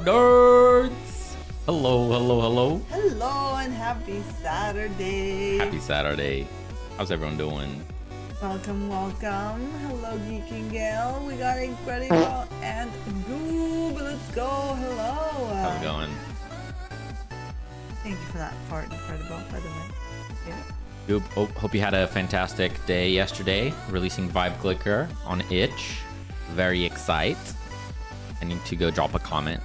nerds? Hello, hello, hello. Hello and happy Saturday. Happy Saturday. How's everyone doing? Welcome, welcome. Hello, Geek and Gale. We got Incredible and Goob. Let's go. Hello. How's it going? Thank you for that fart, Incredible, by the way. Yeah. Goop, hope you had a fantastic day yesterday, releasing Vibe Clicker on Itch. Very excited. I need to go drop a comment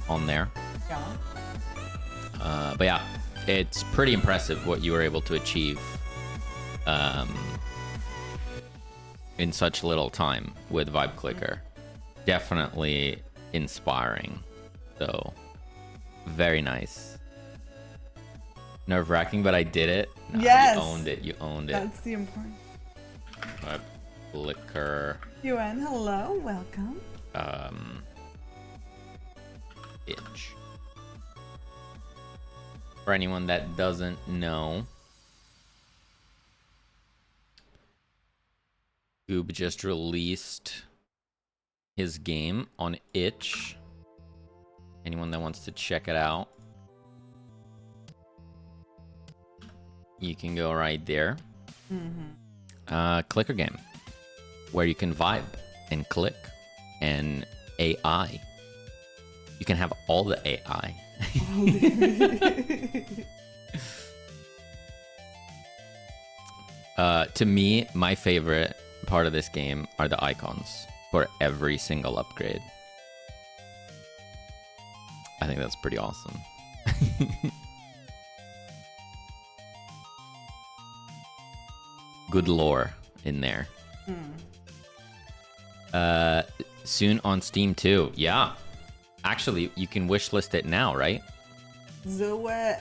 on there. Yeah. But yeah, it's pretty impressive what you were able to achieve in such little time with Vibe Clicker. Definitely inspiring. So, very nice. Nerve-wracking, but I did it. Nah, Yes. You owned it. You owned it. That's the important. Vibe Clicker. UN, hello. Welcome. Itch. For anyone that doesn't know, Goob just released his game on Itch. Anyone that wants to check it out, you can go right there. Clicker game, where you can vibe and click and AI. You can have all the AI. To me, my favorite part of this game are the icons for every single upgrade. I think that's pretty awesome. Good lore in there. Soon on Steam too. Yeah. Actually, you can wishlist it now, right? Zoe.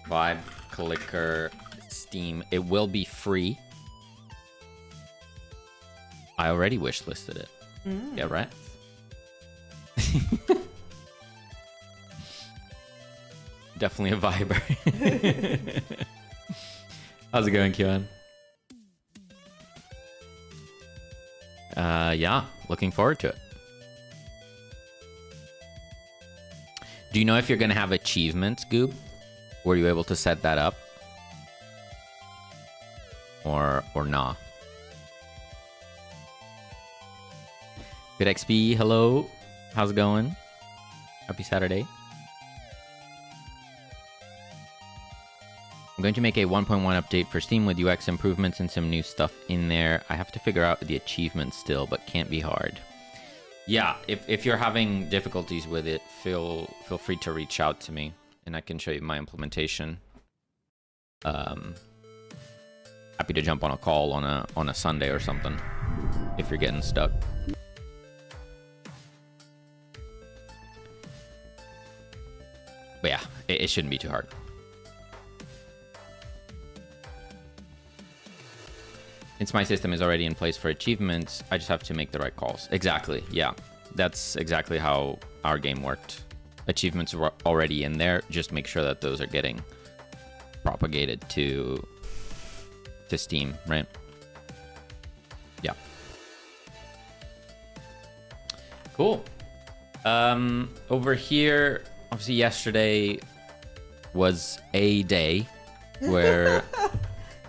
Vibe Clicker Steam. It will be free. I already wishlisted it. Yeah, right? Definitely a viber. How's it going, Kyon? Yeah, looking forward to it. Do you know if you're going to have achievements, Goob? Were you able to set that up? Or nah? Good XP, hello. How's it going? Happy Saturday. I'm going to make a 1.1 update for Steam with UX improvements and some new stuff in there. I have to figure out the achievements still, but can't be hard. Yeah, if you're having difficulties with it, feel free to reach out to me, and I can show you my implementation. Happy to jump on a call on a Sunday or something if you're getting stuck. But yeah, it shouldn't be too hard. Since my system is already in place for achievements, I just have to make the right calls. Exactly, yeah. That's exactly how our game worked. Achievements were already in there. Just make sure that those are getting propagated to Steam, right? Yeah. Cool. Over here, obviously yesterday was a day where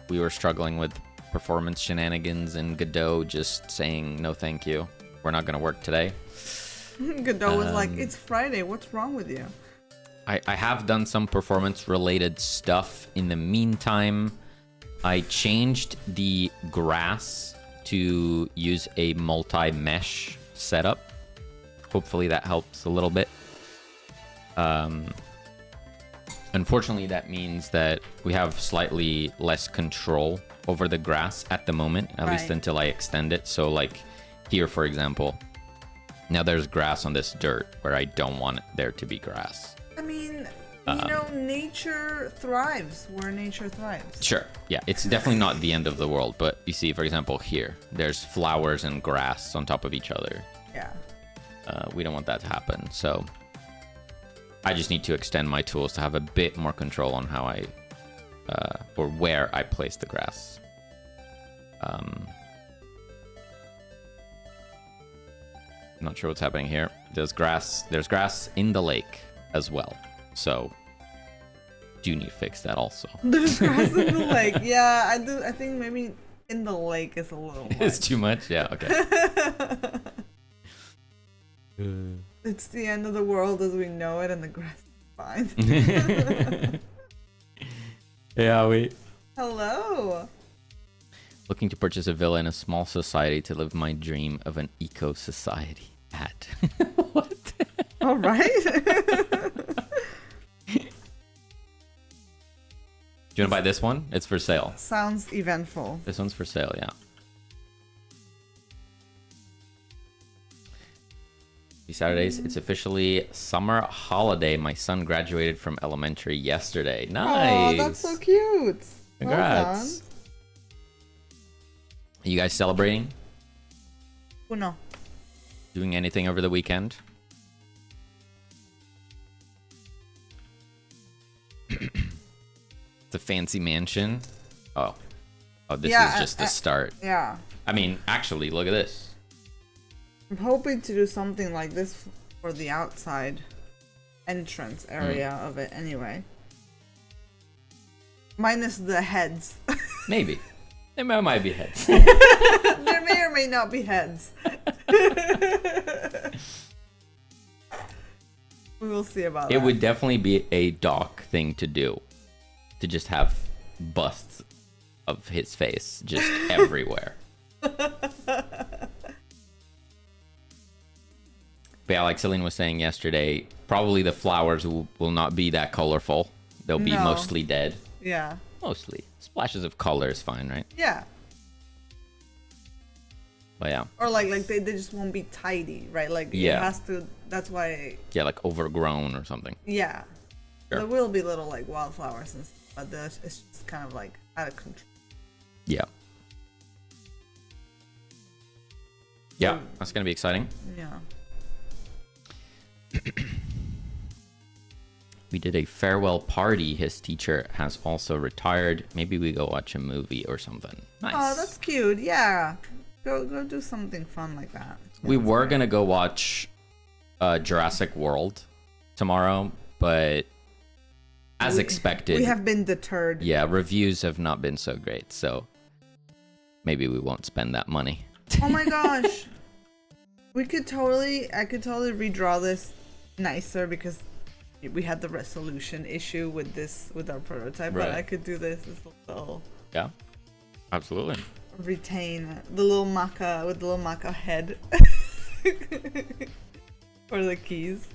we were struggling with performance shenanigans and Godot just saying no thank you, we're not gonna work today. Godot was like, it's Friday, what's wrong with you? I have done some performance related stuff in the meantime. I changed the grass to use a multi-mesh setup. Hopefully that helps a little bit. Unfortunately, that means that we have slightly less control over the grass at the moment, at least until I extend it. So like here, for example, now there's grass on this dirt where I don't want there to be grass. I mean, you know, nature thrives where nature thrives. Sure, yeah, it's definitely not the end of the world, but you see, for example, here, there's flowers and grass on top of each other. Yeah. We don't want that to happen, so I just need to extend my tools to have a bit more control on how I or where I place the grass. Not sure what's happening here. There's grass in the lake as well. So do need to fix that also. There's grass in the lake. Yeah, I do. I think maybe in the lake is a little much. It's too much? Yeah, okay. It's the end of the world as we know it, and the grass is fine. Yeah, we... Hello. Looking to purchase a villa in a small society to live my dream of an eco-society. At. What? All right. Do you want to buy this one? It's for sale. Sounds eventful. This one's for sale, yeah. These Saturdays, it's officially summer holiday. My son graduated from elementary yesterday. Nice. Oh, that's so cute. Congrats. Well Are you guys celebrating? Uno. Doing anything over the weekend? It's a fancy mansion. Oh, this is just the start. Yeah. I mean, actually, look at this. I'm hoping to do something like this for the outside entrance area of it anyway. Minus the heads. Maybe. There might be heads. There may or may not be heads. We will see about that. It would definitely be a Doc thing to do. To just have busts of his face just everywhere. But yeah, like Celine was saying yesterday, probably the flowers will not be that colorful. They'll be mostly dead. Yeah. Mostly. Splashes of color is fine, right? Yeah. But yeah. Or like they just won't be tidy, right? Like it has to. That's why. Yeah, like overgrown or something. Yeah. Sure. There will be little like wildflowers and stuff, but it's just kind of like out of control. Yeah. Yeah, that's gonna be exciting. Yeah. We did a farewell party. His teacher has also retired. Maybe we go watch a movie or something. Nice. Oh, that's cute. Yeah. Go do something fun like that. We were gonna go watch Jurassic World tomorrow, but as expected, we have been deterred. Yeah, reviews have not been so great, so maybe we won't spend that money. Oh my gosh. I could totally redraw this nicer because we had the resolution issue with our prototype, but I could do this as a little. Yeah, absolutely. Retain the little maca with the little maca head for the keys.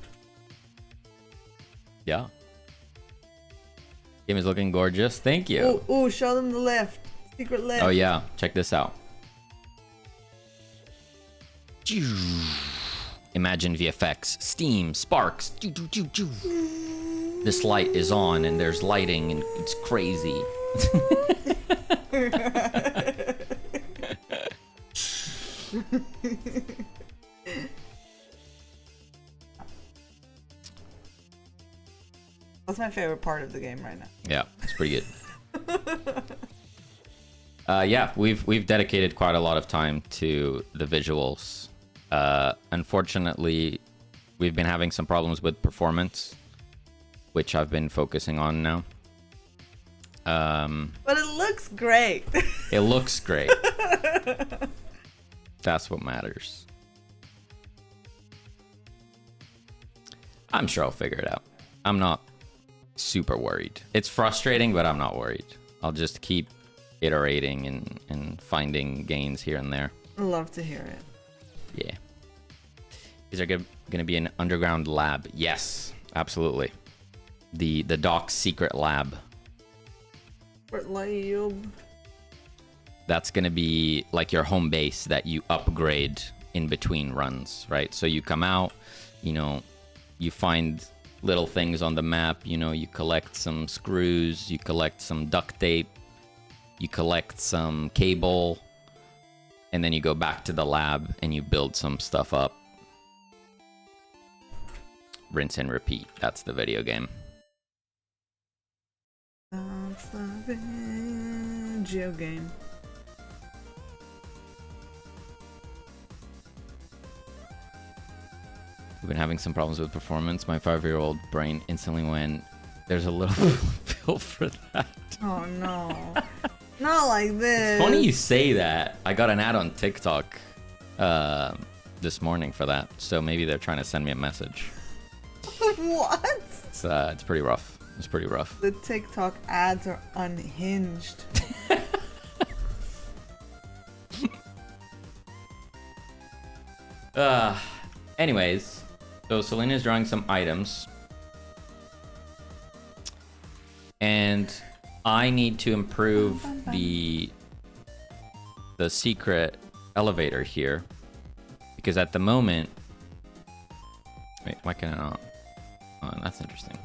Yeah. Game is looking gorgeous. Thank you. Oh, show them the lift. Secret lift. Oh yeah, check this out. Imagine VFX, steam, sparks. This light is on and there's lighting and it's crazy. That's my favorite part of the game right now. Yeah, it's pretty good. Yeah, we've dedicated quite a lot of time to the visuals. Unfortunately, we've been having some problems with performance, which I've been focusing on now. But it looks great. It looks great. That's what matters. I'm sure I'll figure it out. I'm not super worried. It's frustrating, but I'm not worried. I'll just keep iterating and finding gains here and there. I love to hear it. Yeah. Is there going to be an underground lab? Yes, absolutely. The Doc's secret lab. That's going to be like your home base that you upgrade in between runs, right? So you come out, you find little things on the map, you collect some screws, you collect some duct tape, you collect some cable, and then you go back to the lab and you build some stuff up. Rinse and repeat. That's the video game. That's the video game. We've been having some problems with performance. My 5-year-old brain instantly went, there's a little pill for that. Oh no. Not like this. It's funny you say that. I got an ad on TikTok this morning for that. So maybe they're trying to send me a message. What? It's pretty rough. It's pretty rough. The TikTok ads are unhinged. Anyways, so Selena's drawing some items. And I need to improve the secret elevator here. Because at the moment... Wait, why can I not? Oh, that's interesting.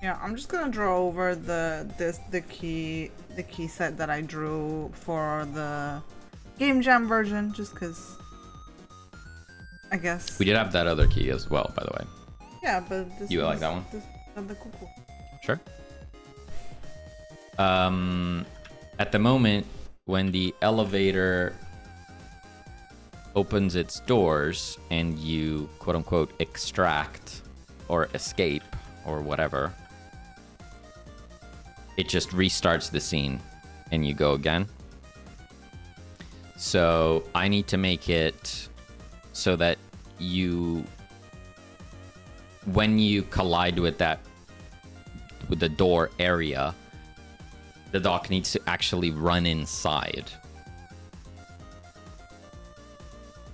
Yeah, I'm just gonna draw over the key set that I drew for the Game Jam version, just because I guess. We did have that other key as well, by the way. Yeah, but this You like that one? This the cuckoo. Sure. At the moment, when the elevator opens its doors and you quote unquote extract or escape or whatever, it just restarts the scene and you go again. So I need to make it so that when you collide with the door area, the dock needs to actually run inside.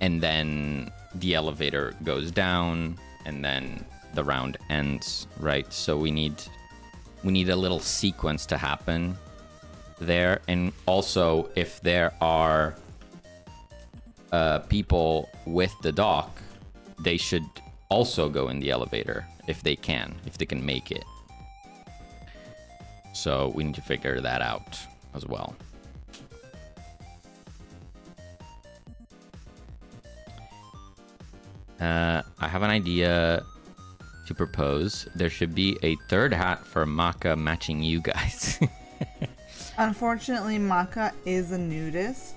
And then the elevator goes down and then the round ends, right? So we need a little sequence to happen there. And also, if there are people with the dock, they should also go in the elevator if they can make it. So we need to figure that out as well. I have an idea to propose. There should be a third hat for Maka matching you guys. Unfortunately, Maka is a nudist.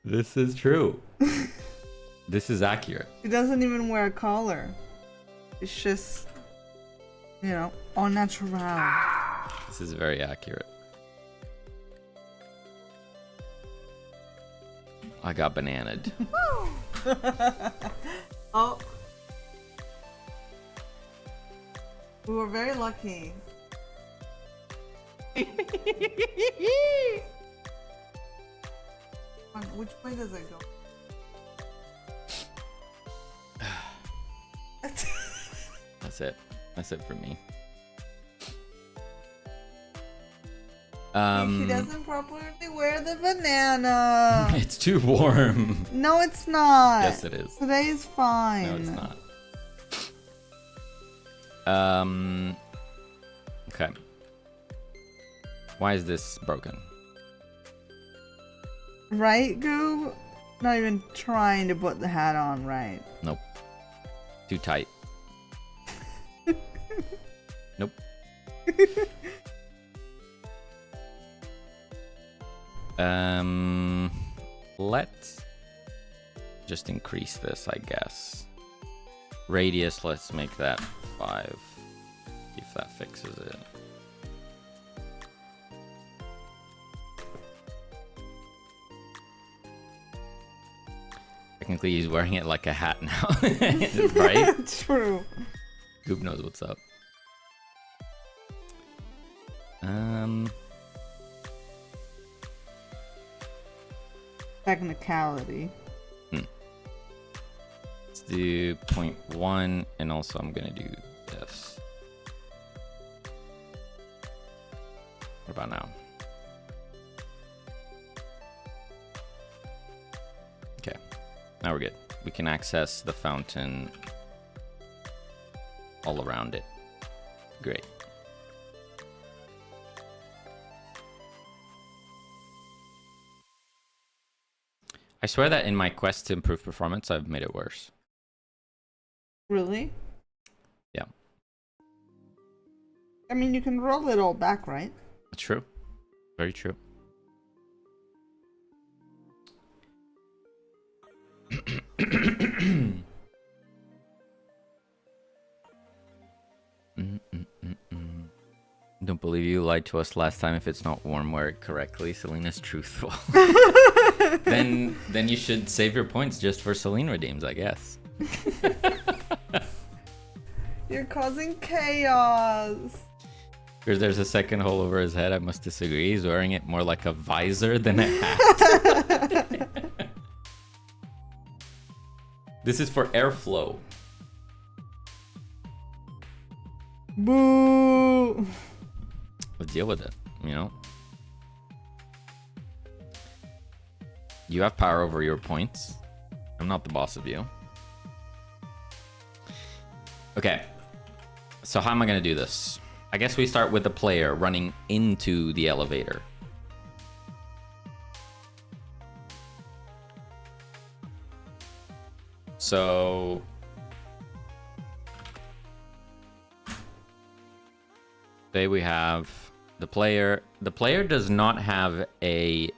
This is true. This is accurate. He doesn't even wear a collar. It's just, au natural. This is very accurate. I got bananaed. Oh. We were very lucky. Which way does it go? That's it for me. He doesn't properly wear the banana. It's too warm. No, it's not. Yes, it is. Today's fine. No, it's not. Okay. Why is this broken? Right, Goob? Not even trying to put the hat on right. Nope. Too tight. Nope. Let's just increase this, I guess. Radius, let's make that 5. See if that fixes it. Technically, he's wearing it like a hat now, right? True. Goob knows what's up. Technicality. Let's do 0.1, and also I'm gonna do this. What about now? Okay, now we're good. We can access the fountain all around it. Great. I swear that in my quest to improve performance, I've made it worse. Really? Yeah. I mean, you can roll it all back, right? That's true. Very true. Don't believe you lied to us last time. If it's not warm, wear it correctly. Selena's truthful. then you should save your points just for Selene redeems, I guess. You're causing chaos. Because there's a second hole over his head. I must disagree. He's wearing it more like a visor than a hat. This is for airflow. Boo! Let's deal with it, you know? You have power over your points. I'm not the boss of you. Okay. So how am I going to do this? I guess we start with the player running into the elevator. So say we have the player. The player does not have a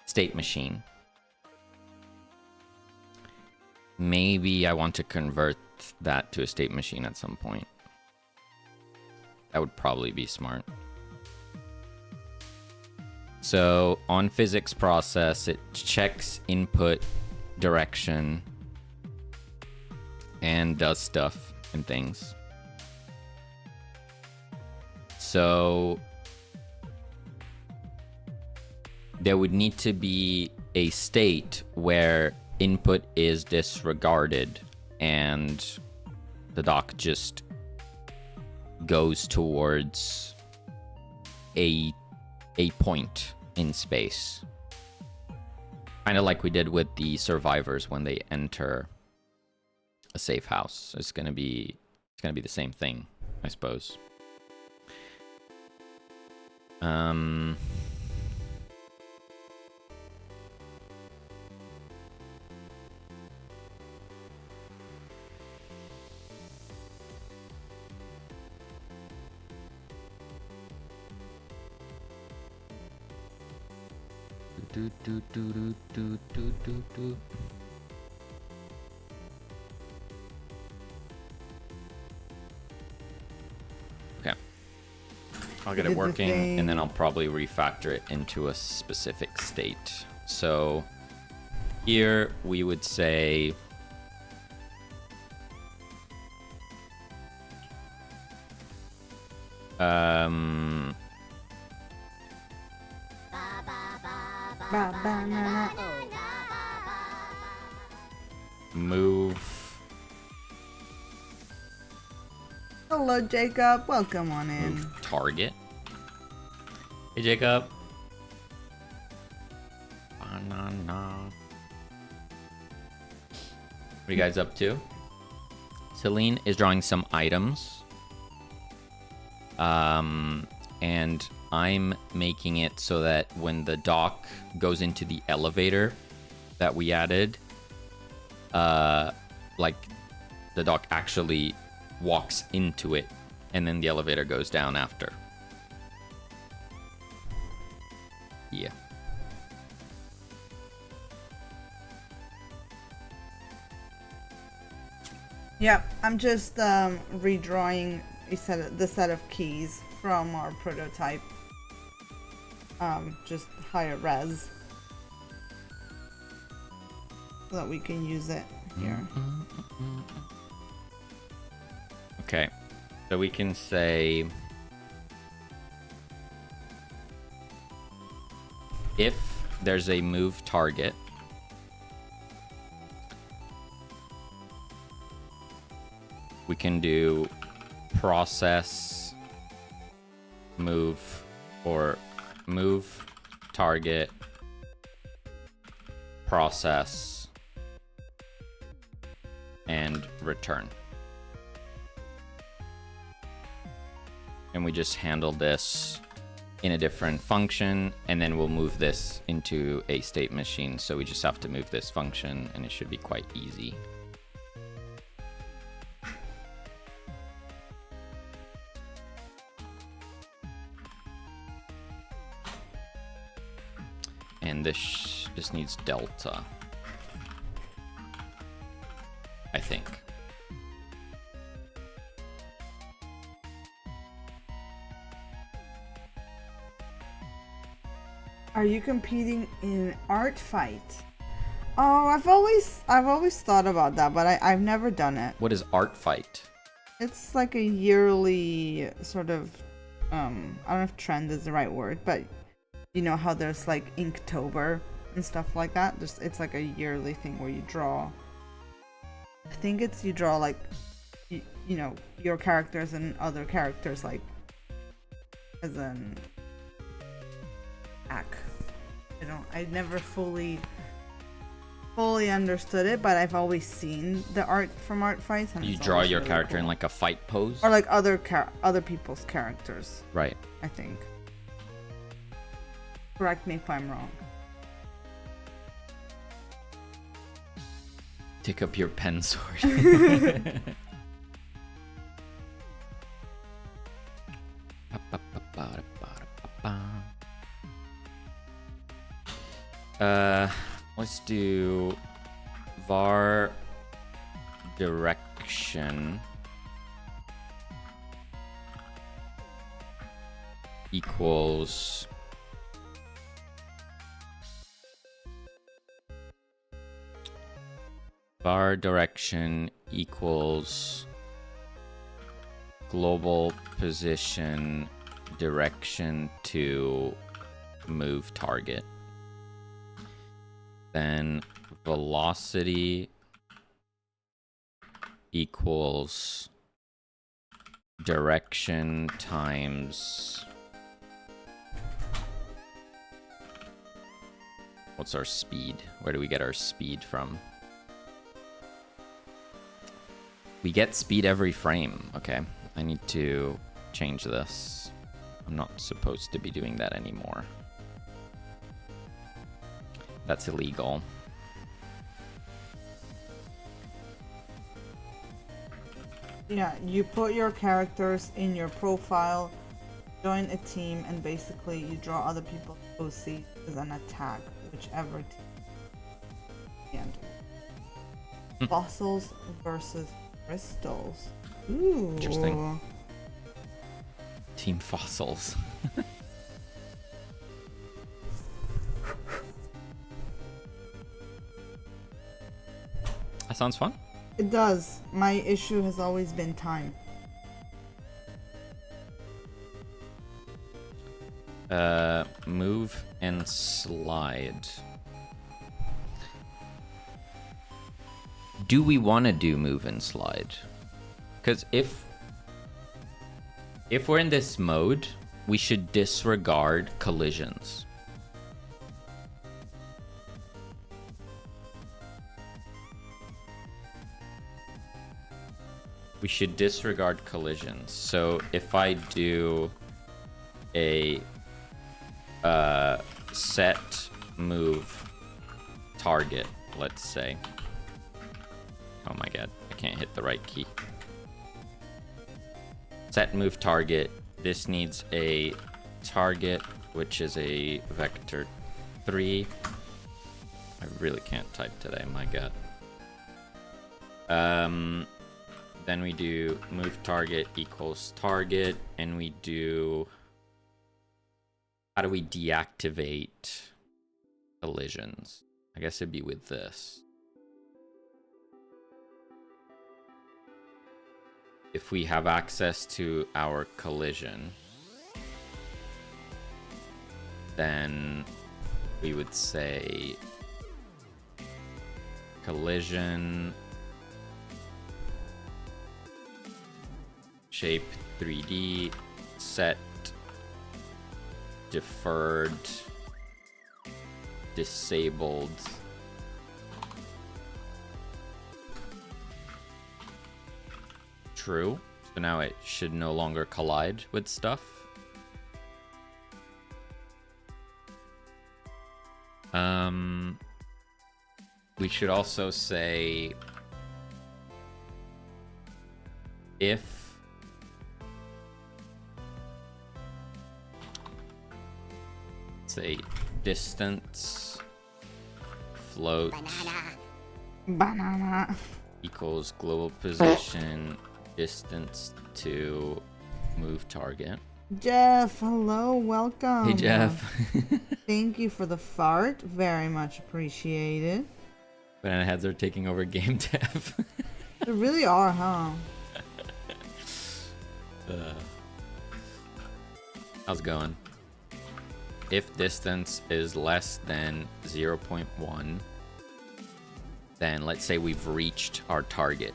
state machine. Maybe I want to convert that to a state machine at some point. That would probably be smart. So on physics process, it checks input direction and does stuff and things. So there would need to be a state where input is disregarded and the dock just goes towards a point in space. Kind of like we did with the survivors when they enter a safe house. It's gonna be the same thing, I suppose. Okay. I'll get it working, and then I'll probably refactor it into a specific state. So here we would say move. Hello, Jacob. Welcome on in. Move target. Hey, Jacob. Banana. What are you guys up to? Celine is drawing some items. And I'm making it so that when the dock goes into the elevator that we added, like the dock actually walks into it and then the elevator goes down after. Yeah. Yeah, I'm just redrawing the set of keys from our prototype. Just higher res so that we can use it here. Okay, so we can say if there's a move target, we can do process move or move target process and return. And we just handle this in a different function, and then we'll move this into a state machine. So we just have to move this function, and it should be quite easy. And this needs delta, I think. Are you competing in an art fight? Oh, I've always thought about that, but I've never done it. What is art fight? It's like a yearly sort of I don't know if trend is the right word, but you know how there's like Inktober and stuff like that. It's like a yearly thing where you draw. I think you draw like you know your characters and other characters like as an act. I never fully understood it, but I've always seen the art from art fights. And you draw your really character in like a fight pose, or like other people's characters. Right. I think. Correct me if I'm wrong. Take up your pen sword. Let's do var direction equals global position direction to move target. Then velocity equals direction times what's our speed? Where do we get our speed from? We get speed every frame. Okay, I need to change this. I'm not supposed to be doing that anymore. That's illegal. Yeah, you put your characters in your profile, join a team, and basically you draw other people's OC as an attack, whichever team. Fossils versus crystals. Ooh. Interesting. Team fossils. That sounds fun. It does. My issue has always been time. Move and slide. Do we want to do move and slide? Because if we're in this mode, we should disregard collisions. We should disregard collisions. So if I do a set move target, let's say. Oh my god, I can't hit the right key. Set move target. This needs a target, which is a vector 3. I really can't type today, my god. Then we do move target equals target, and we do... How do we deactivate collisions? I guess it'd be with this. If we have access to our collision, then we would say collision shape 3D set deferred disabled true. So now it should no longer collide with stuff. We should also say if say distance float Banana. equals global position distance to move target. Jeff, hello, welcome. Hey, Jeff. Thank you for the fart. Very much appreciated. Banana heads are taking over game dev. They really are, huh? How's it going? If distance is less than 0.1, then let's say we've reached our target.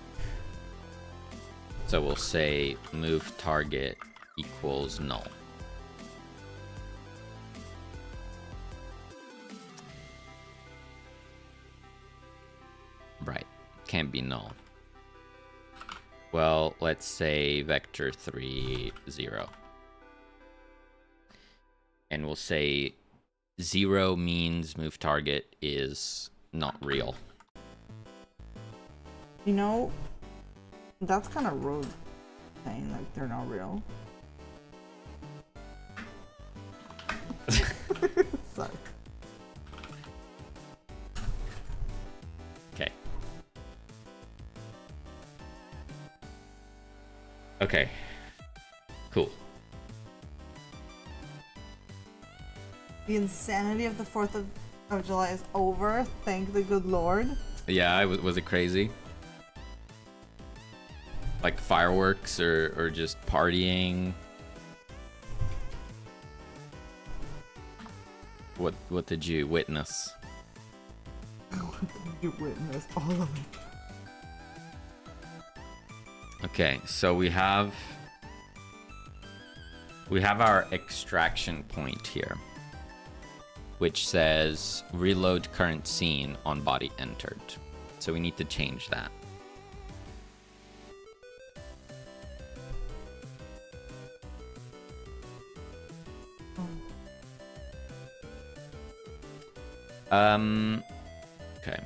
So we'll say move target equals null. Right, can't be null. Well, let's say vector 3, 0. And we'll say 0 means move target is not real. You know, that's kind of rude saying like they're not real. Sorry. Okay. Okay. Cool. The insanity of the 4th of July is over. Thank the good Lord. Yeah, was it crazy? Like fireworks or just partying? What did you witness? What did you witness? All of it. Okay, so we have our extraction point here, which says reload current scene on body entered. So we need to change that. Okay.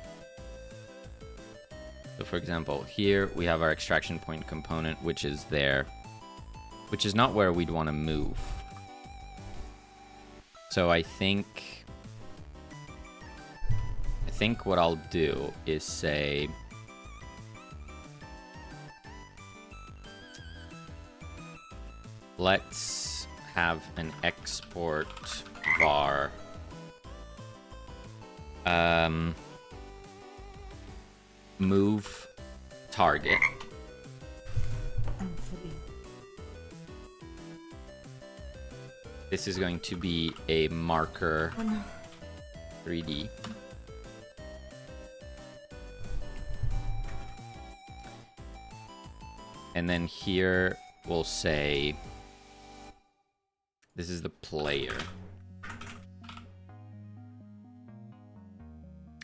So for example, here we have our extraction point component, which is there, which is not where we'd want to move. So I think what I'll do is say let's have an export var move target. This is going to be a marker 3D. And then here we'll say this is the player.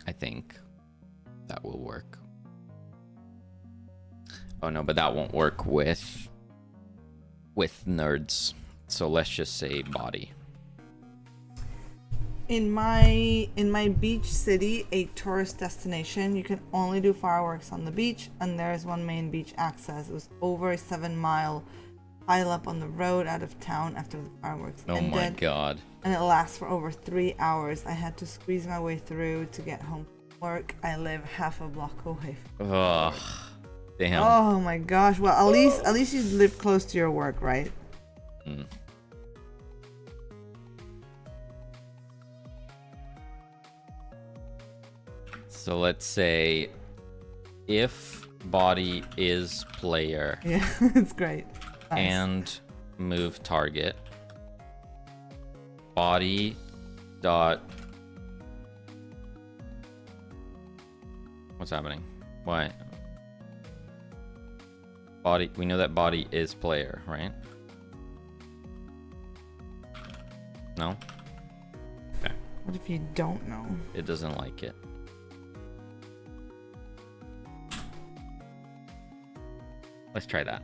I think that will work. Oh no, but that won't work with nerds. So let's just say body. In my beach city, a tourist destination, you can only do fireworks on the beach, and there is one main beach access. It was over a 7-mile pile up on the road out of town after the fireworks ended. Oh my god. And it lasts for over 3 hours. I had to squeeze my way through to get home from work. I live half a block away. Ugh. Damn. Oh my gosh. Well, at least you live close to your work, right? Mm. So let's say if body is player. Yeah, it's great. Nice. And move target. Body dot. What's happening? Why? Body. We know that body is player, right? No? Okay. What if you don't know? It doesn't like it. Let's try that.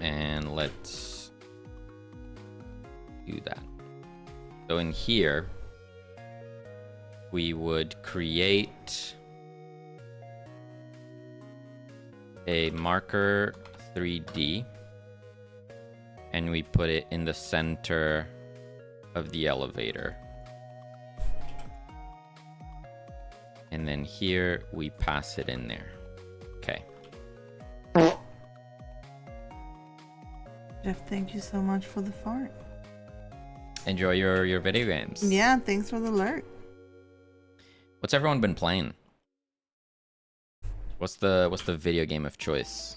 And let's do that. So in here, we would create a marker 3D, and we put it in the center of the elevator. And then here we pass it in there. Okay. Jeff, thank you so much for the fart. Enjoy your video games. Yeah, thanks for the lurk. What's everyone been playing? What's the video game of choice?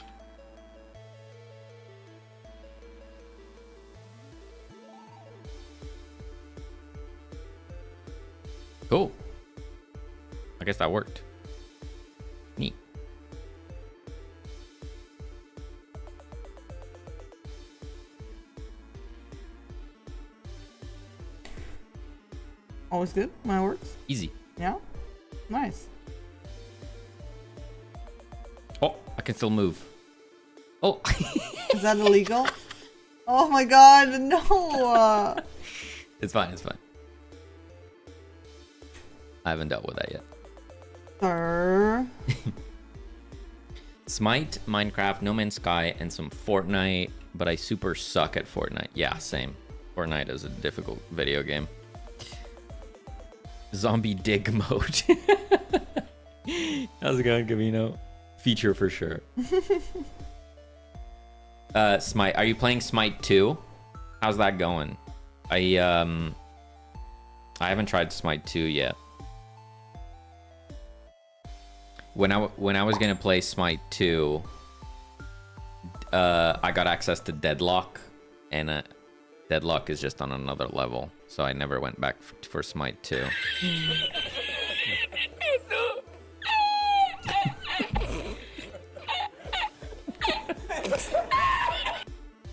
Cool. I guess that worked. Neat. Always good when it works. Easy. Yeah? Nice. Oh, I can still move. Oh. Is that illegal? Oh my god, no! It's fine, it's fine. I haven't dealt with that yet. Sir. Smite, Minecraft, No Man's Sky, and some Fortnite, but I super suck at Fortnite. Yeah, same. Fortnite is a difficult video game. Zombie dig mode. How's it going, Gavino? Feature for sure. Smite. Are you playing Smite 2? How's that going? I haven't tried Smite 2 yet. When I was gonna play Smite 2, I got access to Deadlock, and Deadlock is just on another level, so I never went back for Smite 2.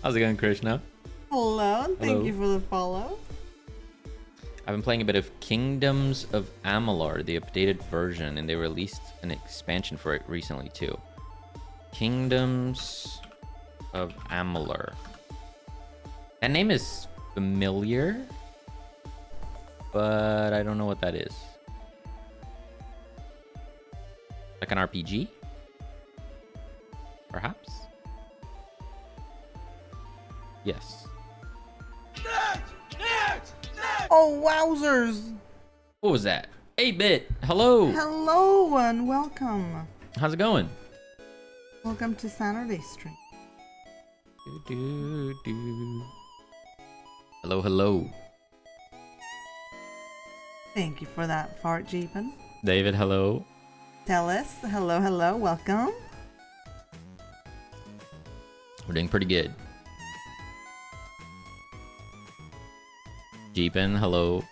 How's it going, Krishna? Hello, and thank Hello. you for the follow. I've been playing a bit of Kingdoms of Amalur, the updated version, and they released an expansion for it recently too. Kingdoms of Amalur. That name is familiar, but I don't know what that is. Like an RPG? Perhaps? Yes. Oh, wowzers! What was that? 8-bit. Hello. Hello and welcome. How's it going? Welcome to Saturday stream. Hello, hello. Thank you for that fart, Jeepin. David, hello. Tell us. Hello, hello, welcome. We're doing pretty good. Jeepin, hello.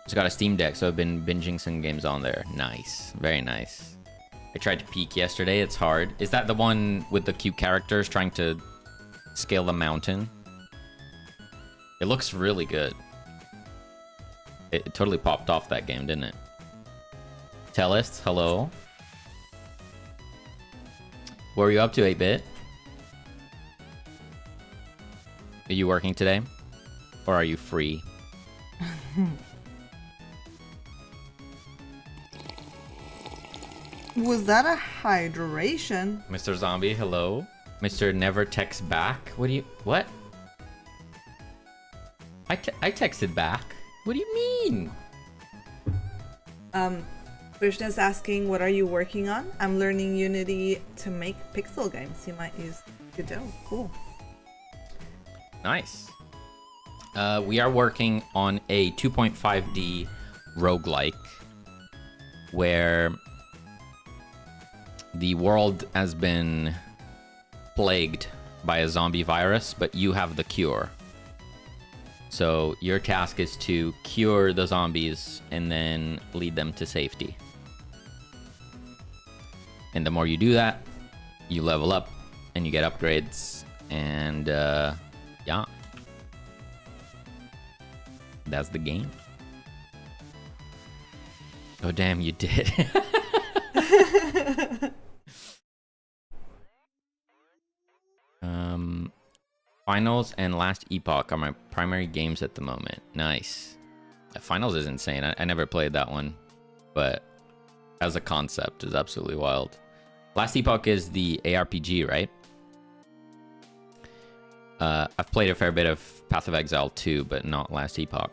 Just got a Steam Deck, so I've been binging some games on there. Nice. Very nice. I tried to peek yesterday. It's hard. Is that the one with the cute characters trying to scale the mountain? It looks really good. It totally popped off that game, didn't it? Tellus, hello. What were you up to, 8-bit? Are you working today? Or are you free? Was that a hydration? Mr. Zombie, hello. Mr. Never Texts Back. What? I texted back. What do you mean? Krishna's asking, what are you working on? I'm learning Unity to make pixel games. You might use Godot. Cool. Nice. We are working on a 2.5D roguelike where the world has been plagued by a zombie virus, but you have the cure. So your task is to cure the zombies and then lead them to safety. And the more you do that, you level up and you get upgrades. And yeah, that's the game. Oh damn, you did. Finals and Last Epoch are my primary games at the moment. Nice. Finals is insane. I never played that one, but as a concept is absolutely wild. Last Epoch is the ARPG, right? I've played a fair bit of Path of Exile 2, but not Last Epoch.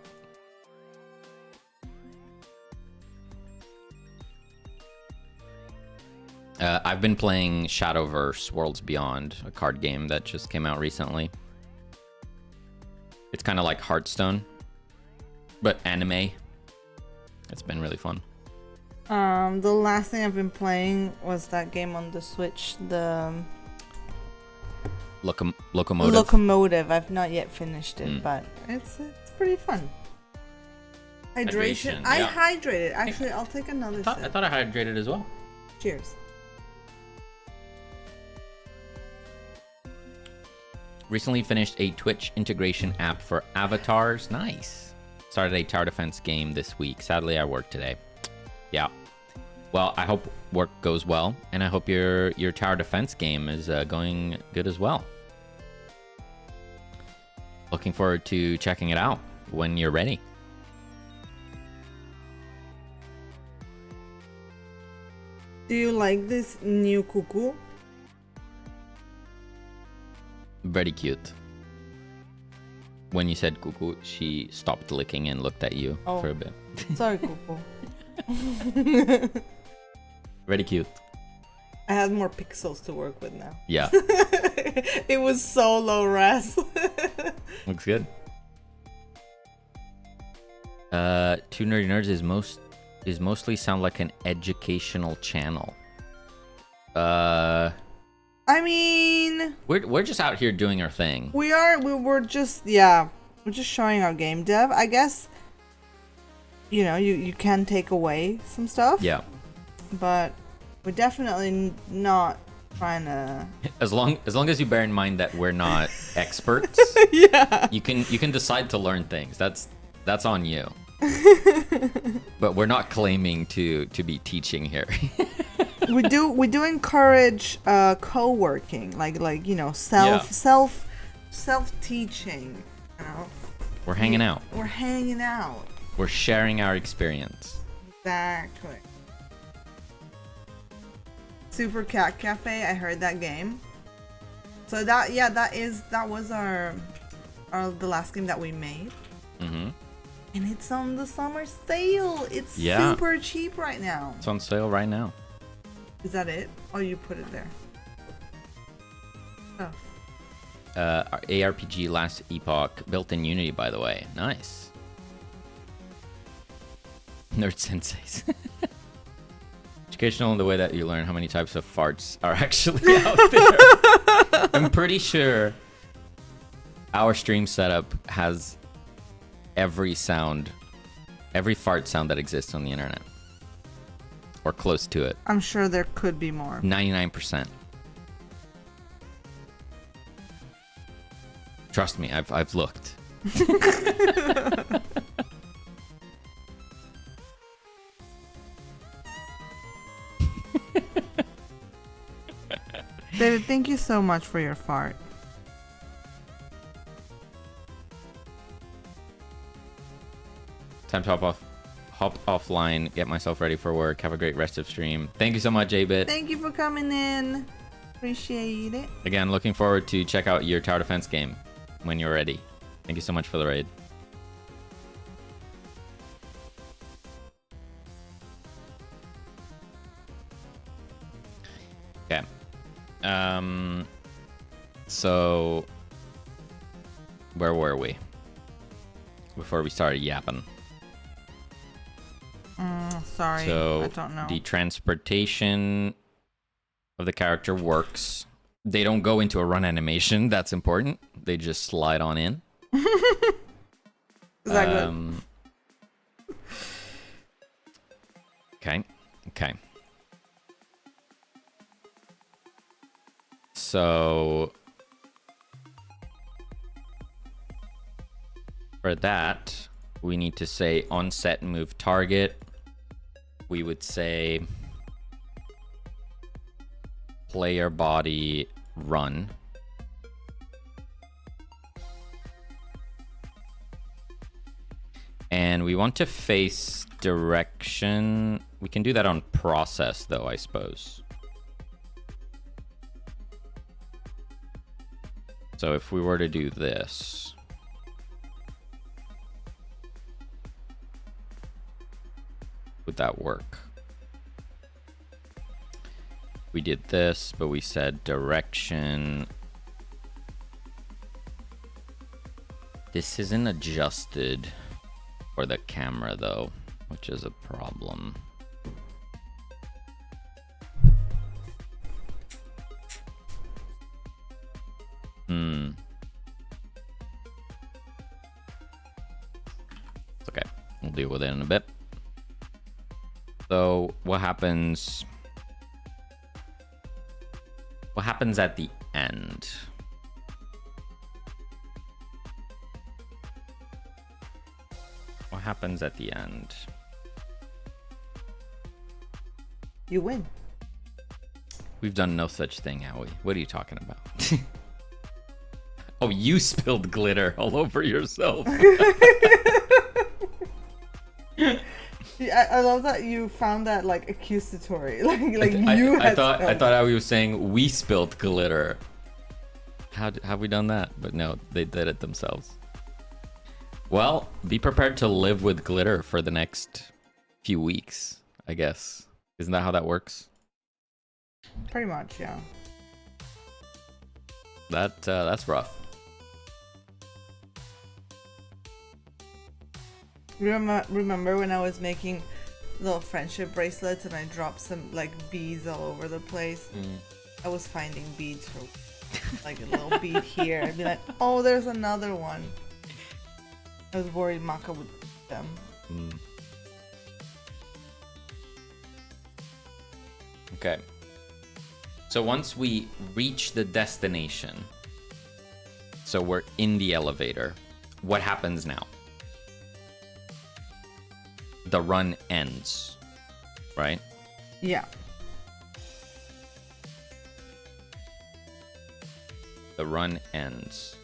I've been playing Shadowverse Worlds Beyond, a card game that just came out recently. It's kind of like Hearthstone, but anime. It's been really fun. The last thing I've been playing was that game on the Switch, the Locomotive. Locomotive. I've not yet finished it, but it's pretty fun. Hydration. I hydrated. Actually, I'll take another sip. I thought I hydrated as well. Cheers. Recently finished a Twitch integration app for avatars. Nice. Started a tower defense game this week. Sadly, I worked today. Yeah. Well, I hope work goes well, and I hope your tower defense game is going good as well. Looking forward to checking it out when you're ready. Do you like this new cuckoo? Very cute. When you said cuckoo, she stopped licking and looked at you for a bit. Sorry, cuckoo. Very cute. I have more pixels to work with now. Yeah. It was so low res. Looks good. Two Nerdy Nerds is mostly sound like an educational channel. I mean, we're just out here doing our thing. We're just showing our game dev. I guess, you can take away some stuff. Yeah. But we're definitely not trying to. As long as you bear in mind that we're not experts. Yeah. You can decide to learn things. That's on you. But we're not claiming to be teaching here. we do encourage co-working, like self teaching. We're hanging out. We're hanging out. We're sharing our experience. Exactly. Super Cat Cafe. I heard that game. So that was the last game that we made. Mm-hmm. And it's on the summer sale. It's super cheap right now. It's on sale right now. Is that it? Oh, you put it there. Oh. Our ARPG Last Epoch, built in Unity, by the way. Nice. Nerd senseis. Educational in the way that you learn how many types of farts are actually out there. I'm pretty sure our stream setup has every fart sound that exists on the internet. Or close to it. I'm sure there could be more. 99%. Trust me, I've looked. David, thank you so much for your fart. Time to hop offline, get myself ready for work. Have a great rest of stream. Thank you so much, J-Bit. Thank you for coming in. Appreciate it. Again, looking forward to check out your tower defense game when you're ready. Thank you so much for the raid. Okay. So where were we before we started yapping? Sorry, so I don't know. The transportation of the character works. They don't go into a run animation. That's important. They just slide on in. Is that good? Okay. So for that, we need to say on set move target. We would say player body run. And we want to face direction. We can do that on process though, I suppose. So if we were to do this, would that work? We did this, but we said direction. This isn't adjusted for the camera though, which is a problem. It's okay. We'll deal with it in a bit. So what happens? What happens at the end? What happens at the end? You win. We've done no such thing, have we? What are you talking about? Oh, you spilled glitter all over yourself. I love that you found that like accusatory. I thought I was saying we spilled glitter. How have we done that? But no, they did it themselves. Well, be prepared to live with glitter for the next few weeks, I guess. Isn't that how that works? Pretty much, yeah. That's rough. Remember when I was making little friendship bracelets and I dropped some like beads all over the place? I was finding beads for like a little bead here. I'd be like, oh, there's another one. I was worried Maka would eat them. Okay. So once we reach the destination, so we're in the elevator, what happens now? The run ends, right? Yeah. The run ends.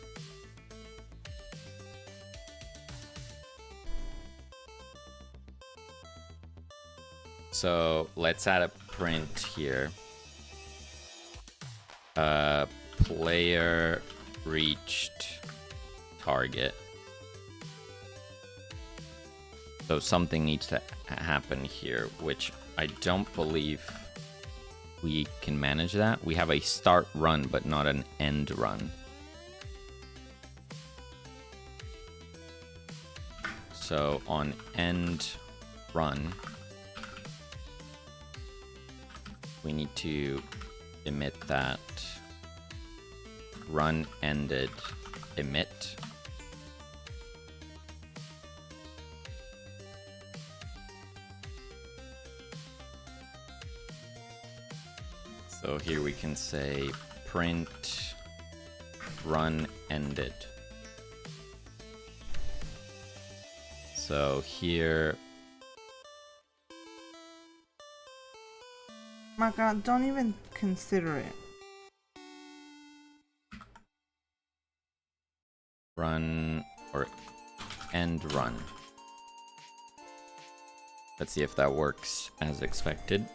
So let's add a print here. Player reached target. So something needs to happen here, which I don't believe we can manage that. We have a start run, but not an end run. So on end run, we need to emit that run ended emit. So here we can say print run ended. So here, Maka, don't even consider it. run or end run. Let's see if that works as expected.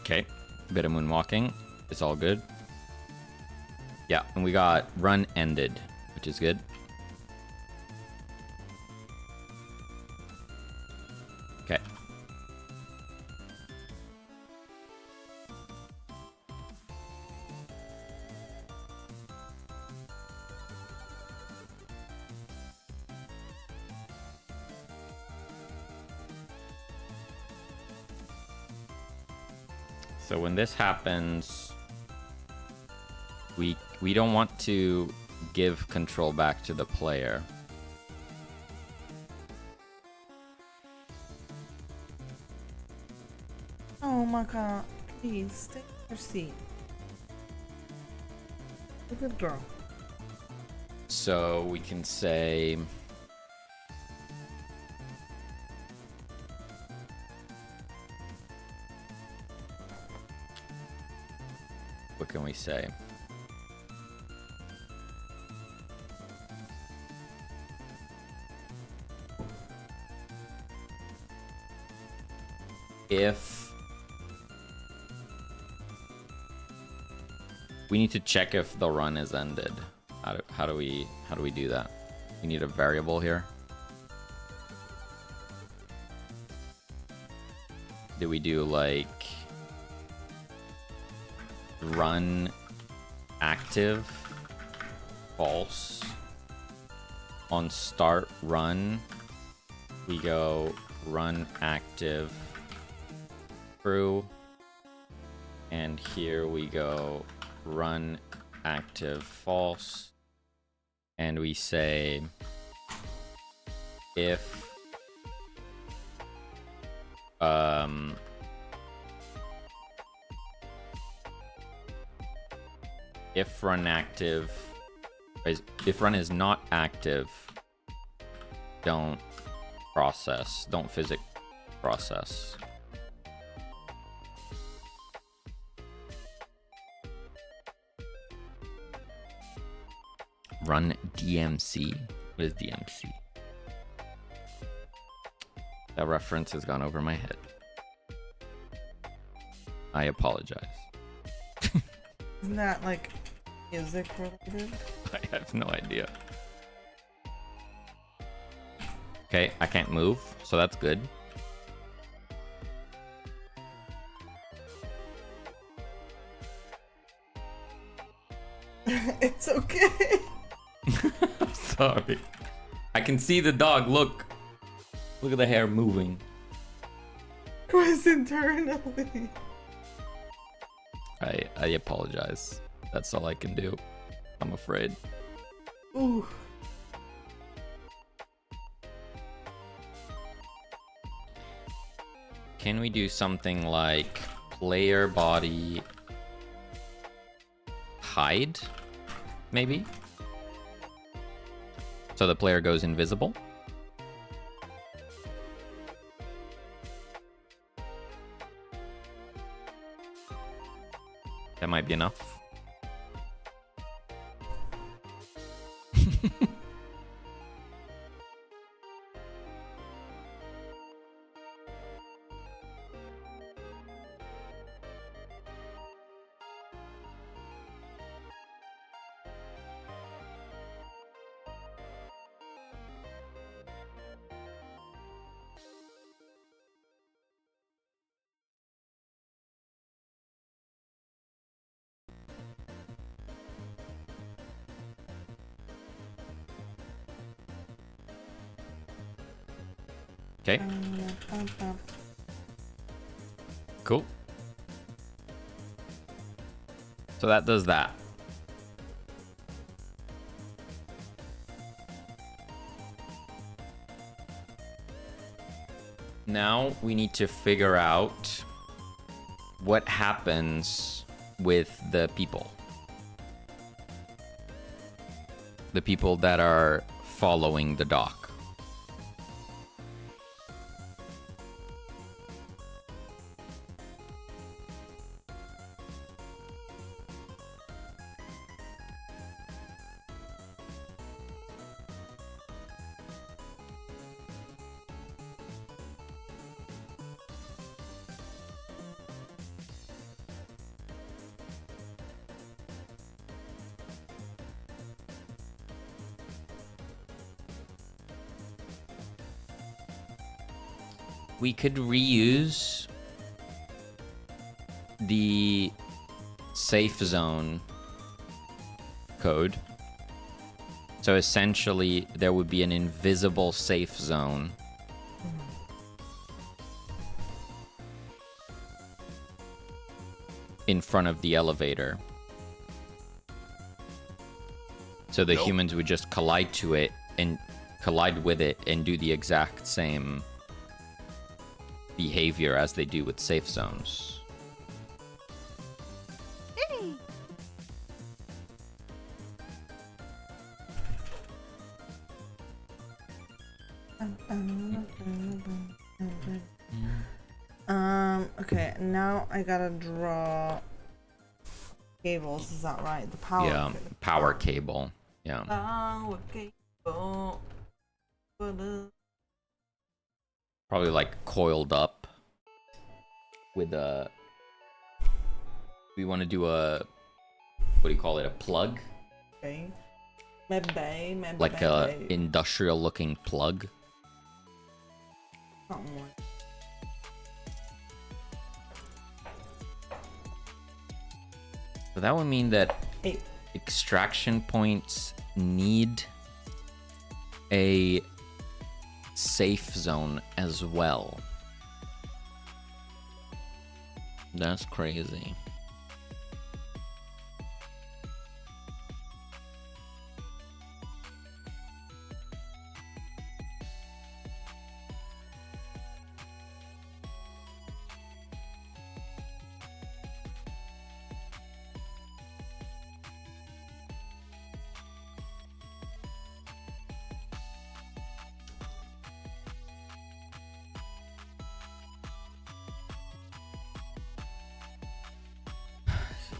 Okay, bit of moonwalking. It's all good. Yeah, and we got run ended, which is good. Okay. So when this happens, we don't want to give control back to the player. Oh, Maka, please take your seat. A good girl. So we can say what can we say? If We need to check if the run is ended. How do we do that? We need a variable here. Do we do like run active false on start run? We go run active true, and here we go run active false, and we say if run active if run is not active, don't physic process. Run DMC. What is DMC? That reference has gone over my head. I apologize. Isn't that like music related? I have no idea. Okay, I can't move, so that's good. It's okay. I'm sorry. I can see the dog. Look at the hair moving. Chris internally. I apologize. That's all I can do. I'm afraid. Ooh. Can we do something like player body hide? Maybe? So the player goes invisible? That might be enough. Okay. Cool. So that does that. Now we need to figure out what happens with the people. The people that are following the dock. We could reuse the safe zone code. So essentially, there would be an invisible safe zone. In front of the elevator. So the humans would just collide with it and do the exact same behavior as they do with safe zones. Okay, now I gotta draw cables, is that right? The power Yeah, power cable. Yeah. Power cable. Probably like coiled up with a... We want to do a what do you call it? A plug? Okay. Like a industrial looking plug. So that would mean that extraction points need a safe zone as well. That's crazy.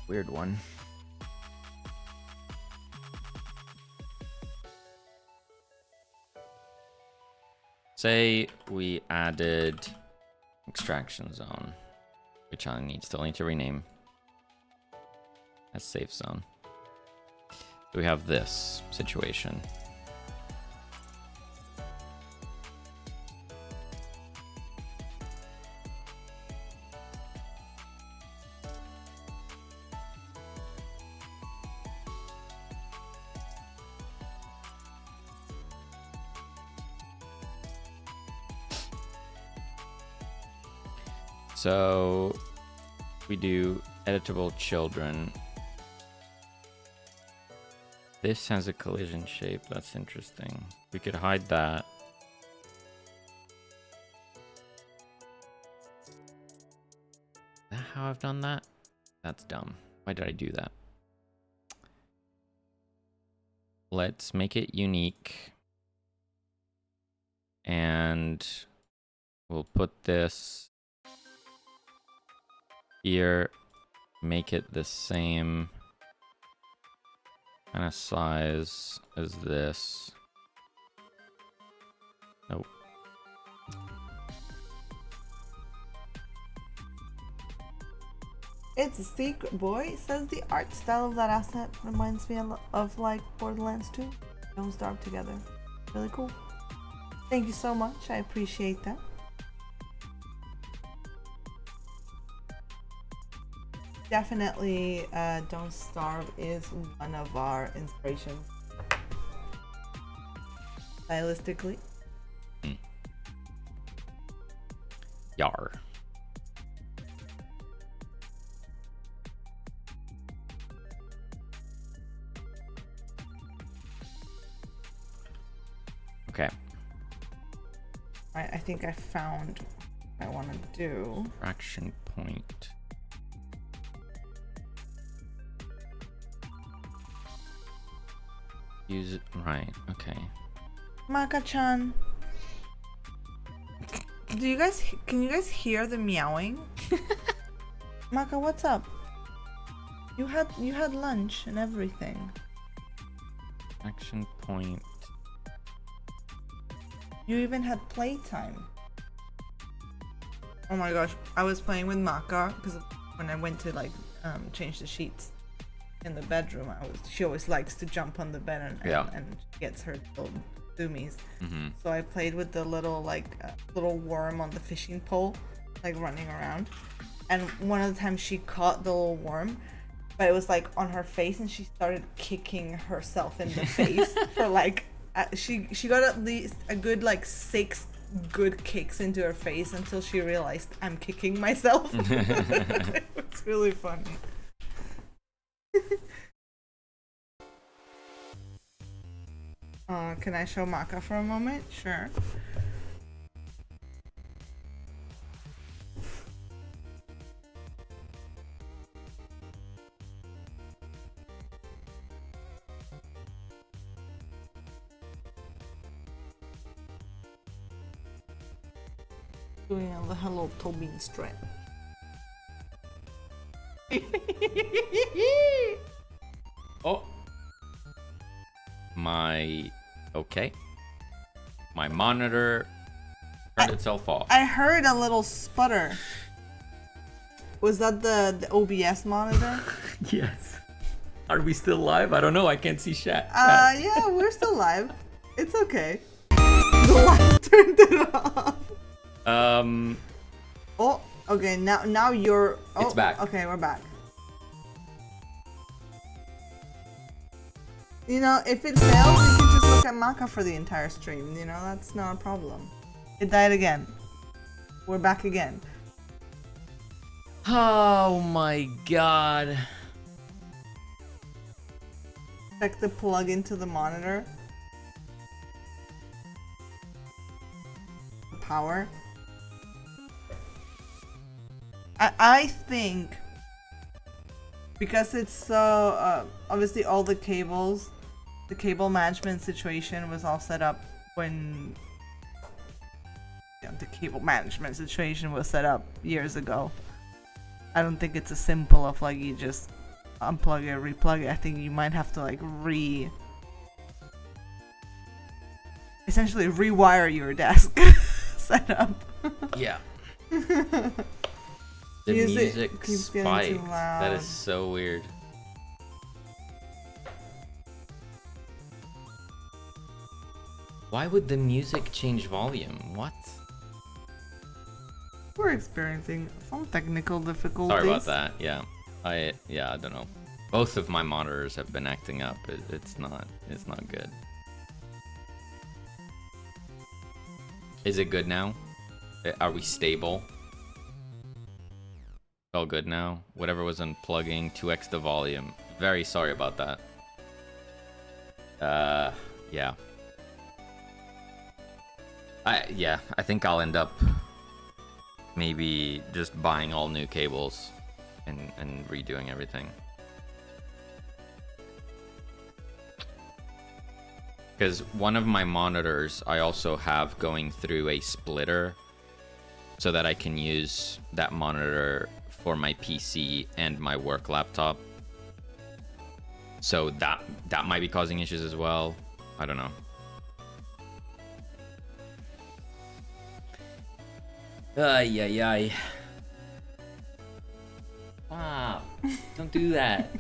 Weird one. Say we added extraction zone, which I still need to rename as safe zone. So we have this situation. So we do editable children. This has a collision shape. That's interesting. We could hide that. Is that how I've done that? That's dumb. Why did I do that? Let's make it unique. And we'll put this here, make it the same kind of size as this. Nope. It's a secret, boy. Says the art style of that asset reminds me of like Borderlands 2. Don't starve together. Really cool. Thank you so much. I appreciate that. Definitely, Don't Starve is one of our inspirations. Stylistically. Yar. Okay. I think I found what I want to do. Fraction point. Use it right. Okay. Maka-chan. Can you guys hear the meowing? Maka, what's up? You had lunch and everything. Action point. You even had playtime. Oh my gosh, I was playing with Maka because when I went to like change the sheets in the bedroom, she always likes to jump on the bed and gets her little zoomies. So I played with the little little worm on the fishing pole, like running around. And one of the times she caught the little worm, but it was like on her face, and she started kicking herself in the face for like she got at least a good 6 good kicks into her face until she realized I'm kicking myself. It's really funny. Can I show Maka for a moment? Sure. Doing a hello Tobin strap. Oh. Okay. My monitor turned itself off. I heard a little sputter. Was that the OBS monitor? Yes. Are we still live? I don't know. I can't see chat. Yeah, we're still live. It's okay. The light turned it off. Oh, okay. Now you're. Oh, it's back. Okay, we're back. You know, if it fails, you can just look at Maka for the entire stream. You know, that's not a problem. It died again. We're back again. Oh my god. Check the plug into the monitor. Power. I think because it's so obviously all the cables, the cable management situation was all set up when the cable management situation was set up years ago. I don't think it's as simple of like you just unplug it, replug it. I think you might have to like essentially rewire your desk setup. Yeah. The music keeps getting spiked. too loud. That is so weird. Why would the music change volume? What? We're experiencing some technical difficulties. Sorry about that. Yeah. I don't know. Both of my monitors have been acting up. It's not good. Is it good now? Are we stable? All good now? Whatever was unplugging, 2x the volume. Very sorry about that. Yeah. I think I'll end up maybe just buying all new cables and redoing everything. Because one of my monitors I also have going through a splitter so that I can use that monitor for my PC and my work laptop. So that might be causing issues as well. I don't know. Ay. Wow. Don't do that.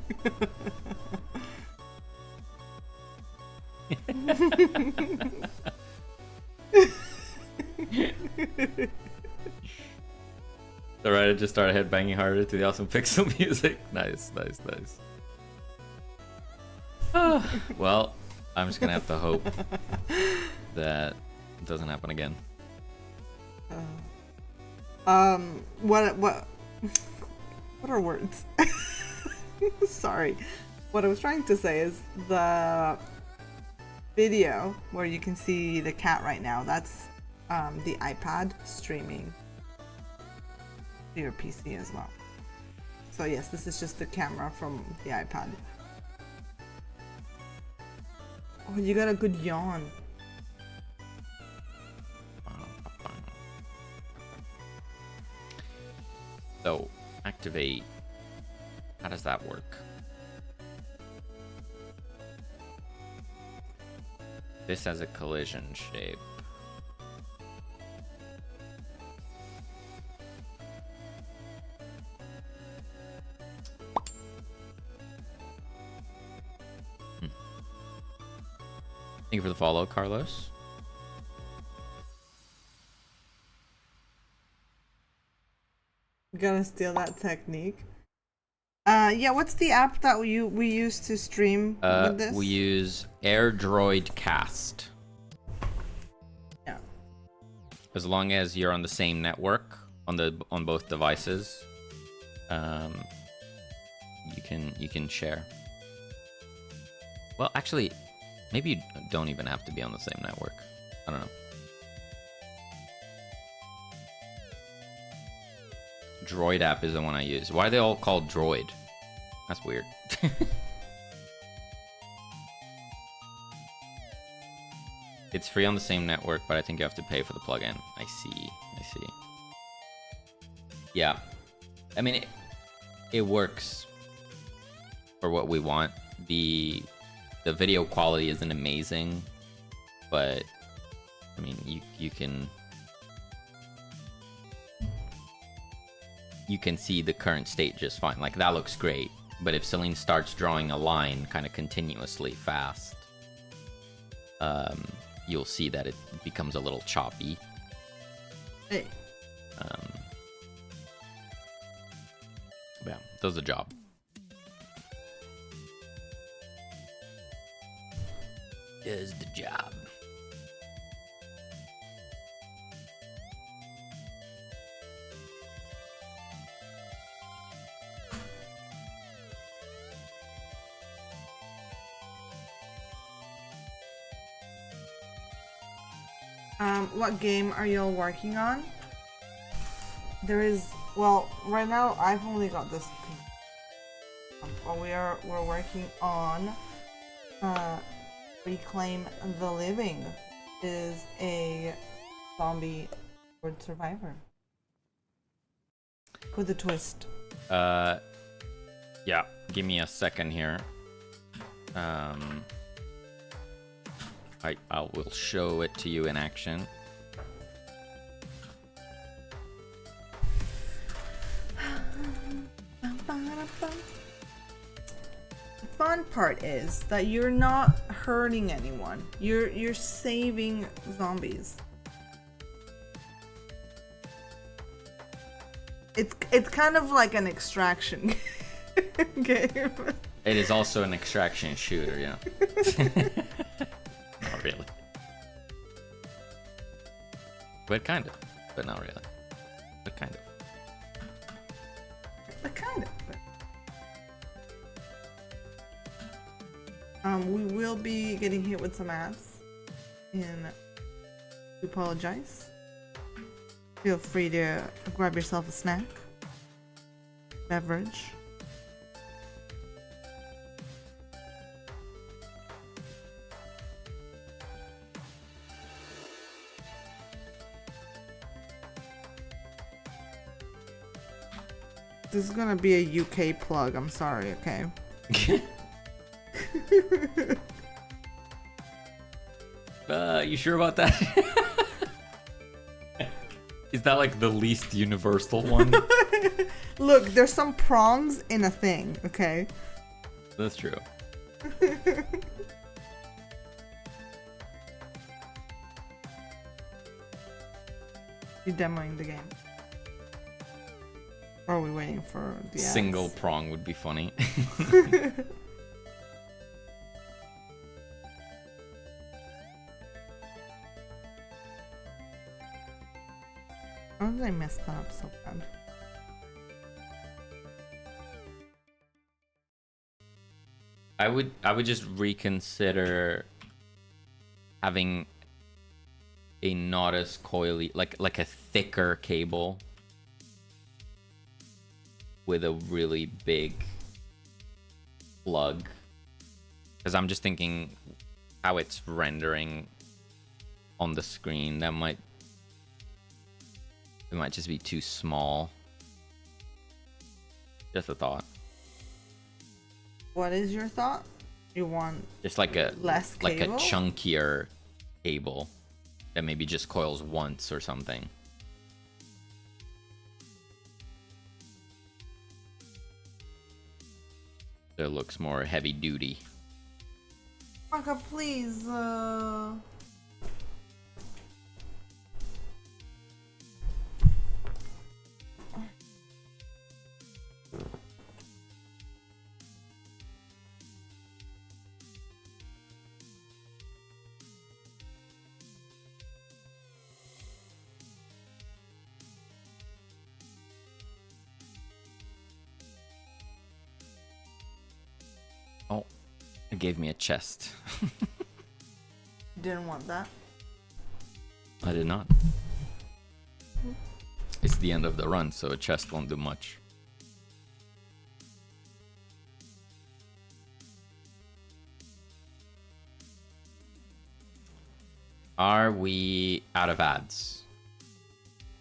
Alright, I just started headbanging harder to the awesome pixel music. Nice. Well, I'm just gonna have to hope that it doesn't happen again. What are words? Sorry. What I was trying to say is the video where you can see the cat right now, that's the iPad streaming to your PC as well. So yes, this is just the camera from the iPad. Oh, you got a good yawn. So, activate. How does that work? This has a collision shape. Thank you for the follow, Carlos. Gonna steal that technique. Yeah, what's the app that we use to stream with this? We use AirDroid Cast. Yeah. As long as you're on the same network on both devices, you can share. Well, actually, maybe you don't even have to be on the same network. I don't know. Droid app is the one I use. Why are they all called Droid? That's weird. It's free on the same network, but I think you have to pay for the plugin. I see. Yeah. I mean, it works for what we want. The video quality isn't amazing, but I mean, you can see the current state just fine. Like, that looks great, But if Celine starts drawing a line kind of continuously fast, you'll see that it becomes a little choppy. Hey. Yeah, does the job. Does the job. What game are y'all working on? There is, well, right now I've only got this. But we're working on Reclaim the Living. Is a zombie word survivor with a twist. Yeah, give me a second here. I will show it to you in action. The fun part is that you're not hurting anyone. You're saving zombies. It's kind of like an extraction game. It is also an extraction shooter, yeah. Not really. But kind of. But not really. But kind of. But kind of. We will be getting hit with some ads. And we apologize. Feel free to grab yourself a snack, beverage. This is gonna be a UK plug, I'm sorry, okay? You sure about that? Is that like the least universal one? Look, there's some prongs in a thing, okay? That's true. You demoing the game. Or are we waiting for the ads? Single prong would be funny. How did I mess that up so bad? I would just reconsider having a not as coily, like a thicker cable with a really big plug, because I'm just thinking how it's rendering on the screen. It might just be too small. Just a thought. What is your thought? You want just like a less cable? like a chunkier cable that maybe just coils once or something. So it looks more heavy duty. Maka, please. Oh, it gave me a chest. Didn't want that. I did not. It's the end of the run, so a chest won't do much. Are we out of ads?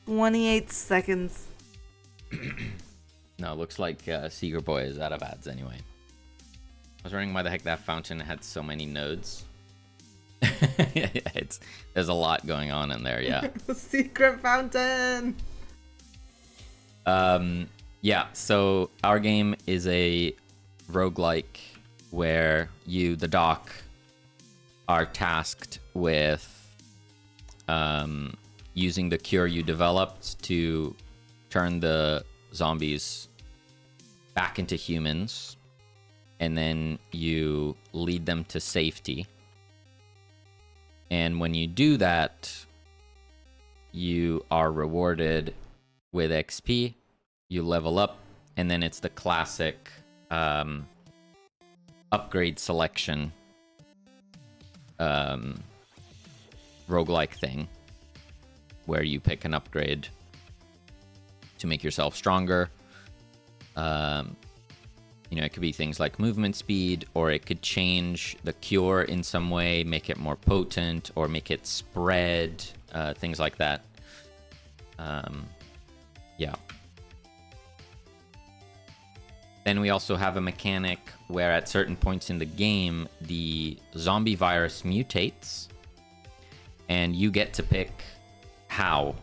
28 seconds. No, looks like Seeger Boy is out of ads anyway. I was wondering why the heck that fountain had so many nodes. There's a lot going on in there, yeah. Secret fountain. Yeah, so our game is a roguelike where you, the doc, are tasked with using the cure you developed to turn the zombies back into humans, and then you lead them to safety. And when you do that, you are rewarded with XP, you level up, and then it's the classic upgrade selection roguelike thing, where you pick an upgrade to make yourself stronger. It could be things like movement speed, or it could change the cure in some way, make it more potent, or make it spread, things like that. Yeah. Then we also have a mechanic where at certain points in the game, the zombie virus mutates, and you get to pick how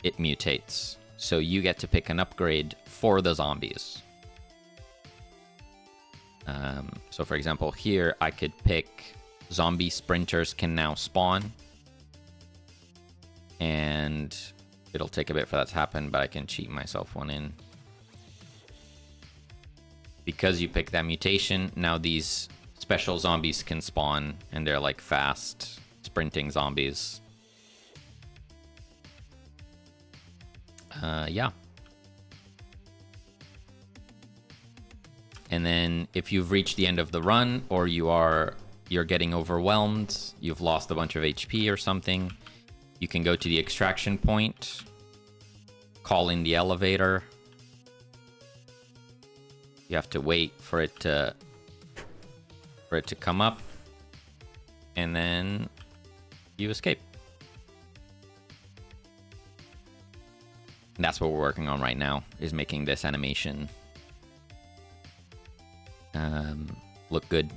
it mutates. So you get to pick an upgrade for the zombies. So for example, here I could pick zombie sprinters can now spawn. And it'll take a bit for that to happen, but I can cheat myself one in. Because you pick that mutation, now these special zombies can spawn, and they're like fast, sprinting zombies. Yeah. And then if you've reached the end of the run, or you're getting overwhelmed, you've lost a bunch of HP or something, you can go to the extraction point, call in the elevator. You have to wait for it to come up, and then you escape. And that's what we're working on right now, is making this animation look good.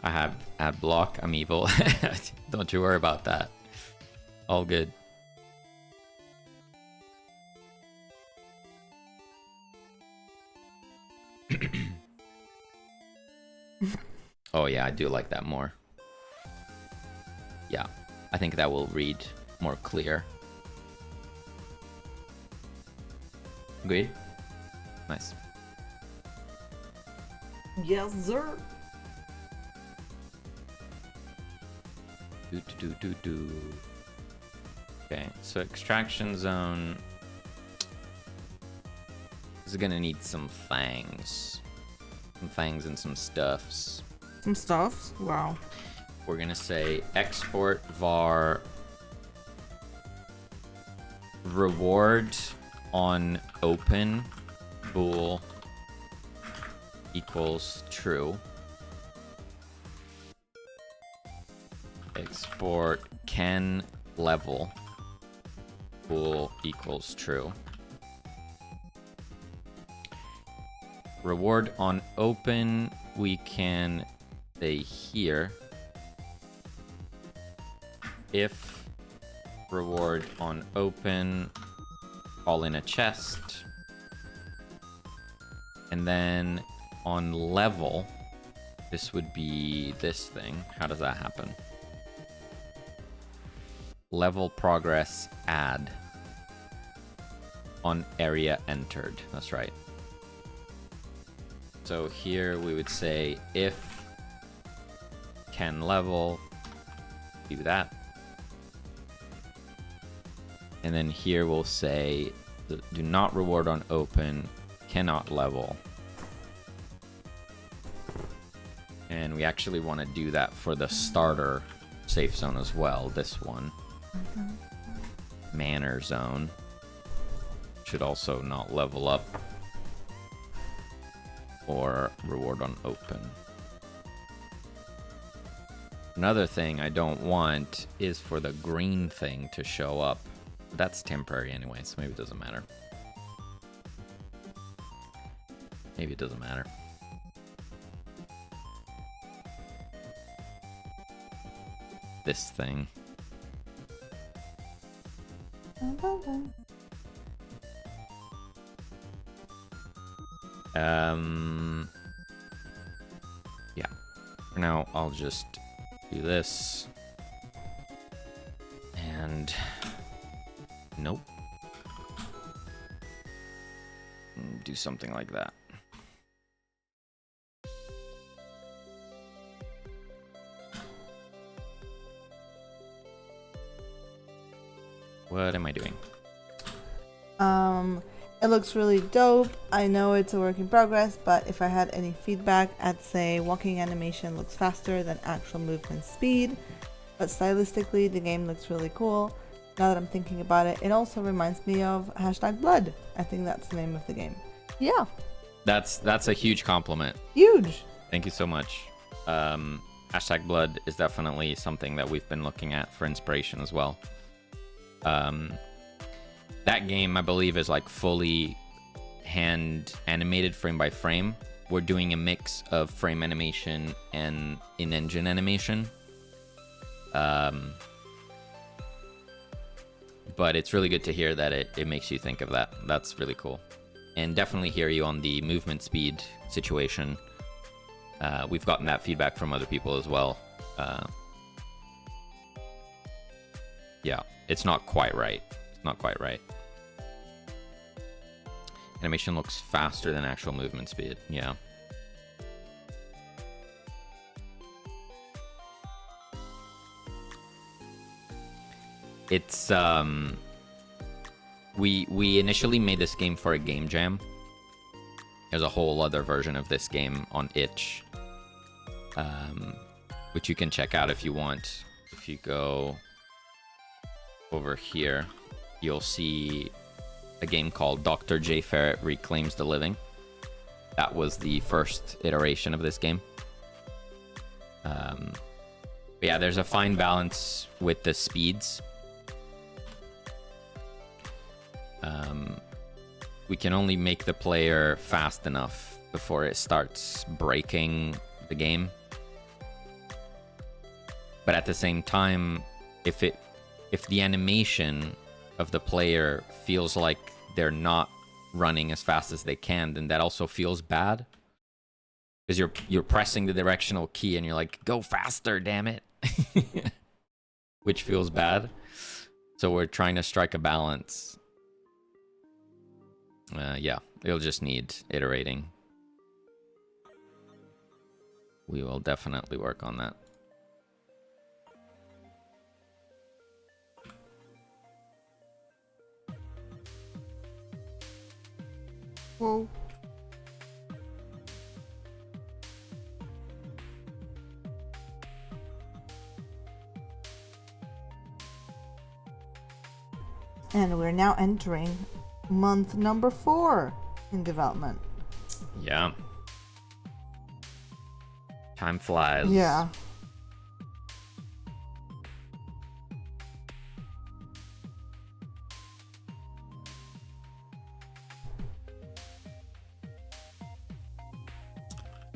I have ad block. I'm evil. Don't you worry about that. All good. Oh yeah, I do like that more. Yeah, I think that will read more clear. Agreed? Nice. Yes, sir. Okay, so extraction zone is gonna need some fangs. Some fangs and some stuffs. Some stuffs? Wow. We're gonna say export var reward on open bool equals true. Export can level bool equals true. Reward on open, we can say here if reward on open, call in a chest, and then on level, this would be this thing. How does that happen? Level progress add on area entered. That's right. So here we would say if can level, do that. And then here we'll say do not reward on open, cannot level. And we actually want to do that for the starter safe zone as well, this one. Manor zone should also not level up or reward on open. Another thing I don't want is for the green thing to show up. That's temporary anyway, so maybe it doesn't matter. Maybe it doesn't matter. This thing. Yeah. For now, I'll just do this. And nope. Do something like that. What am I doing? It looks really dope. I know it's a work in progress, but if I had any feedback, I'd say walking animation looks faster than actual movement speed. But stylistically, the game looks really cool. Now that I'm thinking about it, it also reminds me of #Blood. I think that's the name of the game. Yeah. That's a huge compliment. Huge. Thank you so much. #Blood is definitely something that we've been looking at for inspiration as well. That game, I believe, is like fully hand animated frame by frame. We're doing a mix of frame animation and in-engine animation. But it's really good to hear that it makes you think of that. That's really cool. And definitely hear you on the movement speed situation. We've gotten that feedback from other people as well. Yeah, it's not quite right. It's not quite right. Animation looks faster than actual movement speed. Yeah. It's we initially made this game for a game jam. There's a whole other version of this game on itch, which you can check out if you want. If you go over here, you'll see a game called Dr. J. Ferret Reclaims the Living. That was the first iteration of this game. But yeah, there's a fine balance with the speeds. We can only make the player fast enough before it starts breaking the game. But at the same time, if the animation of the player feels like they're not running as fast as they can, then that also feels bad. Because you're pressing the directional key and you're like, go faster, damn it. Which feels bad. So we're trying to strike a balance. Yeah, it'll just need iterating. We will definitely work on that. Whoa. And we're now entering month number 4 in development. Yeah. Time flies. Yeah.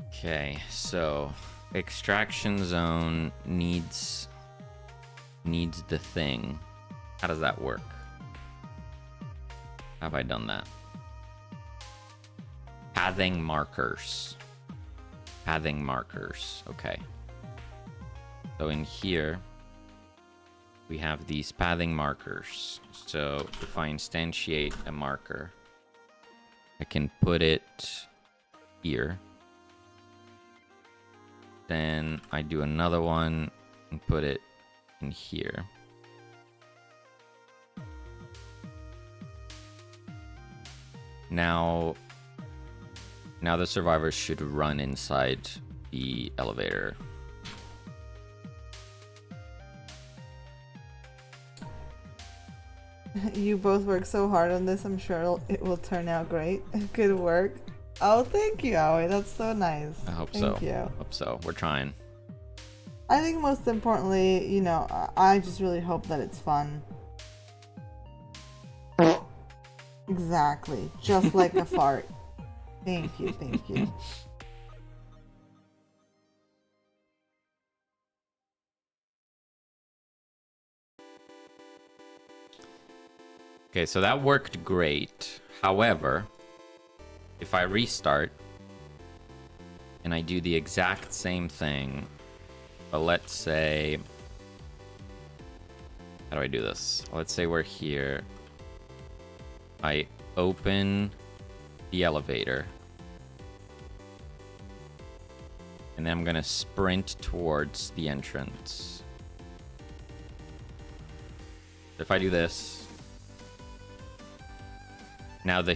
Okay, so extraction zone needs the thing. How does that work? Have I done that? Pathing markers. Pathing markers. Okay. So in here, we have these pathing markers. So if I instantiate a marker, I can put it here. Then I do another one and put it in here. Now the survivors should run inside the elevator. You both work so hard on this. I'm sure it will turn out great. Good work. Oh, thank you, Aoi. That's so nice. I hope Thank so. you. Hope so. We're trying. I think most importantly, you know, I just really hope that it's fun. Exactly. Just like a fart. Thank you. Thank you. Okay, so that worked great. However, if I restart and I do the exact same thing, but let's say, how do I do this? Let's say we're here. I open the elevator. And then I'm gonna sprint towards the entrance. If I do this, now the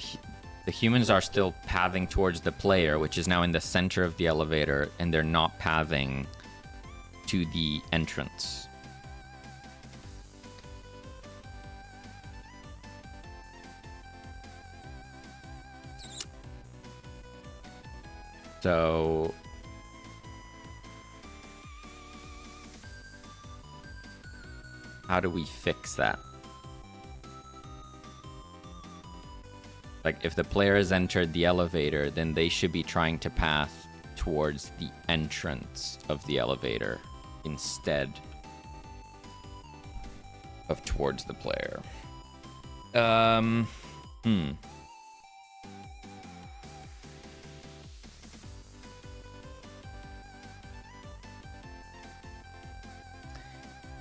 humans are still pathing towards the player, which is now in the center of the elevator, and they're not pathing to the entrance. So how do we fix that? Like, if the player has entered the elevator, then they should be trying to path towards the entrance of the elevator instead of towards the player.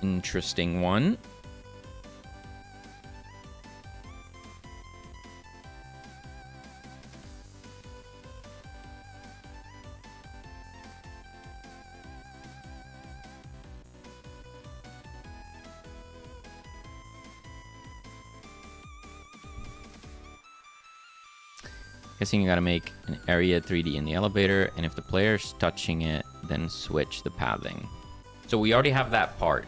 Interesting one. Guessing you gotta make an area 3D in the elevator, and if the player's touching it, then switch the pathing. So we already have that part.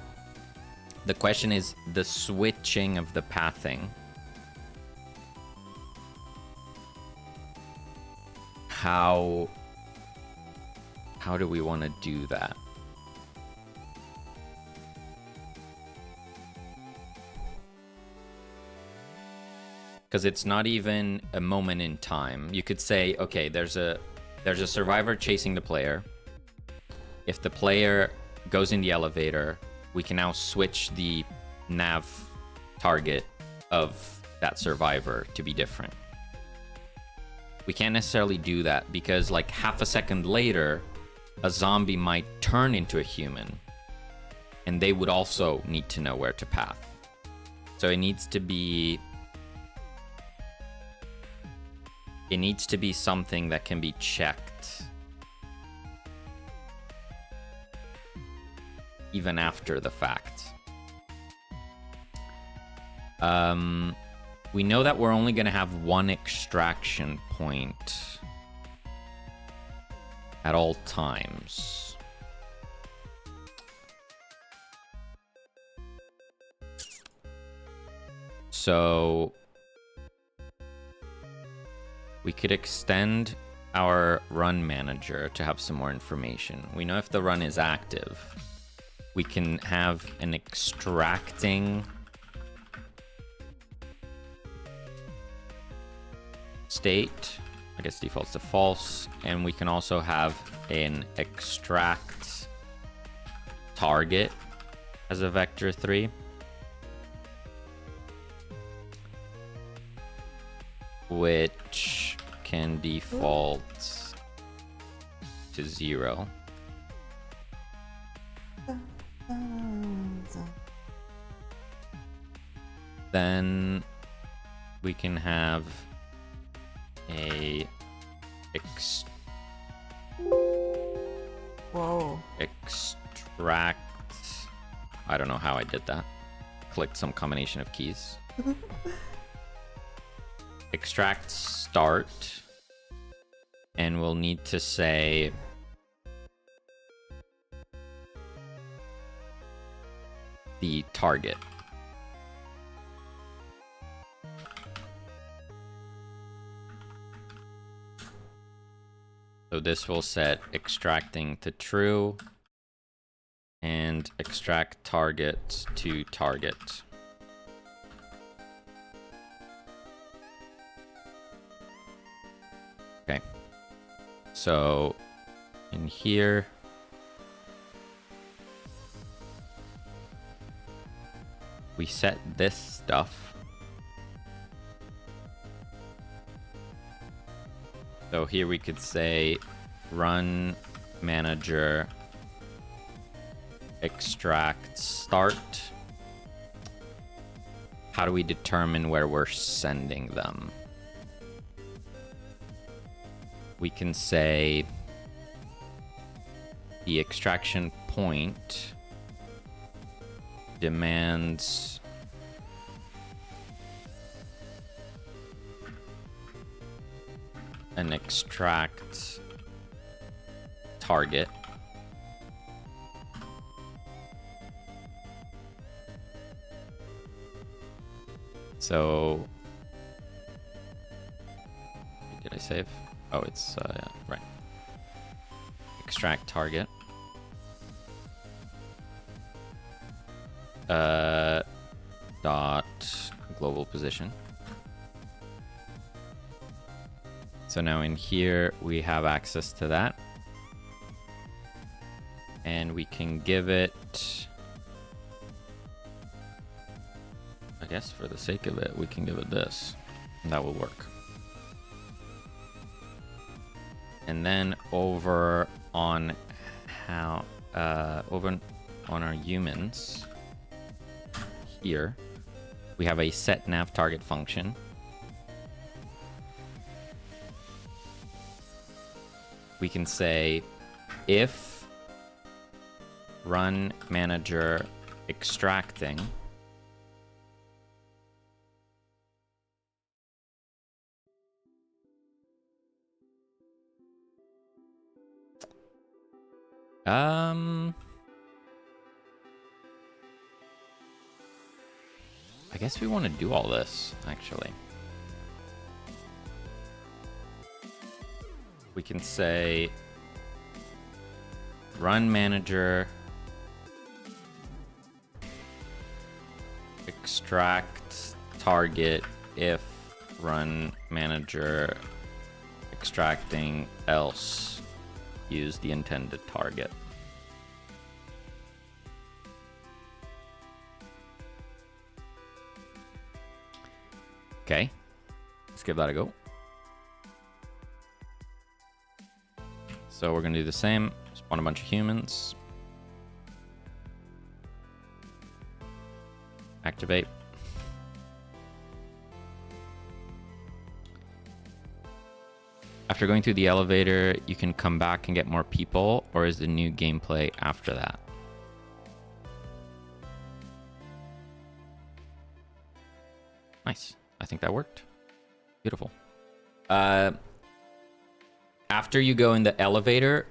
The question is the switching of the pathing. How do we want to do that? Because it's not even a moment in time. You could say, okay, there's a survivor chasing the player. If the player goes in the elevator, we can now switch the nav target of that survivor to be different. We can't necessarily do that because like half a second later, a zombie might turn into a human, and they would also need to know where to path. So it needs to be something that can be checked even after the fact. We know that we're only going to have one extraction point at all times. So we could extend our run manager to have some more information. We know if the run is active, we can have an extracting state. I guess defaults to false. And we can also have an extract target as a vector 3. Which can default to 0. Then we can have a extract. I don't know how I did that. Clicked some combination of keys. Extract start, and we'll need to say the target. So this will set extracting to true and extract target to target. Okay. So in here, we set this stuff So here we could say run manager extract start. How do we determine where we're sending them? We can say the extraction point demands an extract target. So, did I save? Oh, it's right. Extract target. Dot global position. So now in here we have access to that, and we can give it, I guess for the sake of it, we can give it this, and that will work. And then over on over on our humans here, we have a set nav target function. We can say if run manager extracting I guess we want to do all this actually. We can say run manager extract target if run manager extracting else use the intended target. Okay, let's give that a go. So we're gonna do the same, spawn a bunch of humans. Activate. After going through the elevator, you can come back and get more people, or is the new gameplay after that? Nice. I think that worked. Beautiful. After you go in the elevator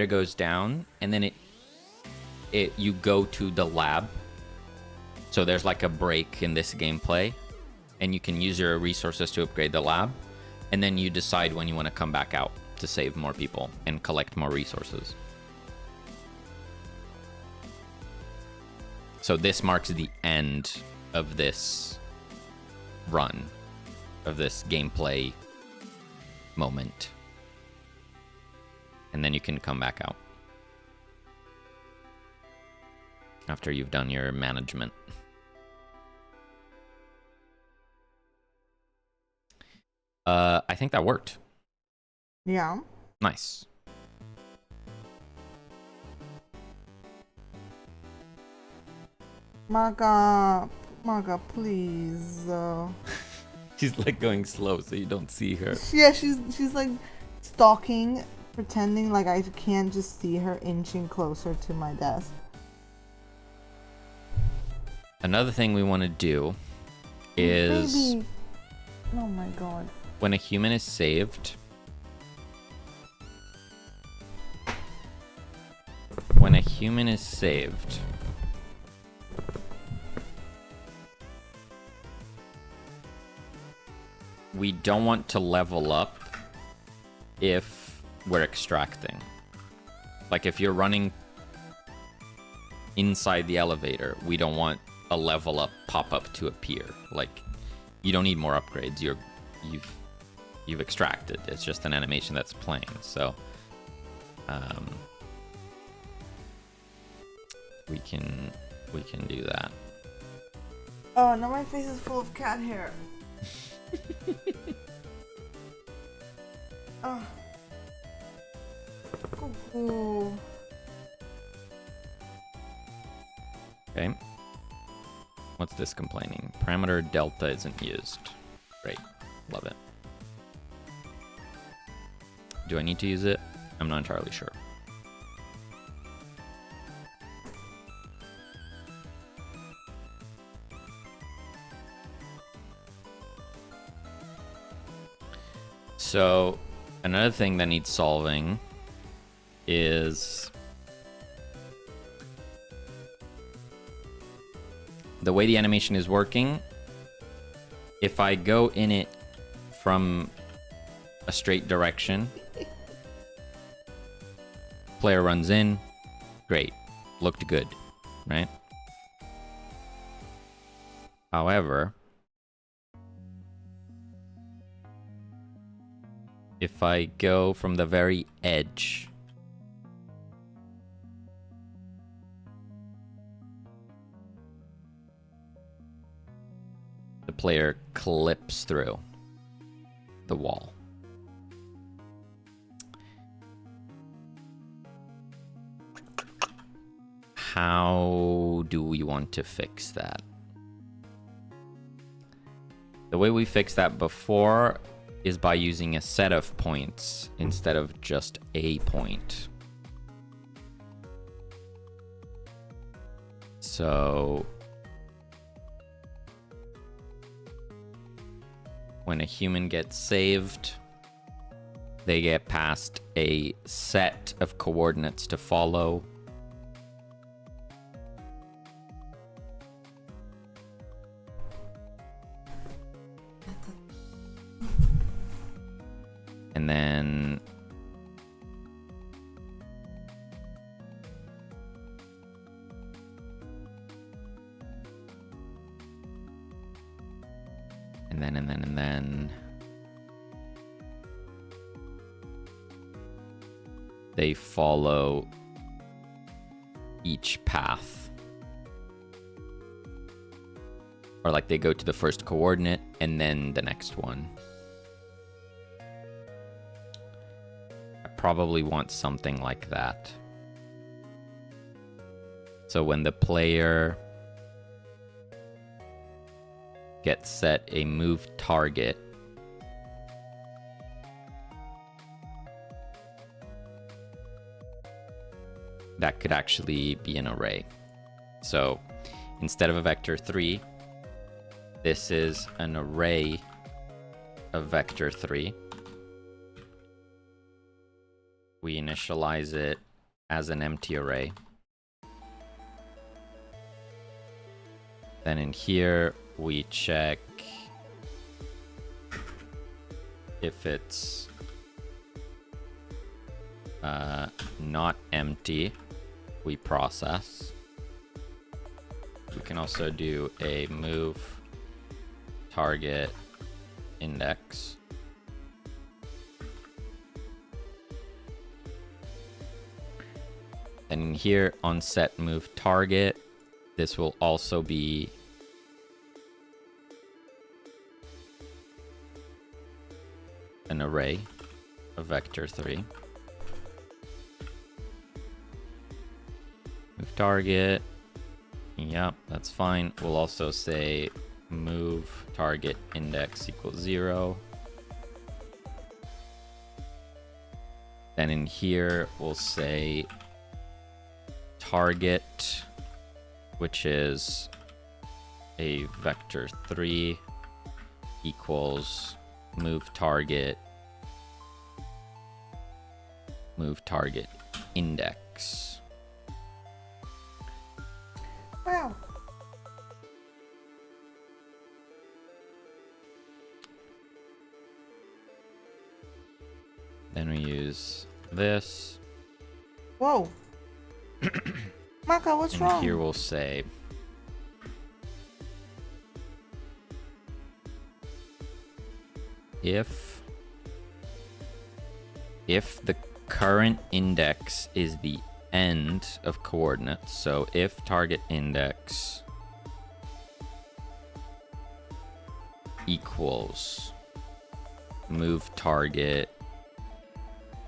goes down, and then you go to the lab. So there's like a break in this gameplay, and you can use your resources to upgrade the lab, and then you decide when you want to come back out to save more people and collect more resources. So this marks the end of this run, of this gameplay moment. And then you can come back out after you've done your management. I think that worked. Yeah. Nice. Maga, please. She's like going slow so you don't see her. Yeah, she's like stalking, pretending like I can't just see her inching closer to my desk. Another thing we want to do is... Baby. Oh my god. When a human is saved... When a human is saved... We don't want to level up if we're extracting. Like if you're running inside the elevator, we don't want a level up pop-up to appear. Like you don't need more upgrades. You've extracted. It's just an animation that's playing. So we can do that. Oh, now my face is full of cat hair. Ah. Ooh. Okay. What's this complaining? Parameter delta isn't used. Great. Love it. Do I need to use it? I'm not entirely sure. So, another thing that needs solving is the way the animation is working. If I go in it from a straight direction, player runs in, great, looked good, right? However, if I go from the very edge, the player clips through the wall. How do we want to fix that? The way we fixed that before is by using a set of points instead of just a point. So when a human gets saved, they get passed a set of coordinates to follow. And then they follow each path. Or like they go to the first coordinate and then the next one. I probably want something like that. So when the player gets set a move target, that could actually be an array. So instead of a vector 3, this is an array of vector 3. We initialize it as an empty array. Then in here, we check if it's not empty, we process. We can also do a move target index. And in here on set move target, this will also be an array of vector 3. Move target. Yep, that's fine. We'll also say move target index equals 0. Then in here, we'll say target, which is a vector 3, equals move target index. Wow. Then we use this. Whoa. Maka, what's and wrong? Here we'll say if the current index is the end of coordinates, so if target index equals move target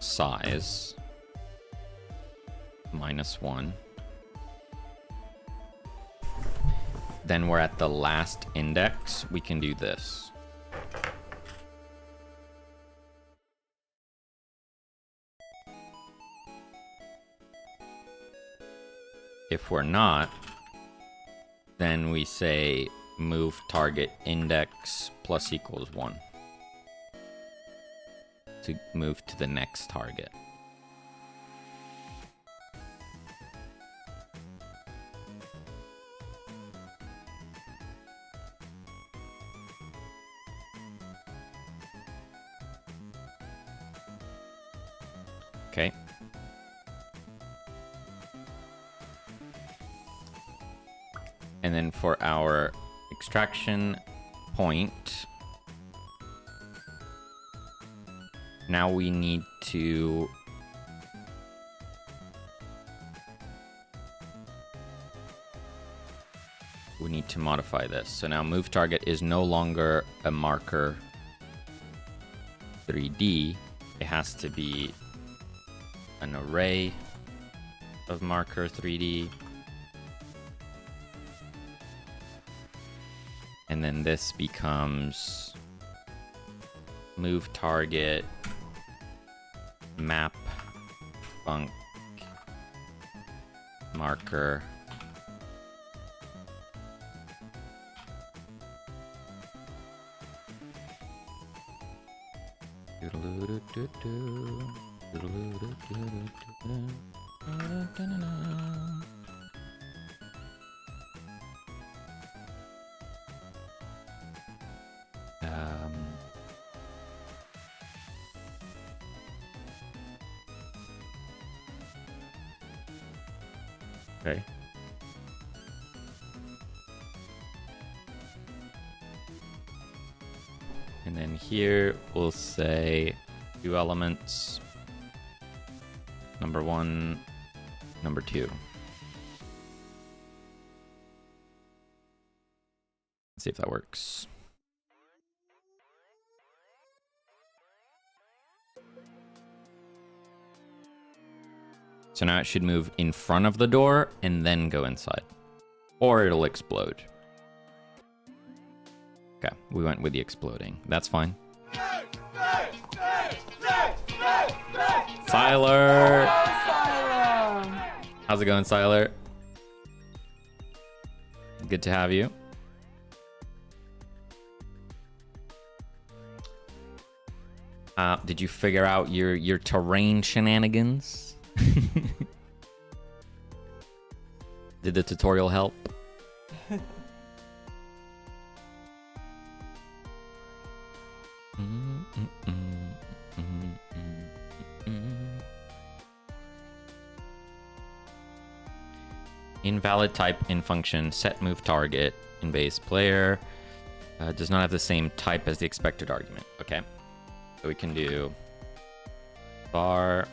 size -1. Then we're at the last index. We can do this. If we're not, then we say move target index plus equals 1 to move to the next target. Okay. And then for our extraction point, now we need to modify this. So now move target is no longer a marker 3D. It has to be an array of marker 3D. And then this becomes move target map func marker okay. And then here we'll say 2 elements, number 1, number 2. Let's see if that works. So now it should move in front of the door and then go inside. Or it'll explode. Okay, we went with the exploding. That's fine. Siler! How's it going, Siler? Good to have you. Did you figure out your terrain shenanigans? Did the tutorial help? Invalid type in function set move target in base player does not have the same type as the expected argument. Okay, so we can do bar.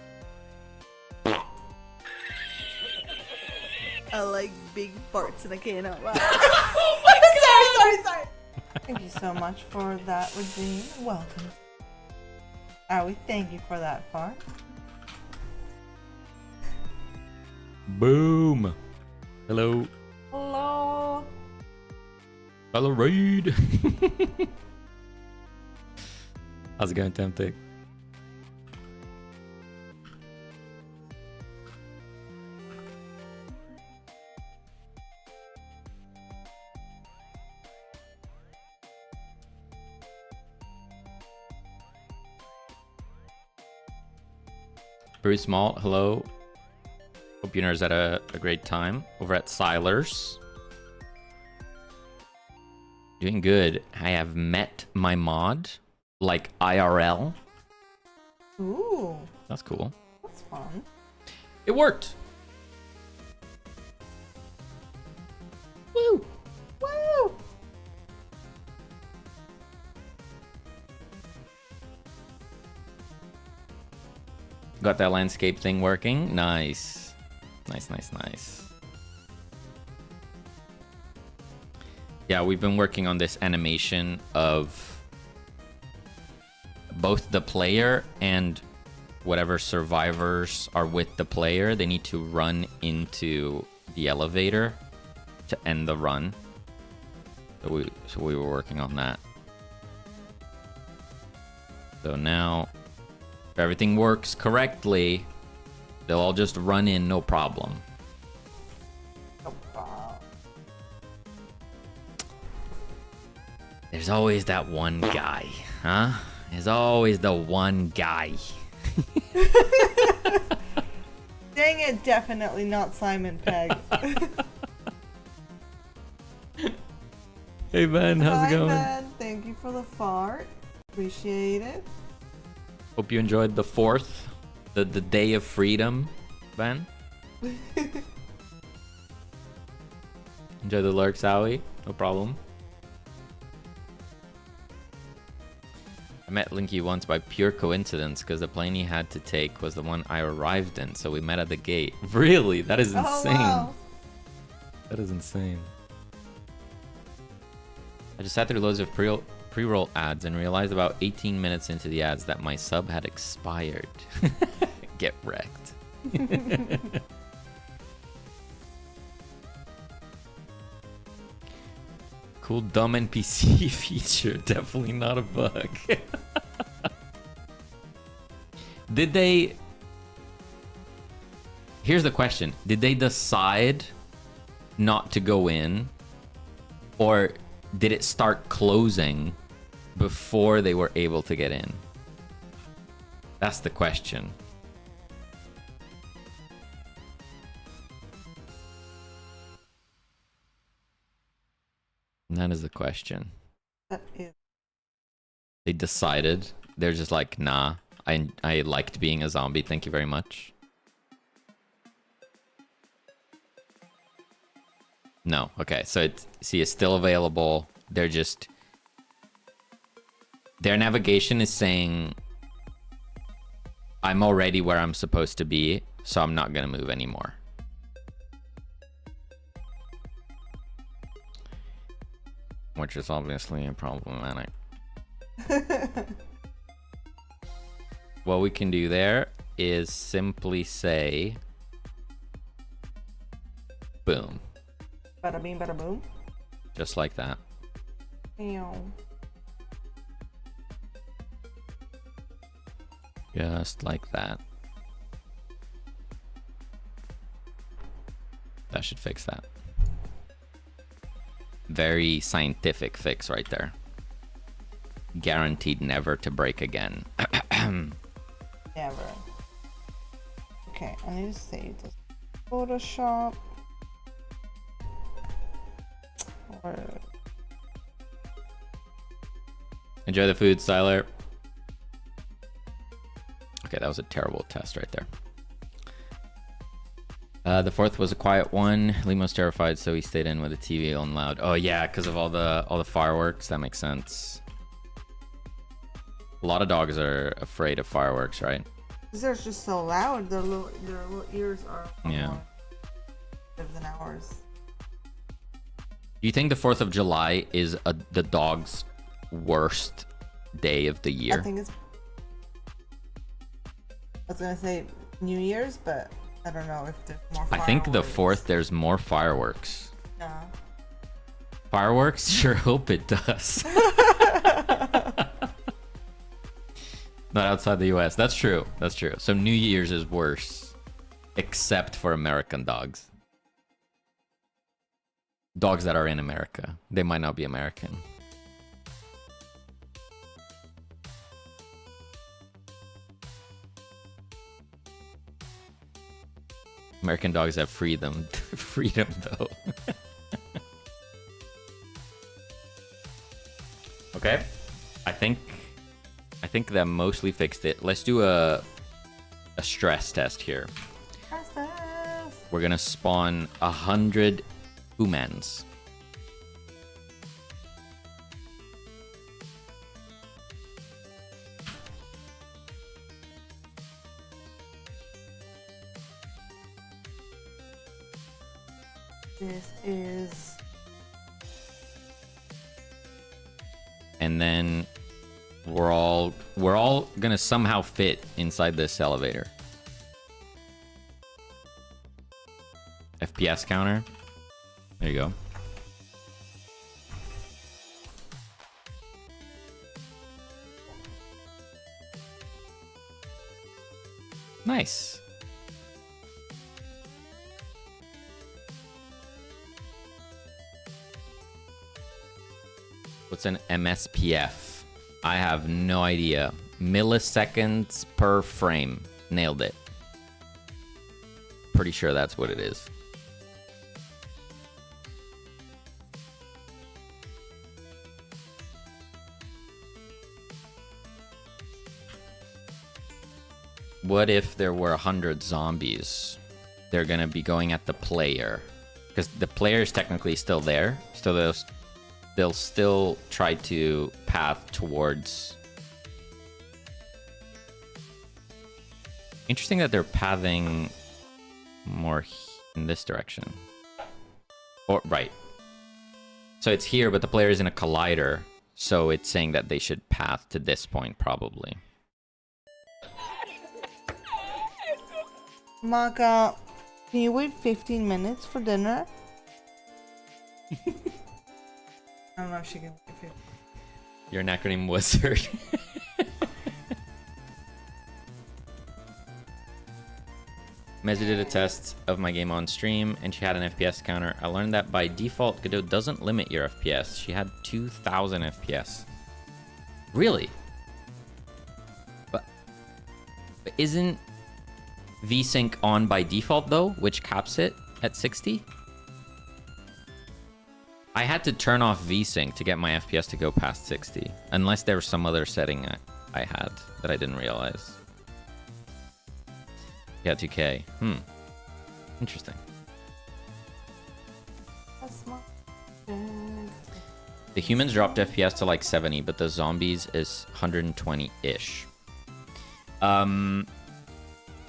I like big farts and I cannot laugh. Oh my god! Sorry. Thank you so much for that, Regine. Welcome. We thank you for that fart. Boom. Hello. Hello. Hello, Raid. How's it going, Tempting? Very small. Hello. Hope you nerds had a great time over at Siler's. Doing good. I have met my mod, like IRL. Ooh, That's cool. that's fun. It worked. Woo! Woo! Got that landscape thing working. Nice. Nice. Yeah, we've been working on this animation of both the player and whatever survivors are with the player, they need to run into the elevator to end the run. So we were working on that. So now, if everything works correctly, they'll all just run in, no problem. There's always that one guy, huh? There's always the one guy. Dang it, definitely not Simon Pegg. Hey Ben, how's it going? Hi Ben, thank you for the fart. Appreciate it. Hope you enjoyed the 4th, the day of freedom, Ben. Enjoy the lurks, Howie. No problem. I met Linky once by pure coincidence because the plane he had to take was the one I arrived in, so we met at the gate. Really? That is insane. Oh, wow. That is insane. I just sat through loads of pre-roll ads and realized about 18 minutes into the ads that my sub had expired. Get wrecked. Cool dumb NPC feature, definitely not a bug. Did they... Here's the question. Did they decide not to go in? Or did it start closing before they were able to get in? That's the question. That is the question. That is. They decided. They're just like, nah, I liked being a zombie. Thank you very much. No. Okay. So it's still available. They're just... Their navigation is saying, I'm already where I'm supposed to be, so I'm not going to move anymore. Which is obviously problematic. What we can do there is simply say, boom. Bada bing, bada boom. Just like that. Ew. Just like that. That should fix that. Very scientific fix right there. Guaranteed never to break again. Never. Okay, I need to save this. Photoshop. Or... Enjoy the food, Styler. Okay, that was a terrible test right there. The 4th was a quiet one. Limo's terrified, so he stayed in with the TV on loud. Oh yeah, because of all the fireworks. That makes sense. A lot of dogs are afraid of fireworks, right? They're just so loud. Their little ears are Yeah. more than ours. Do you think the 4th of July is the dog's worst day of the year? I think it's... I was gonna say New Year's, but I don't know if there's more I fireworks. think the 4th there's more fireworks. No. Fireworks? Sure hope it does. Not outside the US. That's true. That's true. So New Year's is worse. Except for American dogs. Dogs that are in America. They might not be American. American dogs have freedom. Freedom though. Okay. I think that mostly fixed it. Let's do a stress test here. We're gonna spawn 100 humans. This is... And then We're all gonna somehow fit inside this elevator. FPS counter. There you go. Nice. What's an MSPF? I have no idea. Milliseconds per frame. Nailed it. Pretty sure that's what it is. What if there were 100 zombies? They're gonna be going at the player. Because the player is technically still there. So they'll still try to path towards... Interesting that they're pathing more in this direction. Or, right. So it's here, but the player is in a collider. So it's saying that they should path to this point, probably. Maka, can you wait 15 minutes for dinner? I don't know if she can. You're an acronym wizard. Mezzy did a test of my game on stream, and she had an FPS counter. I learned that by default, Godot doesn't limit your FPS. She had 2,000 FPS. Really? But isn't VSync on by default, though, which caps it at 60? I had to turn off VSync to get my FPS to go past 60. Unless there was some other setting I had that I didn't realize. Yeah, 2K. Interesting. The humans dropped FPS to like 70, but the zombies is 120-ish.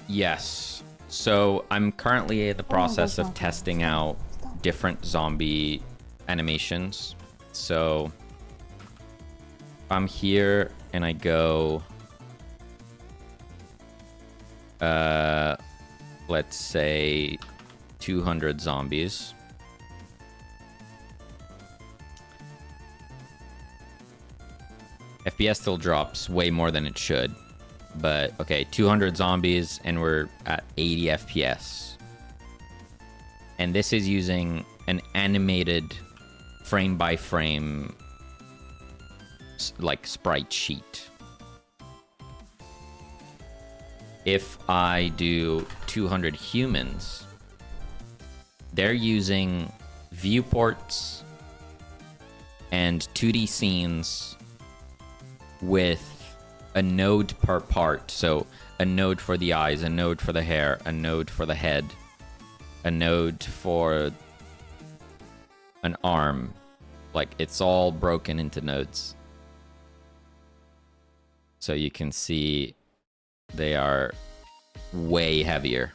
Yes. So I'm currently in the process of testing out different zombie animations. So if I'm here and I go, let's say 200 zombies. FPS still drops way more than it should. But, okay, 200 zombies, and we're at 80 FPS. And this is using an animated frame-by-frame, like, sprite sheet. If I do 200 humans, they're using viewports and 2D scenes with a node per part. So a node for the eyes, a node for the hair, a node for the head, a node for an arm. Like, it's all broken into nodes. So you can see they are way heavier.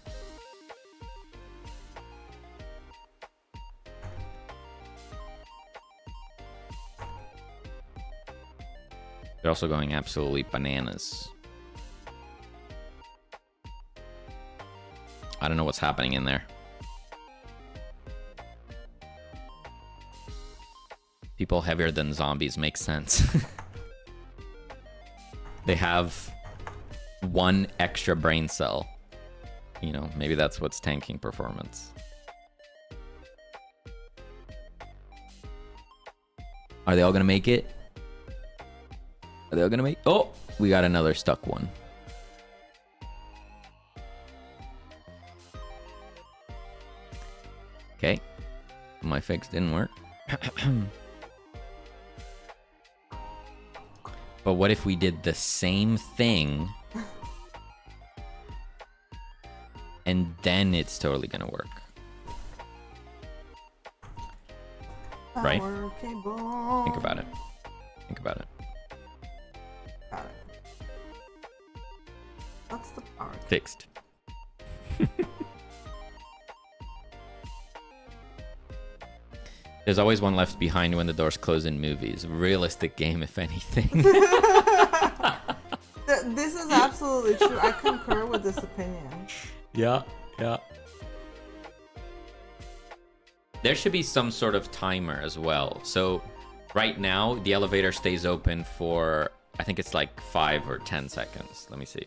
They're also going absolutely bananas. I don't know what's happening in there. People heavier than zombies makes sense. They have one extra brain cell. You know, maybe that's what's tanking performance. Are they all gonna make it? Are they all gonna make... Oh! We got another stuck one. Okay. My fix didn't work. But what if we did the same thing and then it's totally gonna work? Right? Think about it. Think about it. Got it. That's the power. Fixed. There's always one left behind when the doors close in movies. Realistic game, if anything. absolutely true. I concur with this opinion. Yeah, yeah. There should be some sort of timer as well. So right now, the elevator stays open for, I think it's like 5 or 10 seconds. Let me see.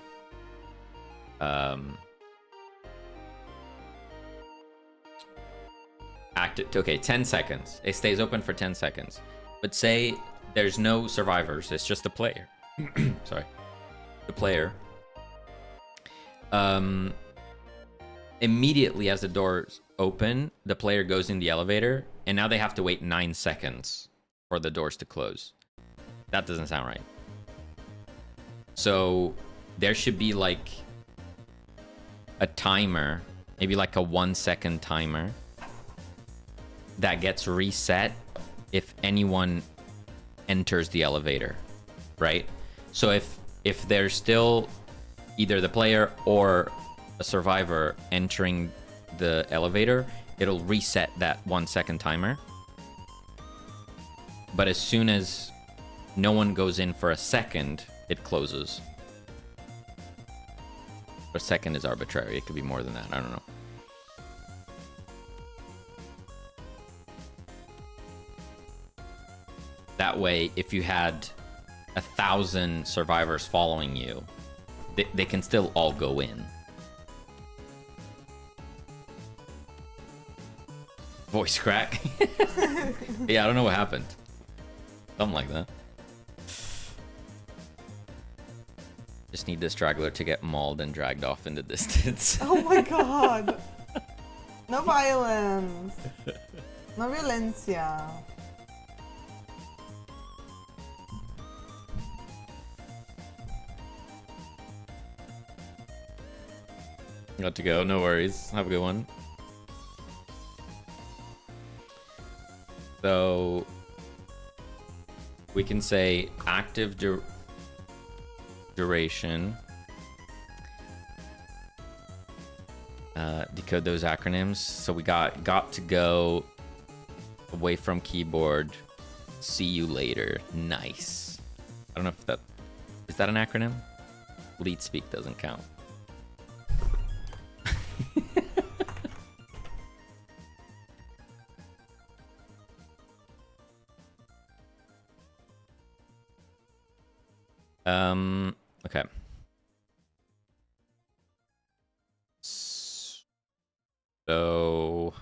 Okay, 10 seconds. It stays open for 10 seconds. But say there's no survivors, it's just the player. Sorry. The player. Immediately as the doors open, the player goes in the elevator, and now they have to wait 9 seconds for the doors to close. That doesn't sound right. So there should be like a timer, maybe like a 1-second timer that gets reset if anyone enters the elevator, right? So if there's still either the player or a survivor entering the elevator, it'll reset that 1-second timer. But as soon as no one goes in for a second, it closes. A second is arbitrary. It could be more than that. I don't know. That way, if you had 1,000 survivors following you, they can still all go in. Voice crack. Yeah, I don't know what happened. Something like that. Just need this straggler to get mauled and dragged off in the distance. Oh my god. No violence. No violencia. Got to go. No worries. Have a good one. So we can say active duration. Decode those acronyms. So we got to go, away from keyboard, see you later. Nice. I don't know if is that an acronym? Lead speak doesn't count. Okay. So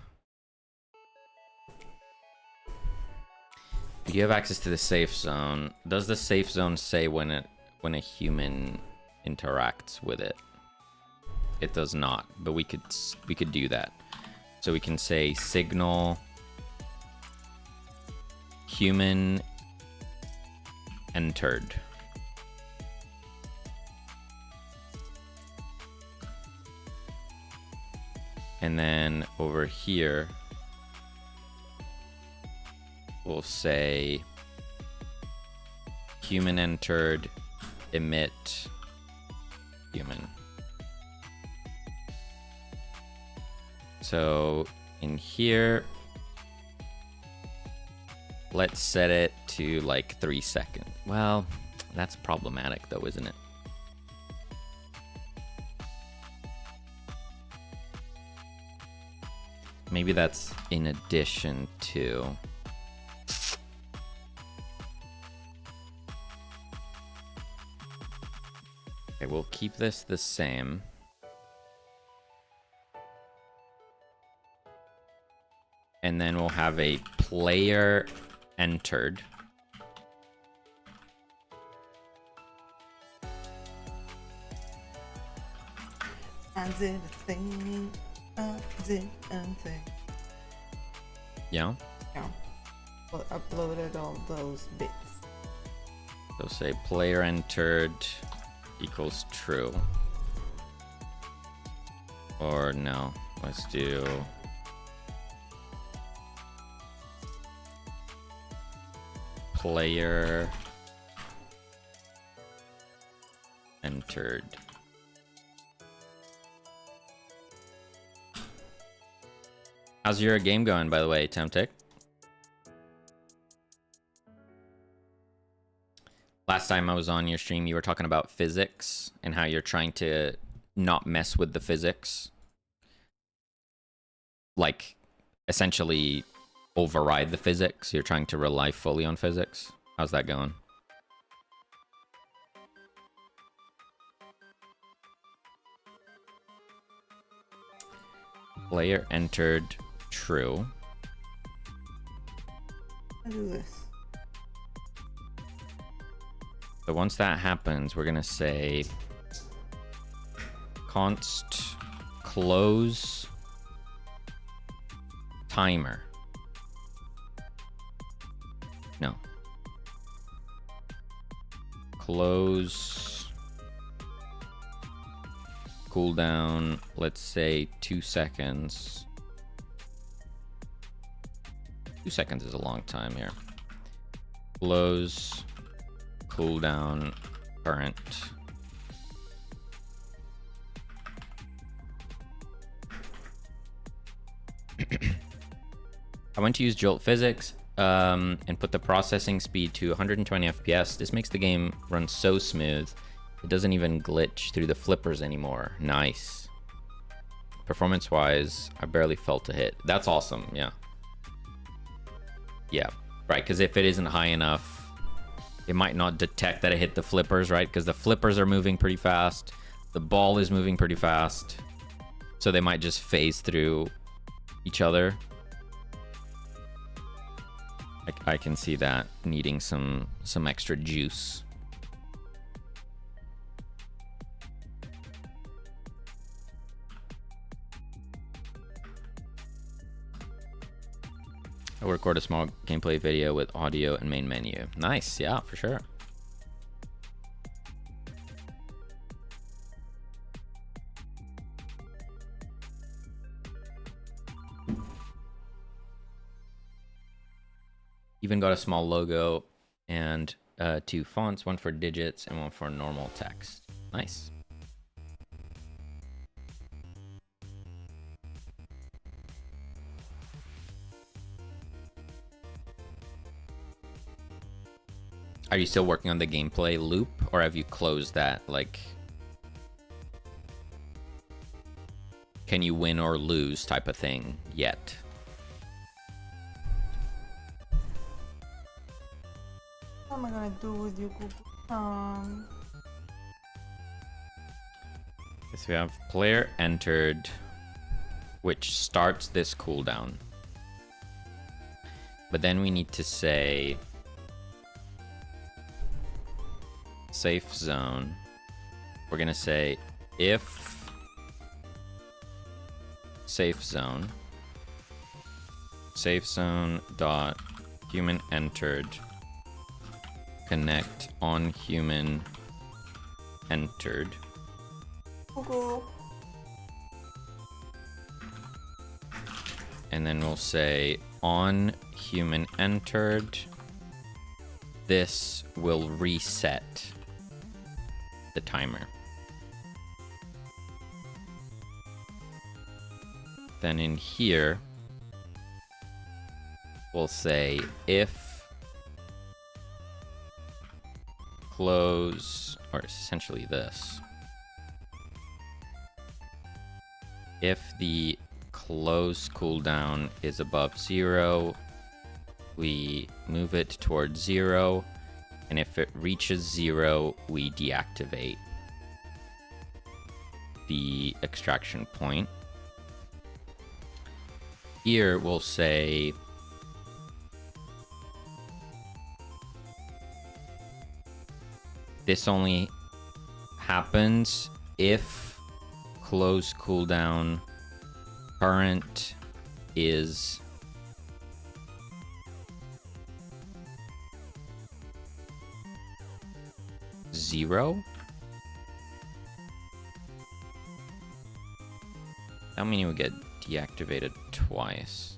you have access to the safe zone. Does the safe zone say when a human interacts with it? It does not, but we could do that. So we can say signal human entered. And then over here, we'll say human entered, emit human. So in here, let's set it to like 3 seconds. Well, that's problematic though, isn't it? Maybe that's in addition to. Okay, we'll keep this the same. And then we'll have a player entered. I did a thing. I did a thing. Yeah? Yeah. Well, uploaded all those bits. So say player entered equals true. Or no, let's do player entered. How's your game going, by the way, Temtic? Last time I was on your stream, you were talking about physics and how you're trying to not mess with the physics. Like, essentially override the physics. You're trying to rely fully on physics. How's that going? Player entered true. I'll do this. So once that happens, we're gonna say const close timer. No. Close cooldown, let's say 2 seconds. 2 seconds is a long time here. Close cooldown current. I went to use Jolt Physics and put the processing speed to 120 FPS. This makes the game run so smooth. It doesn't even glitch through the flippers anymore. Nice. Performance-wise, I barely felt a hit. That's awesome, yeah. Yeah, right, because if it isn't high enough, it might not detect that it hit the flippers, right? Because the flippers are moving pretty fast. The ball is moving pretty fast. So they might just phase through each other. I can see that needing some extra juice. I'll record a small gameplay video with audio and main menu. Nice, yeah, for sure. Even got a small logo and 2 fonts, one for digits and one for normal text. Nice. Are you still working on the gameplay loop, or have you closed that? Like, can you win or lose type of thing yet? What am I gonna do with you, Google? So we have player entered, which starts this cooldown. But then we need to say safe zone. We're gonna say if safe zone dot human entered connect on human entered. Google. And then we'll say on human entered, this will reset the timer. Then in here, we'll say if close, or essentially this. If the close cooldown is above 0, we move it towards 0. And if it reaches 0, we deactivate the extraction point. Here we'll say this only happens if close cooldown current is 0. That means it would get deactivated twice.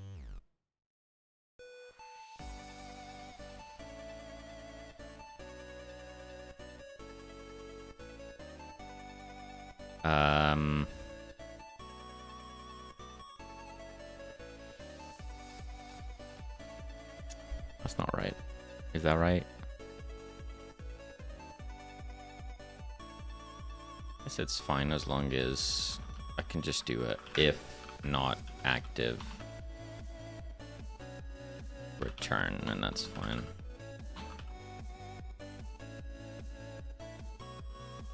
That's not right. Is that right? points. It's fine as long as I can just do it. If not active, return, and that's fine.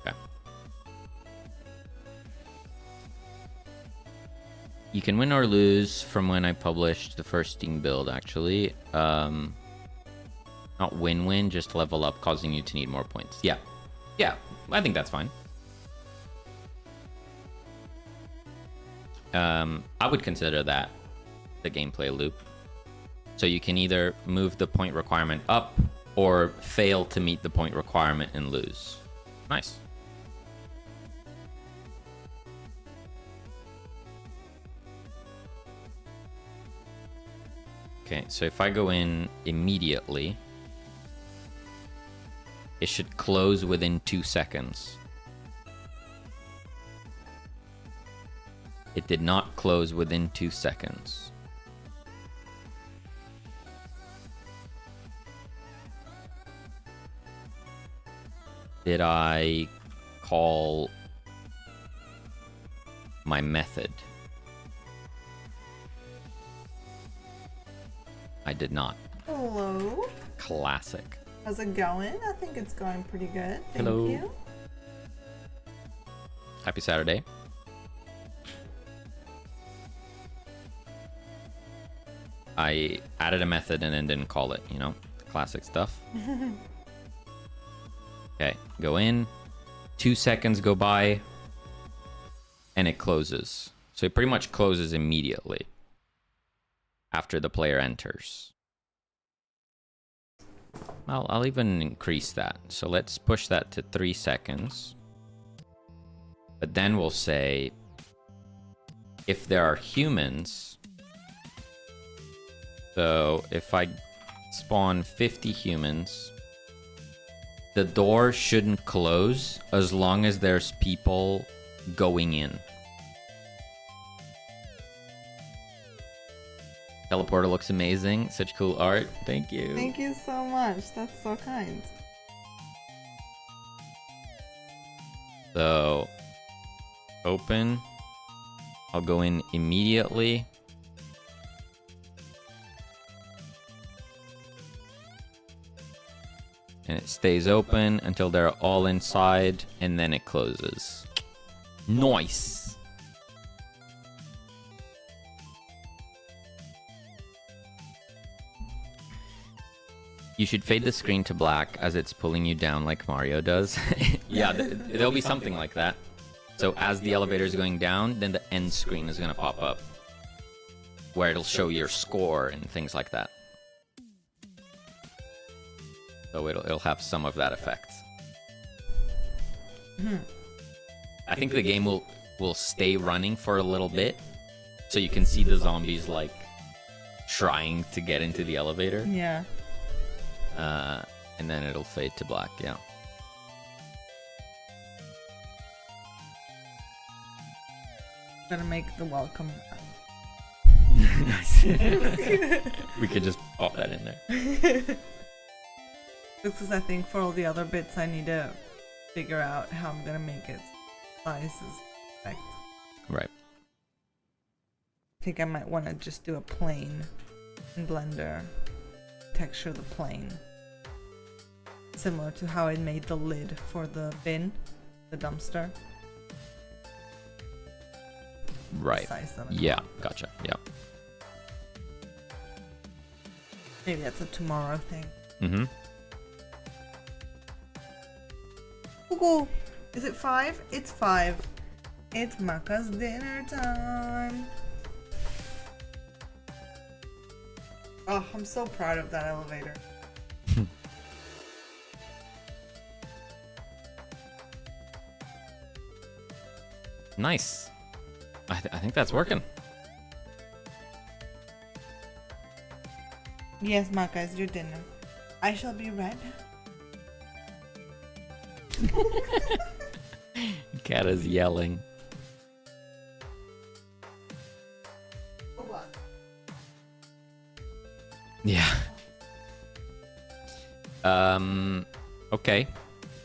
Okay. You can win or lose from when I published the first Steam build, actually. Not win-win, just level up, causing you to need more points. Yeah. Yeah, I think that's fine. I would consider that the gameplay loop. So you can either move the point requirement up or fail to meet the point requirement and lose. Nice. Okay, so if I go in immediately, it should close within 2 seconds. It did not close within 2 seconds. Did I call my method? I did not. Hello. Classic. How's it going? I think it's going pretty good. Thank Hello. you. Happy Saturday. I added a method and then didn't call it, you know? Classic stuff. Okay, go in. 2 seconds go by. And it closes. So it pretty much closes immediately after the player enters. I'll even increase that. So let's push that to 3 seconds. But then we'll say, if there are humans, so if I spawn 50 humans, the door shouldn't close as long as there's people going in. Teleporter looks amazing. Such cool art. Thank you. Thank you so much. That's so kind. So, open. I'll go in immediately. And it stays open until they're all inside, and then it closes. Nice! You should fade the screen to black as it's pulling you down like Mario does. Yeah, there'll be something like that. So as the elevator is going down, then the end screen is going to pop up, where it'll show your score and things like that. So it'll have some of that effect. I think the game will stay running for a little bit, so you can see the zombies like trying to get into the elevator. Yeah. And then it'll fade to black, yeah. Gonna make the welcome. Nice. We could just pop that in there. This is, I think, for all the other bits, I need to figure out how I'm gonna make it sizes perfect. Right. I think I might want to just do a plane in Blender. Texture the plane. Similar to how I made the lid for the bin, the dumpster. Right. Size them. Yeah, gotcha. Yeah. Maybe that's a tomorrow thing. Mm-hmm. Google, is it 5? It's 5. It's Maka's dinner time. Oh, I'm so proud of that elevator. Nice. I think that's working. Yes, Maka, it's your dinner. I shall be red. Cat is yelling. Yeah. Okay.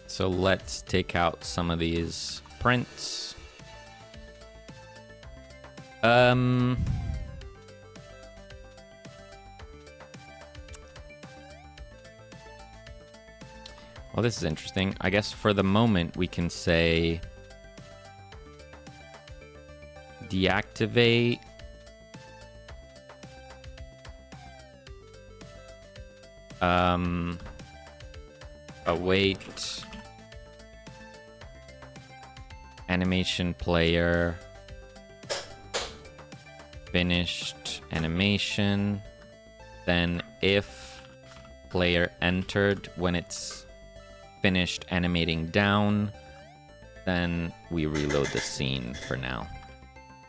So let's take out some of these prints. Well, this is interesting. I guess for the moment we can say deactivate await animation player finished animation, then if player entered when it's finished animating down, then we reload the scene for now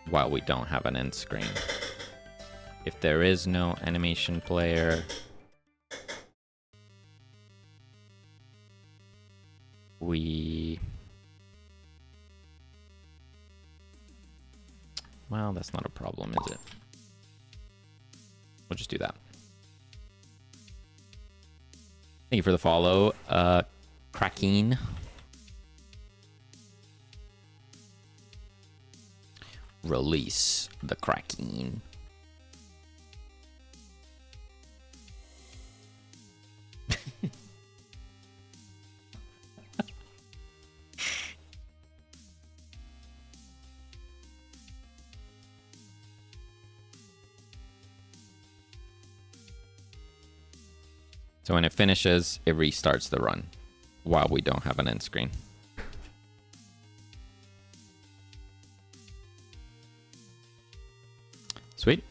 while we don't have an end screen. If there is no animation player, well, that's not a problem, is it? We'll just do that. Thank you for the follow, Kraken. Release the Kraken. So when it finishes, it restarts the run while we don't have an end screen. Sweet.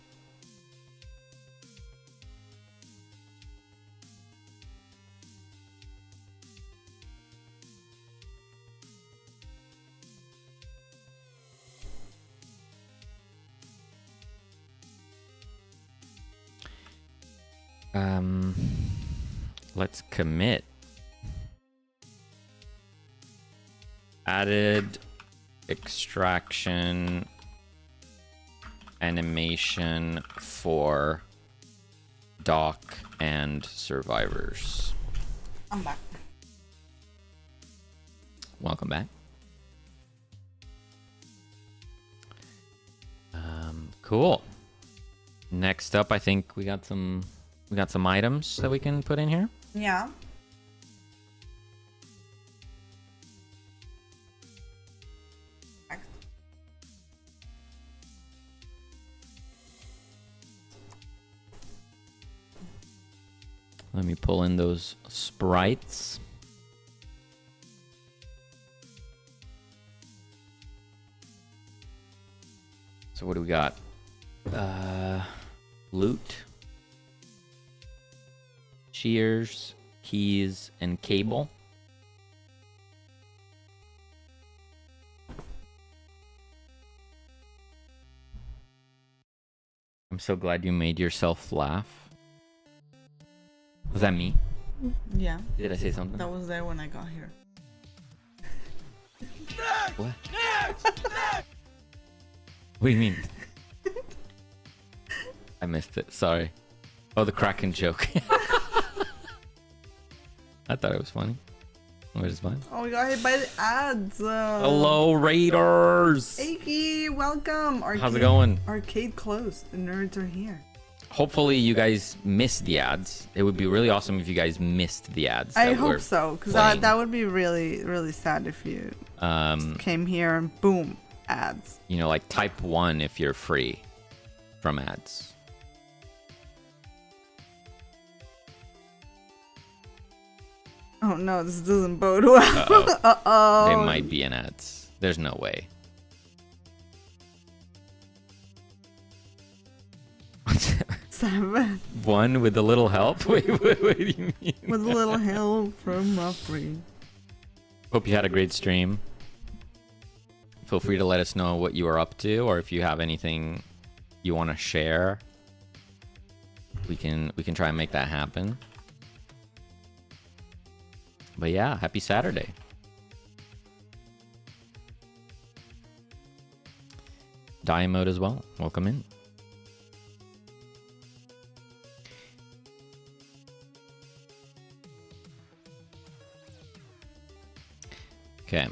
Let's commit. Added extraction animation for doc and survivors. I'm back. Welcome back. Cool. Next up, I think we got some items that we can put in here. Yeah. Let me pull in those sprites. So what do we got? Loot, shears, keys, and cable. I'm so glad you made yourself laugh. Was that me? Yeah. Did I say something? That was there when I got here. What? What do you mean? I missed it. Sorry. Oh, the Kraken joke. I thought it was funny. It was fine. Oh, we got hit by the ads. Hello, Raiders. Aki, welcome. How's it going? Arcade closed. The nerds are here. Hopefully you guys missed the ads. It would be really awesome if you guys missed the ads. I hope so, because that would be really, really sad if you came here and boom, ads. You know, like type 1 if you're free from ads. Oh no, this doesn't bode well. Uh-oh. Uh-oh. They might be in ads. There's no way. 7. 1 with a little help? Wait, what do you mean? With a little help from my friend. Hope you had a great stream. Feel free to let us know what you are up to, or if you have anything you want to share. We can try and make that happen. But yeah, happy Saturday. Die mode as well. Welcome in. Okay.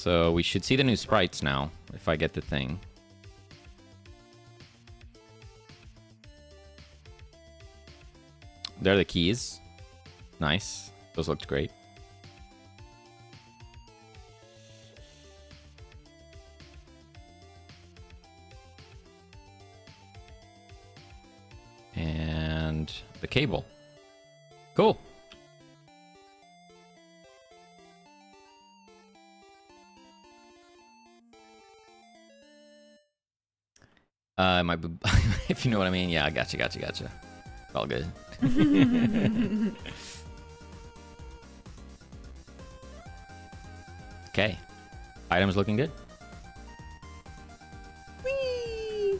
So we should see the new sprites now, if I get the thing. There are the keys. Nice. Those looked great. And the cable. Cool. My if you know what I mean. Yeah, gotcha. All good. Okay. Items looking good. Whee!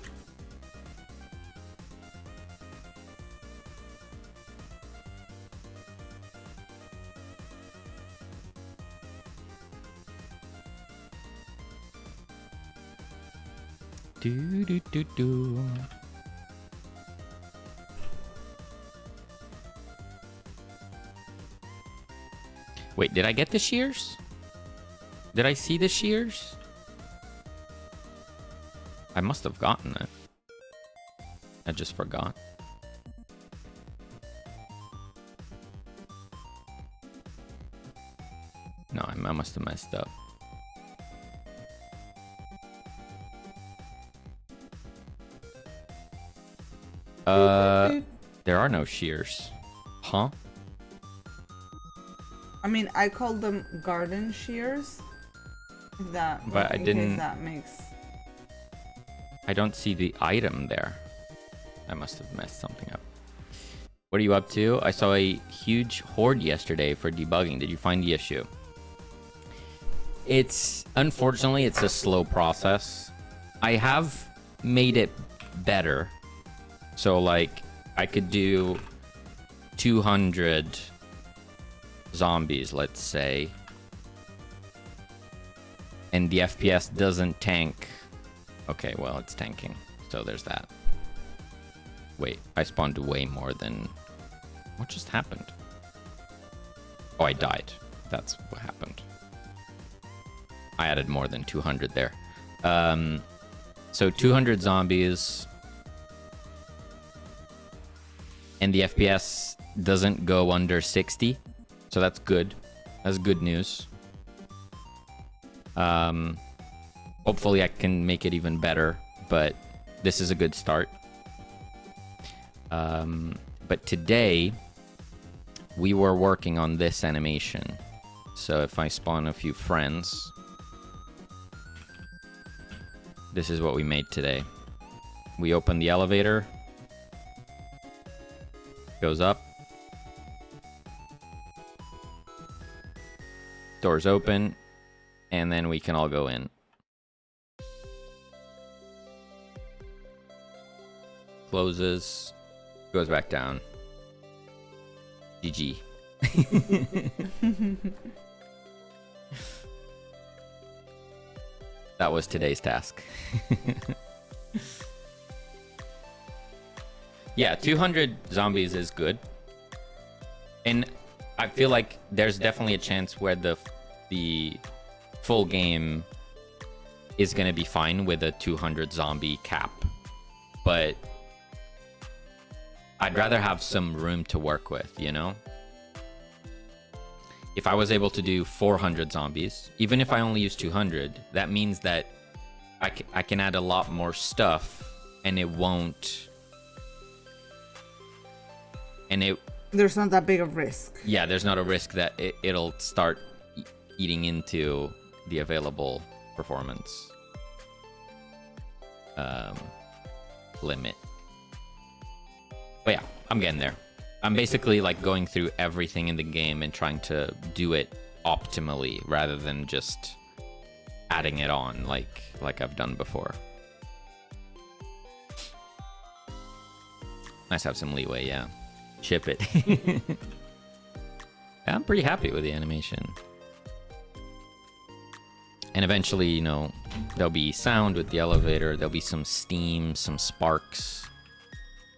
Do. Wait, did I get the shears? Did I see the shears? I must have gotten it. I just forgot. No, I must have messed up. There are no shears. Huh? I mean, I called them garden shears. That, but I didn't. That makes. I don't see the item there. I must have messed something up. What are you up to? I saw a huge horde yesterday for debugging. Did you find the issue? Unfortunately, it's a slow process. I have made it better. So, like, I could do 200 zombies, let's say. And the FPS doesn't tank. Okay, well, it's tanking. So there's that. Wait, I spawned way more than... What just happened? Oh, I died. That's what happened. I added more than 200 there. So 200 zombies. And the FPS doesn't go under 60. So that's good. That's good news. Hopefully I can make it even better, but this is a good start. But today we were working on this animation. So if I spawn a few friends, this is what we made today. We open the elevator, goes up, doors open, and then we can all go in. Closes, goes back down. GG. That was today's task. Yeah, 200 zombies is good. And I feel like there's definitely a chance where the full game is going to be fine with a 200 zombie cap. But I'd rather have some room to work with, you know? If I was able to do 400 zombies, even if I only use 200, that means that I can add a lot more stuff and it won't... There's not that big of risk. Yeah, there's not a risk that it'll start eating into the available performance limit. But yeah, I'm getting there. I'm basically like going through everything in the game and trying to do it optimally rather than just adding it on like I've done before. Nice to have some leeway, yeah. Ship it. Yeah, I'm pretty happy with the animation. And eventually, you know, there'll be sound with the elevator, there'll be some steam, some sparks,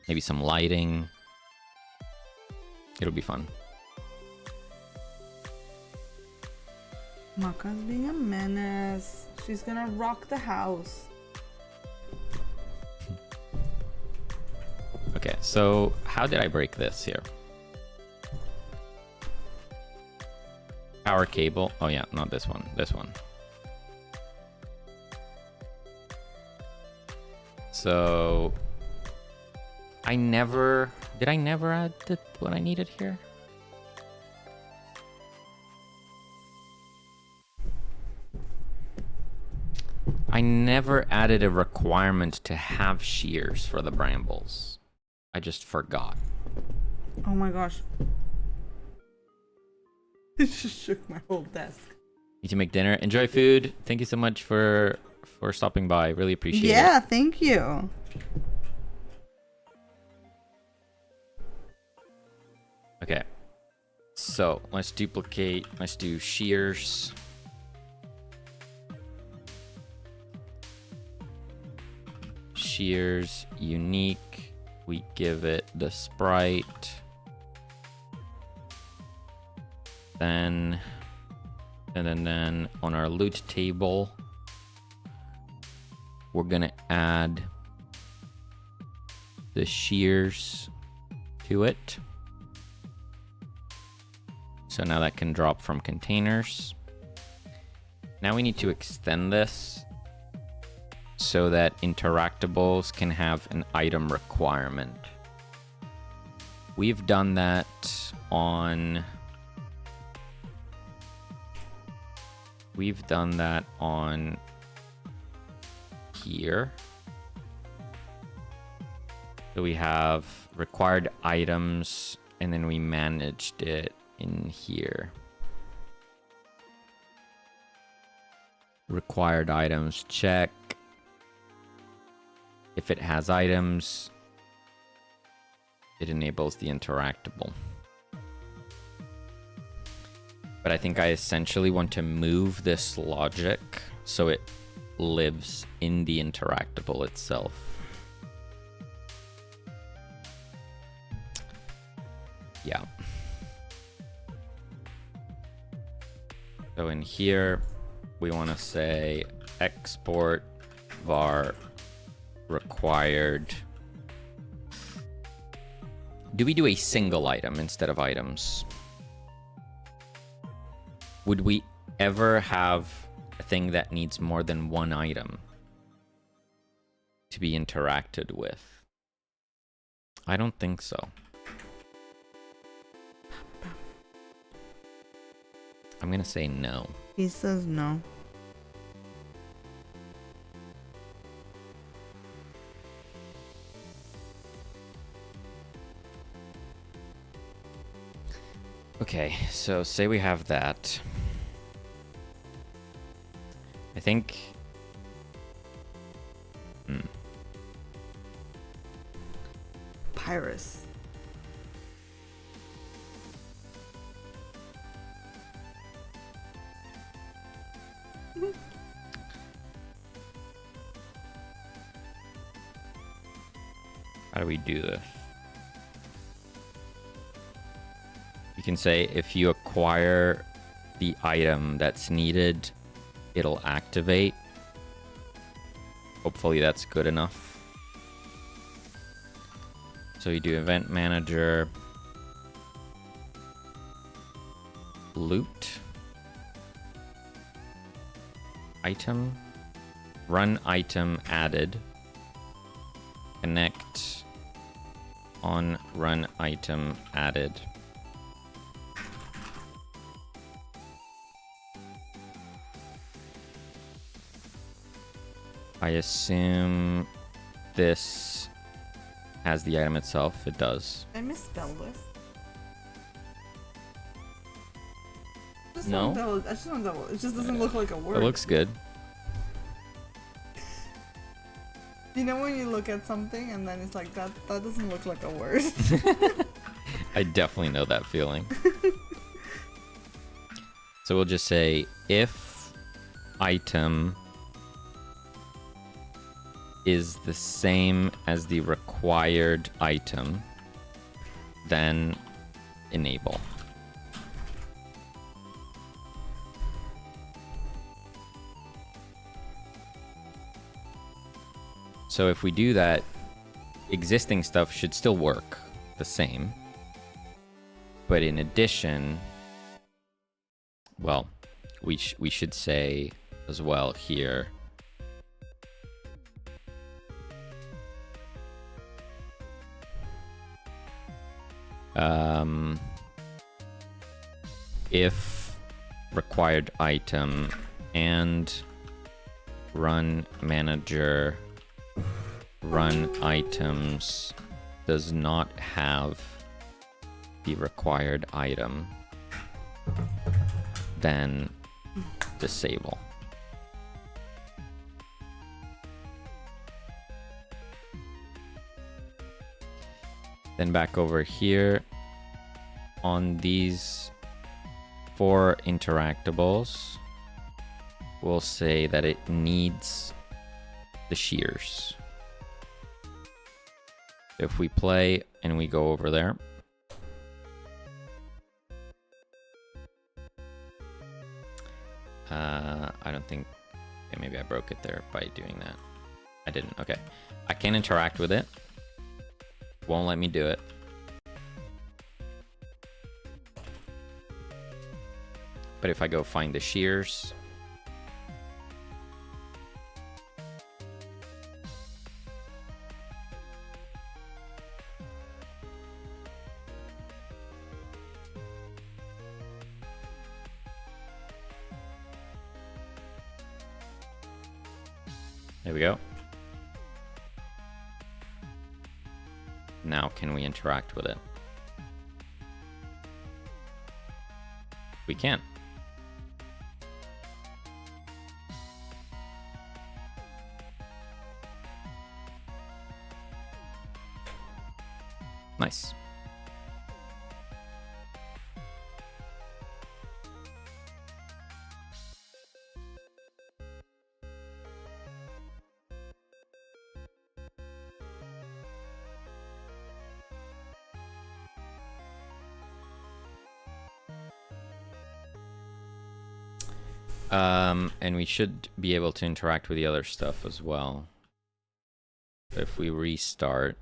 maybe some lighting. It'll be fun. Maka's being a menace. She's gonna rock the house. Okay, so how did I break this here? Power cable. Oh yeah, not this one. This one. So did I never add what I needed here? I never added a requirement to have shears for the brambles. I just forgot. Oh my gosh. It just shook my whole desk. Need to make dinner. Enjoy food. Thank you so much for stopping by. Really appreciate it. Yeah, thank you. Okay. So let's duplicate. Let's do shears. Shears unique. We give it the sprite. Then on our loot table, we're gonna add the shears to it. So now that can drop from containers. Now we need to extend this so that interactables can have an item requirement. We've done that on here. So we have required items and then we managed it in here. Required items, check. If it has items, it enables the interactable. But I think I essentially want to move this logic so it lives in the interactable itself. Yeah. So in here, we want to say export var required. Do we do a single item instead of items? Would we ever have a thing that needs more than one item to be interacted with? I don't think so. I'm gonna say no. He says no. Okay, so say we have that. I think... Pyrus. How do we do this? You can say if you acquire the item that's needed, it'll activate. Hopefully that's good enough. So you do event manager, loot, item, run item added, connect on run item added. I assume this has the item itself. It does. I misspelled this. Just No? want double, I just want double. It just doesn't look like a word. It looks good. You know when you look at something and then it's like that doesn't look like a word. I definitely know that feeling. So we'll just say if item is the same as the required item, then enable. So if we do that, existing stuff should still work the same. But in addition, well, we should say as well here, if required item and run manager run items does not have the required item, then disable. Then back over here on these 4 interactables, we'll say that it needs the shears. If we play and we go over there, I don't think, okay, maybe I broke it there by doing that. I didn't, okay. I can't interact with it. Won't let me do it. But if I go find the shears, there we go. Now can we interact with it? We can. Nice. And we should be able to interact with the other stuff as well. If we restart,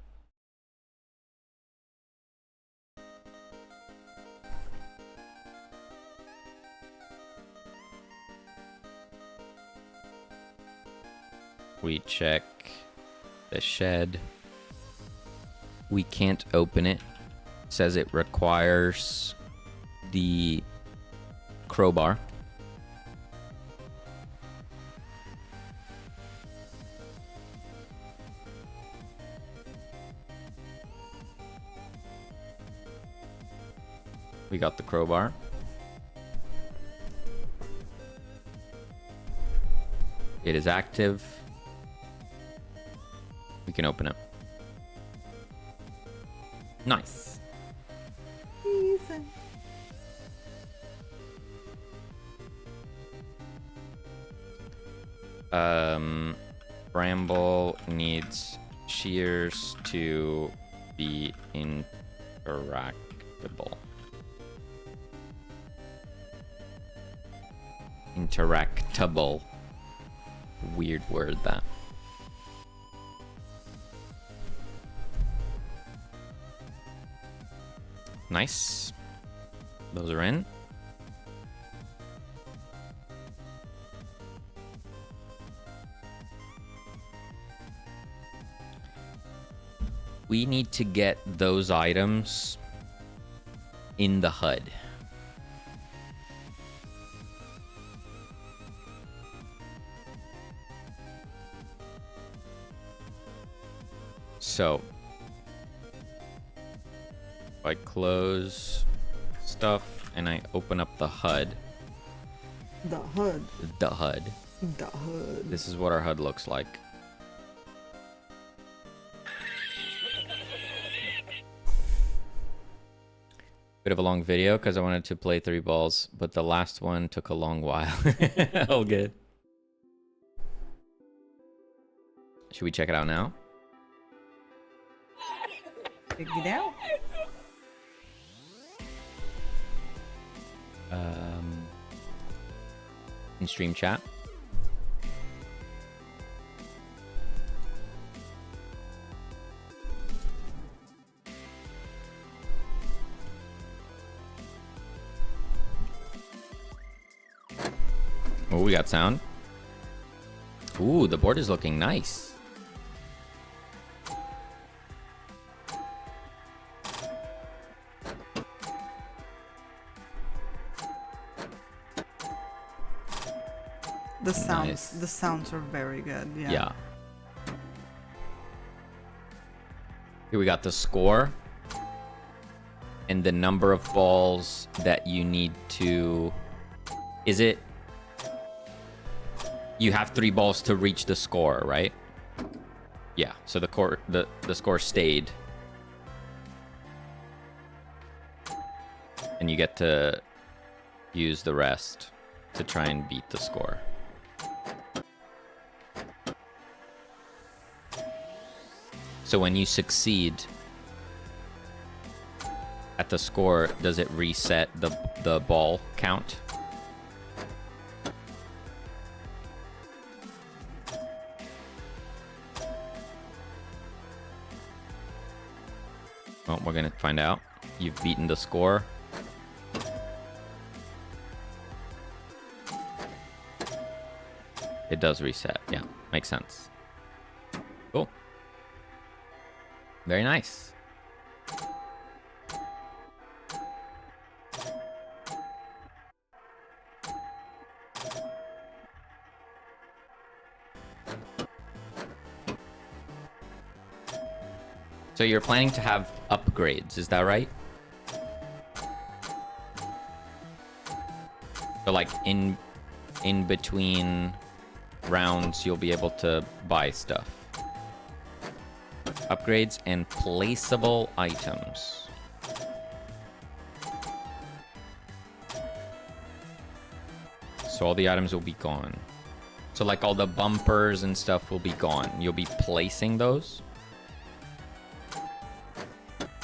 we check the shed. We can't open it. It says it requires the crowbar. We got the crowbar. It is active. We can open it. Nice. Easy. Bramble needs shears to be interactable. Interactable. Weird word, that. Nice. Those are in. We need to get those items in the HUD. So, if I close stuff and I open up the HUD. The HUD. The HUD. The HUD. This is what our HUD looks like. Bit of a long video because I wanted to play 3 balls, but the last one took a long while. All good. Should we check it out now? Check it out. In stream chat. Oh, we got sound. Ooh, the board is looking nice. The sounds, Nice. the sounds are very good. Yeah. Yeah. Here we got the score and the number of balls that you need to. Is it? You have 3 balls to reach the score, right? Yeah. So the score stayed, and you get to use the rest to try and beat the score. So when you succeed at the score, does it reset the ball count? Well, we're gonna find out. You've beaten the score. It does reset. Yeah, makes sense. Cool. Very nice. So you're planning to have upgrades, is that right? So like in between rounds, you'll be able to buy stuff. Upgrades and placeable items. So all the items will be gone. So like all the bumpers and stuff will be gone. You'll be placing those.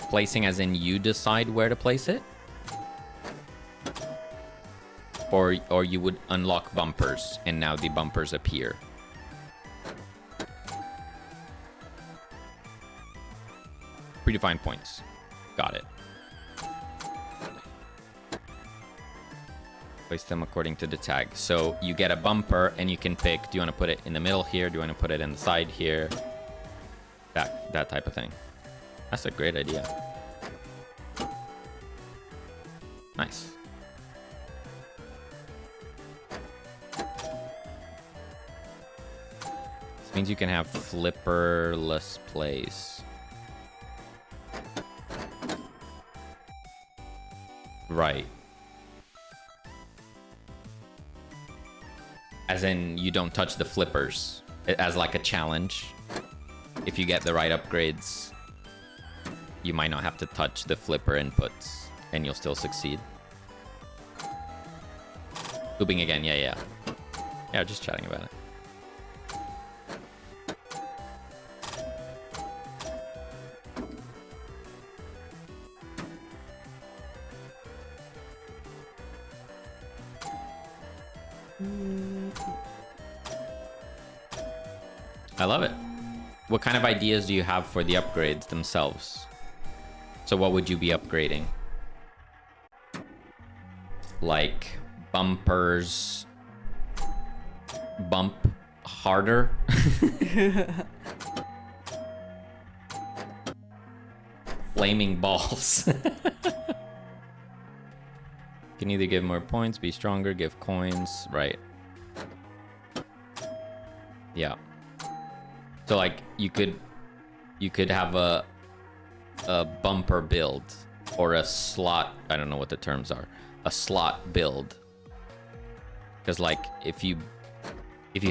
Placing as in you decide where to place it? Or you would unlock bumpers and now the bumpers appear. Predefined points. Got it. Place them according to the tag. So you get a bumper and you can pick, do you want to put it in the middle here? Do you want to put it in the side here? That type of thing. That's a great idea. Nice. This means you can have flipperless plays. Right. As in, you don't touch the flippers. As like a challenge. If you get the right upgrades, you might not have to touch the flipper inputs, and you'll still succeed. Looping again, yeah. Yeah, just chatting about it. I love it. What kind of ideas do you have for the upgrades themselves? So what would you be upgrading? Like bumpers, bump harder? Flaming balls. Can either give more points, be stronger, give coins, right? Yeah. So like you could have a bumper build or a slot, I don't know what the terms are, a slot build. Because like if you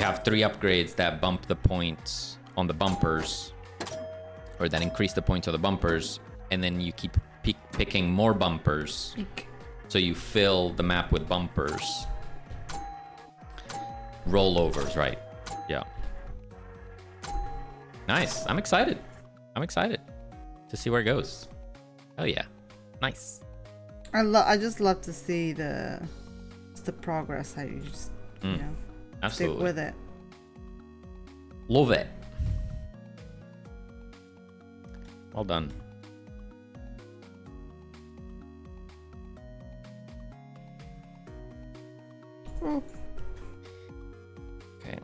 have 3 upgrades that bump the points on the bumpers, or that increase the points on the bumpers, and then you keep picking more bumpers, so you fill the map with bumpers. Rollovers, right? Yeah. Nice. I'm excited. To see where it goes. Oh yeah. Nice. I just love to see the progress. How you just you know, absolutely stick with it. Love it. Well done. Oh.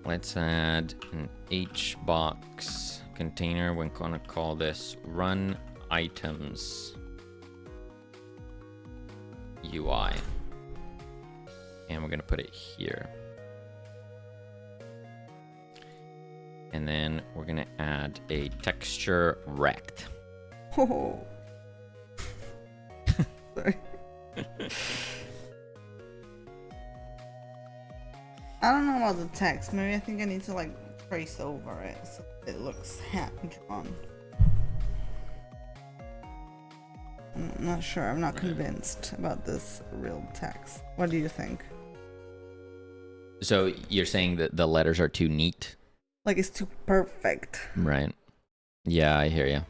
let's add an H box container. We're gonna call this run items UI. And we're gonna put it here. And then we're gonna add a texture rect. Oh. Sorry. I don't know about the text. Maybe I think I need to like trace over it so it looks hand drawn. I'm not sure. I'm not convinced about this real text. What do you think? So you're saying that the letters are too neat? Like it's too perfect. Right. Yeah, I hear you.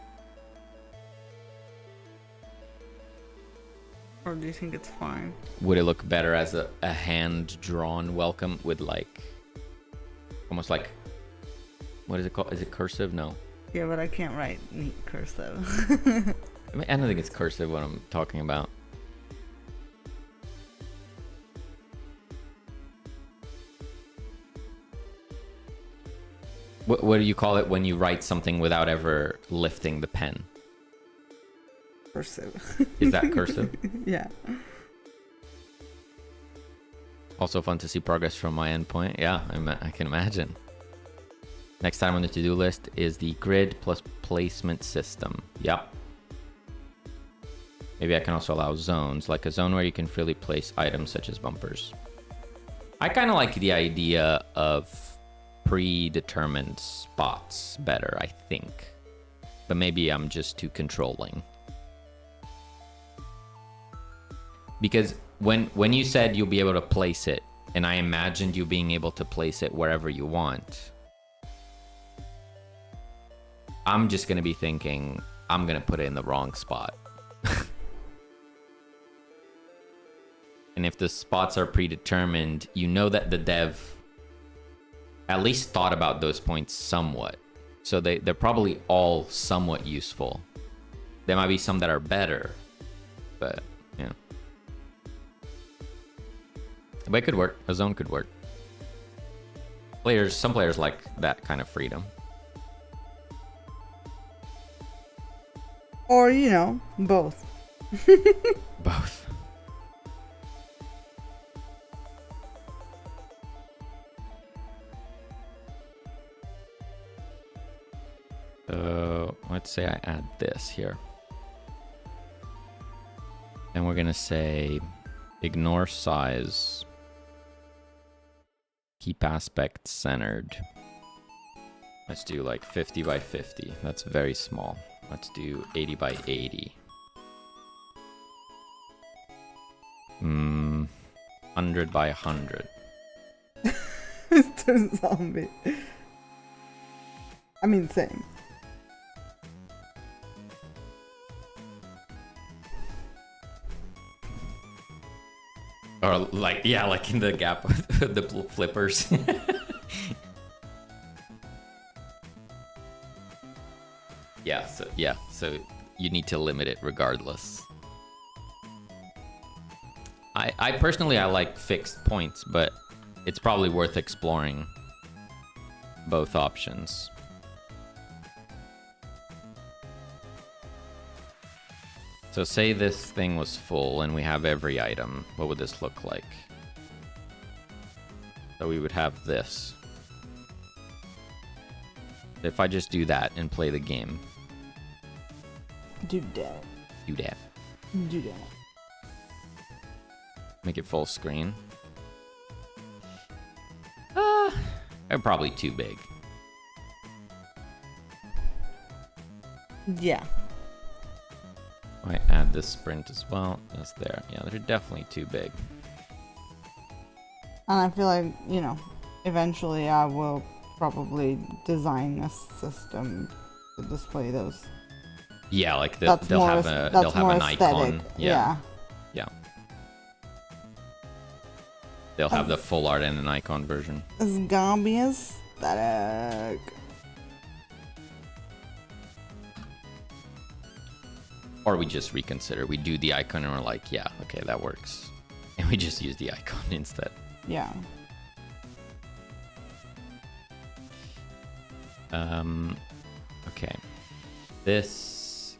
Or do you think it's fine? Would it look better as a hand-drawn welcome with like, almost like, what is it called? Is it cursive? No. Yeah, but I can't write neat cursive. I mean, I don't think it's cursive what I'm talking about. What do you call it when you write something without ever lifting the pen? Cursive. Is that cursive? Yeah. Also fun to see progress from my endpoint. Yeah, I can imagine. Next item on the to-do list is the grid plus placement system. Yep. Maybe I can also allow zones, like a zone where you can freely place items such as bumpers. I kind of like the idea of predetermined spots better, I think. But maybe I'm just too controlling. Because when you said you'll be able to place it, and I imagined you being able to place it wherever you want, I'm just going to be thinking, I'm going to put it in the wrong spot. And if the spots are predetermined, you know that the dev at least thought about those points somewhat. So they're probably all somewhat useful. There might be some that are better, but yeah. But it could work. A zone could work. Some players like that kind of freedom. Or, you know, both. Both. Let's say I add this here. And we're going to say ignore size. Keep aspect centered. Let's do like 50 by 50. That's very small. Let's do 80 by 80. 100 by 100. Mr. Zombie. I mean, same. Or like, yeah, like in the gap with the flippers. So you need to limit it regardless. I personally, I like fixed points, but it's probably worth exploring both options. So say this thing was full and we have every item. What would this look like? So we would have this. If I just do that and play the game. Do that. Do that. Do that. Make it full screen. They're probably too big. Yeah. I add this sprint as well. That's there. Yeah, they're definitely too big. And I feel like, you know, eventually I will probably design a system to display those. Yeah, like they'll have an icon. Yeah. They'll have the full art and an icon version. It's gonna be aesthetic. Or we just reconsider. We do the icon and we're like, yeah, okay, that works. And we just use the icon instead. Yeah. Okay. This...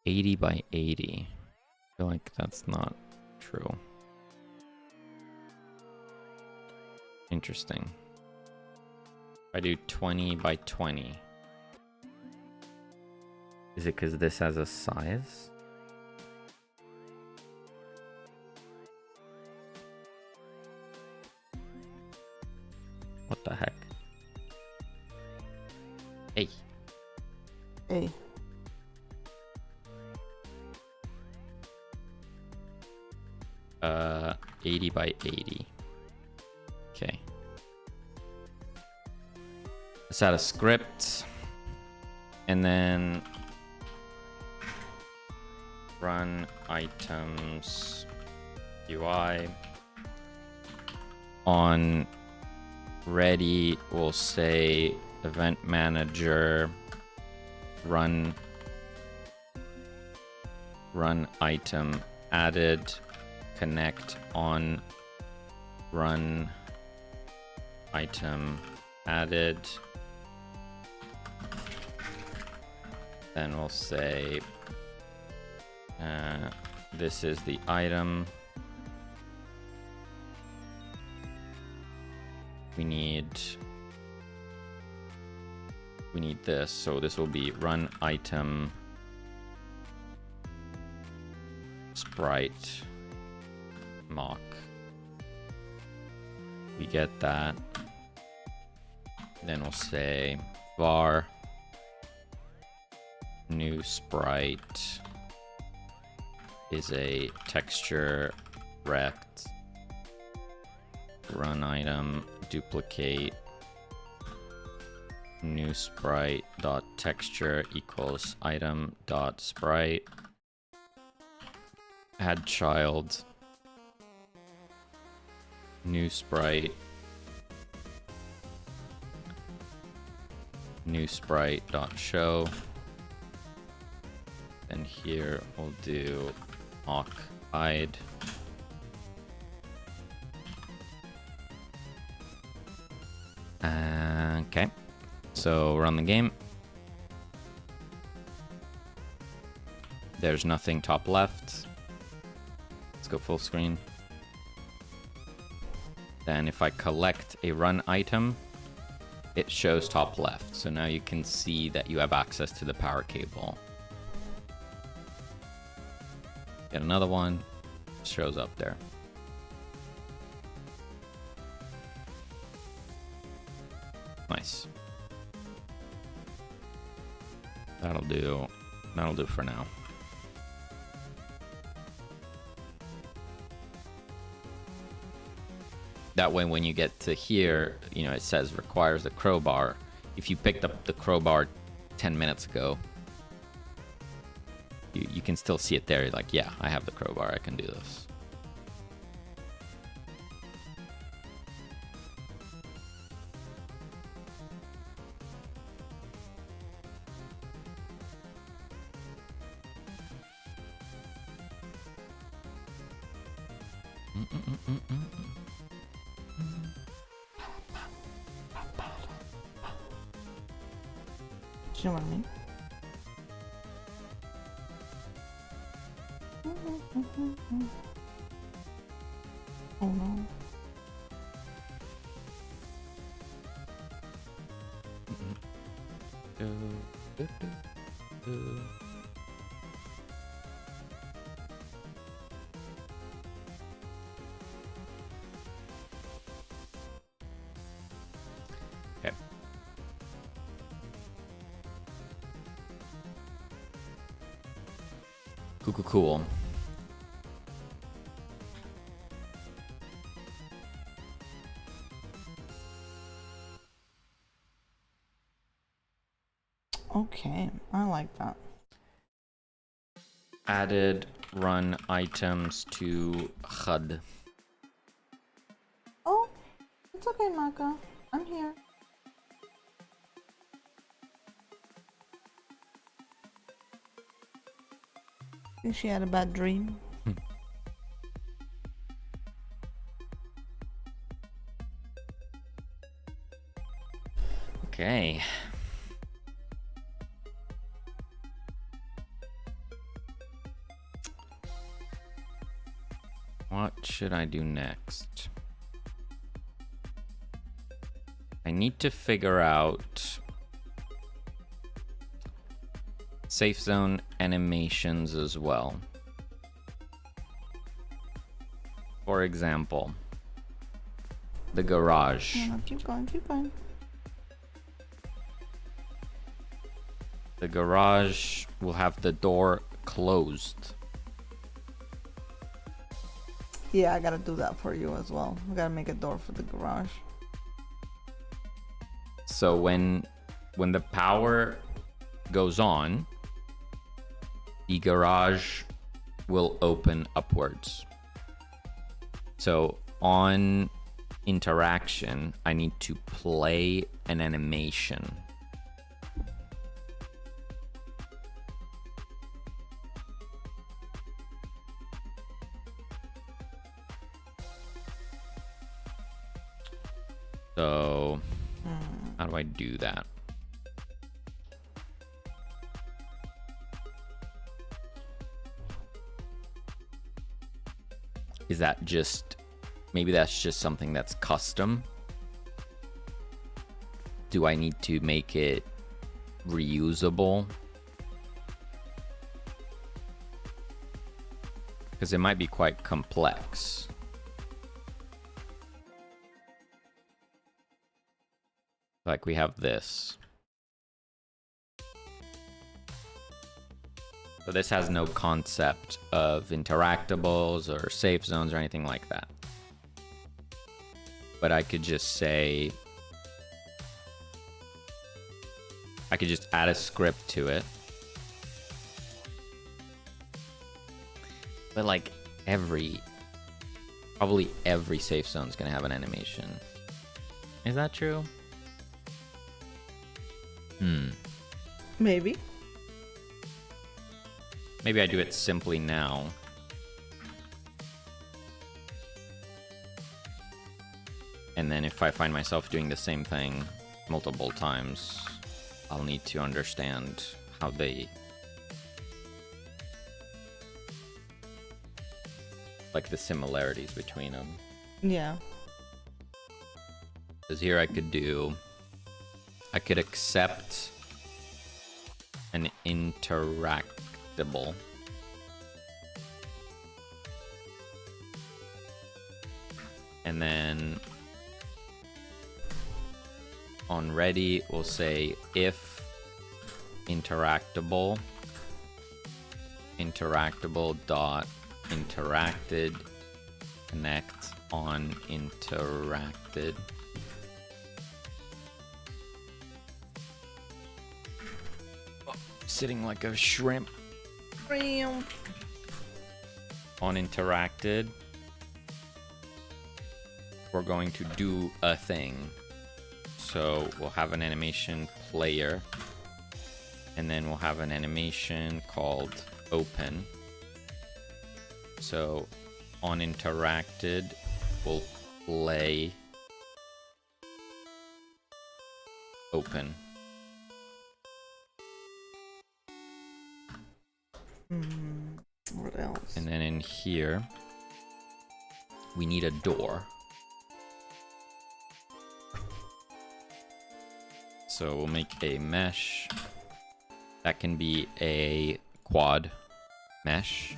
$80 by 80. I feel like that's not true. Interesting. If I do 20 by 20. Is it because this has a size? What the heck? Hey. Hey. Uh, 80 by 80. Okay. Let's add a script. And then run items UI. On ready, we'll say event manager run item added connect on run item added. Then we'll say this is the item. We need this, so this will be run item sprite mock. We get that. Then we'll say var new sprite is a texture rect run item duplicate new sprite dot texture equals item dot sprite add child new sprite dot show. And here we'll do awk hide. Okay, so run the game. There's nothing top left. Let's go full screen. Then if I collect a run item, it shows top left. So now you can see that you have access to the power cable. Get another one, shows up there. Nice. That'll do for now. That way when you get to here, you know, it says requires the crowbar. If you picked up the crowbar 10 minutes ago, you can still see it there. You're like, yeah, I have the crowbar, I can do this. Do you know what I mean? Oh no. Okay. Cool. Okay, I like that. Added run items to HUD. Oh, it's okay, Maka. I'm here. Think she had a bad dream. Okay. What should I do next? I need to figure out safe zone animations as well. For example, the garage. No, keep going, keep going. The garage will have the door closed. Yeah, I gotta do that for you as well. I gotta make a door for the garage. So when the power goes on, the garage will open upwards. So on interaction, I need to play an animation. So how do I do that? Is that just, maybe that's just something that's custom? Do I need to make it reusable? Because it might be quite complex. Like we have this. So this has no concept of interactables or safe zones or anything like that. But I could just say, I could just add a script to it. But like probably every safe zone is gonna have an animation. Is that true? Maybe. Maybe I do it simply now. And then if I find myself doing the same thing multiple times, I'll need to understand how they... like the similarities between them. Yeah. Because here I could accept an interactable. And then on ready, we'll say if interactable dot interacted connect on interacted. Sitting like a shrimp. On interacted, we're going to do a thing. So we'll have an animation player, and then we'll have an animation called open. So on interacted, we'll play open. What else? And then in here, we need a door. So we'll make a mesh. That can be a quad mesh.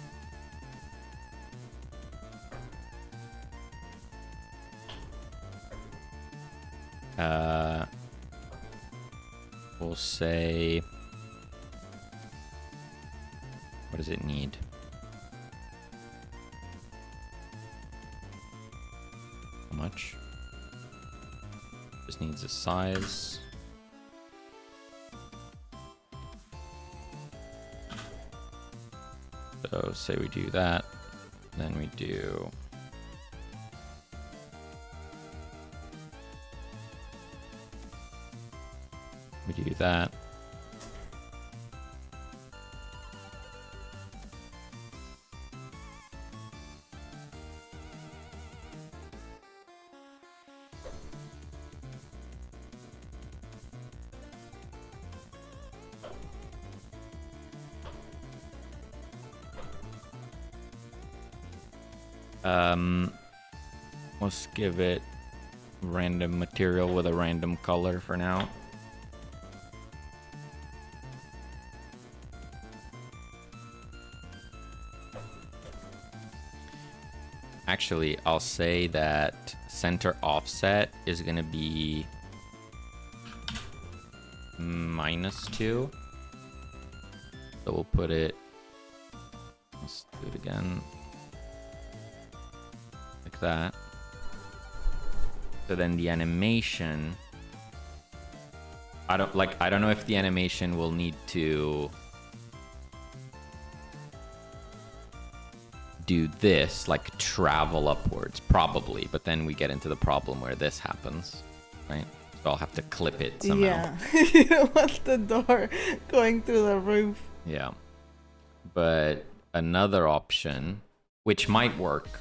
We'll say, what does it need? How much? Just needs a size. So say we do that, then we do that. Let's give it random material with a random color for now. Actually, I'll say that center offset is going to be -2. So we'll put it, let's do it again, like that. So then the animation, I don't know if the animation will need to do this, like travel upwards, probably, but then we get into the problem where this happens, right? So I'll have to clip it somehow. Yeah, you don't want the door going through the roof. Yeah. But another option, which might work,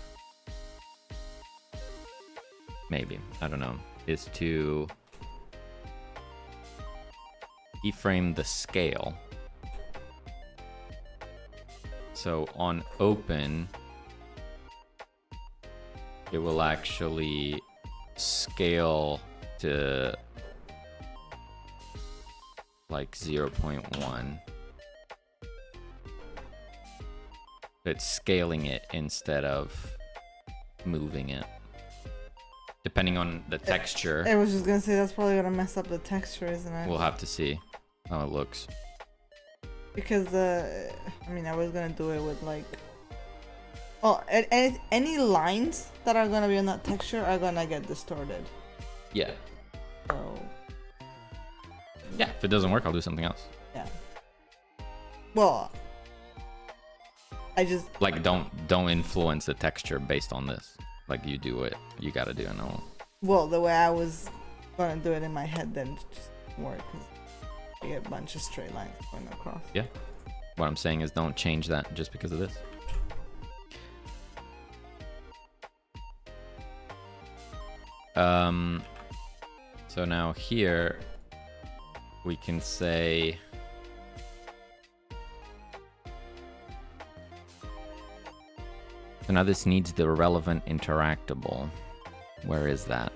maybe, I don't know, is to keyframe the scale. So on open, it will actually scale to like 0.1. It's scaling it instead of moving it, depending on the texture. I was just gonna say that's probably gonna mess up the texture, isn't it? We'll have to see how it looks. Because I mean, I was gonna do it with like, well, any lines that are gonna be on that texture are gonna get distorted. Yeah. So yeah, if it doesn't work, I'll do something else. yeah. Well, I just like don't influence the texture based on this. Like you do it, you gotta do it. No. Well, the way I was gonna do it in my head then just work. You get a bunch of straight lines going across. Yeah. What I'm saying is don't change that just because of this. So now here we can say so now this needs the relevant interactable. Where is that?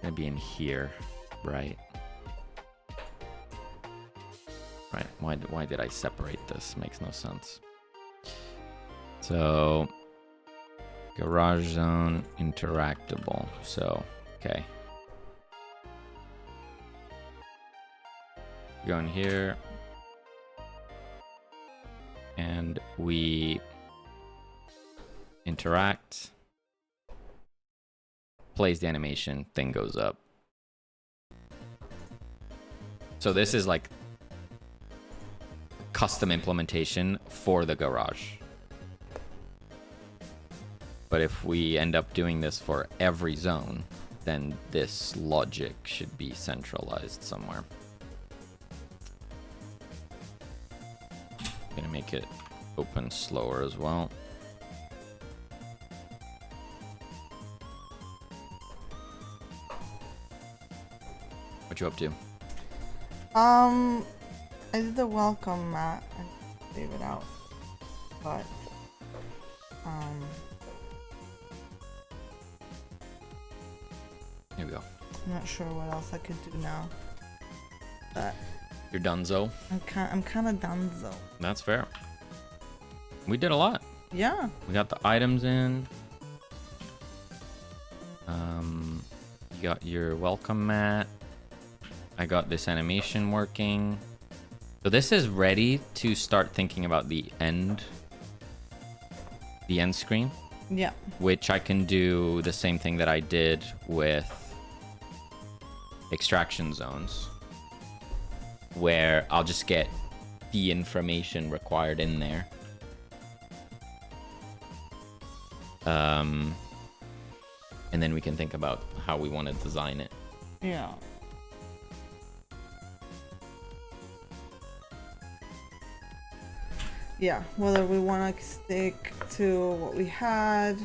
Gonna be in here, right? Right. Why did I separate this? Makes no sense. So garage zone interactable. So okay. Go in here. And we interact. Plays the animation, thing goes up. So this is like custom implementation for the garage. But if we end up doing this for every zone, then this logic should be centralized somewhere. Gonna make it open slower as well. What you up to? I did the welcome mat and leave it out, but Here we go. I'm not sure what else I could do now. But You're donezo. I'm kind of donezo. That's fair. We did a lot. Yeah. We got the items in. You got your welcome mat. I got this animation working. So this is ready to start thinking about the end screen. Yeah. Which I can do the same thing that I did with extraction zones, where I'll just get the information required in there. And then we can think about how we want to design it. Yeah. Yeah, whether we want to stick to what we had.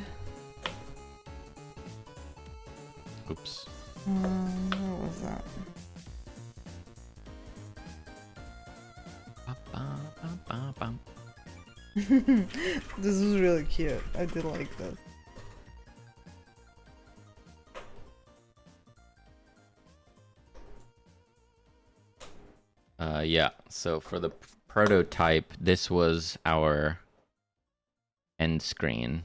Oops. What was that? bum. This is really cute. I did like this. Yeah, so for the prototype, this was our end screen.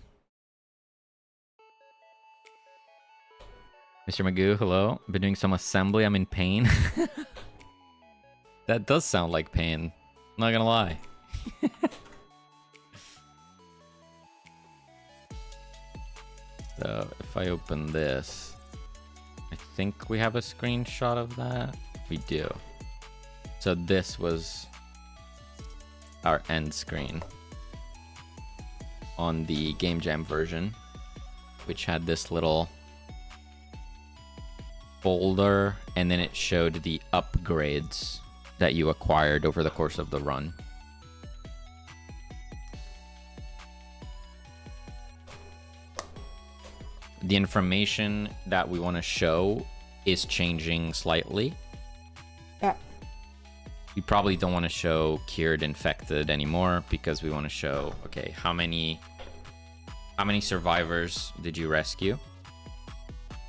Mr. Magoo, hello. Been doing some assembly. I'm in pain. That does sound like pain. I'm not gonna lie. So if I open this, I think we have a screenshot of that. We do. So this was our end screen on the Game Jam version, which had this little folder, and then it showed the upgrades that you acquired over the course of the run. The information that we want to show is changing slightly. Yeah. We probably don't want to show cured infected anymore because we want to show, okay, how many survivors did you rescue?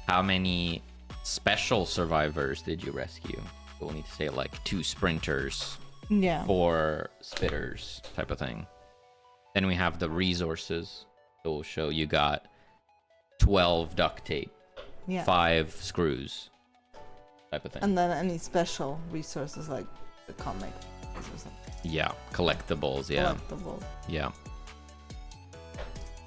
How many special survivors did you rescue? We'll need to say like 2 sprinters, Yeah. 4 spitters type of thing. Then we have the resources. So we'll show you got 12 duct tape, Yeah. 5 screws type of thing. And then any special resources like the comic or something. Yeah, collectibles, yeah. Collectible. Yeah.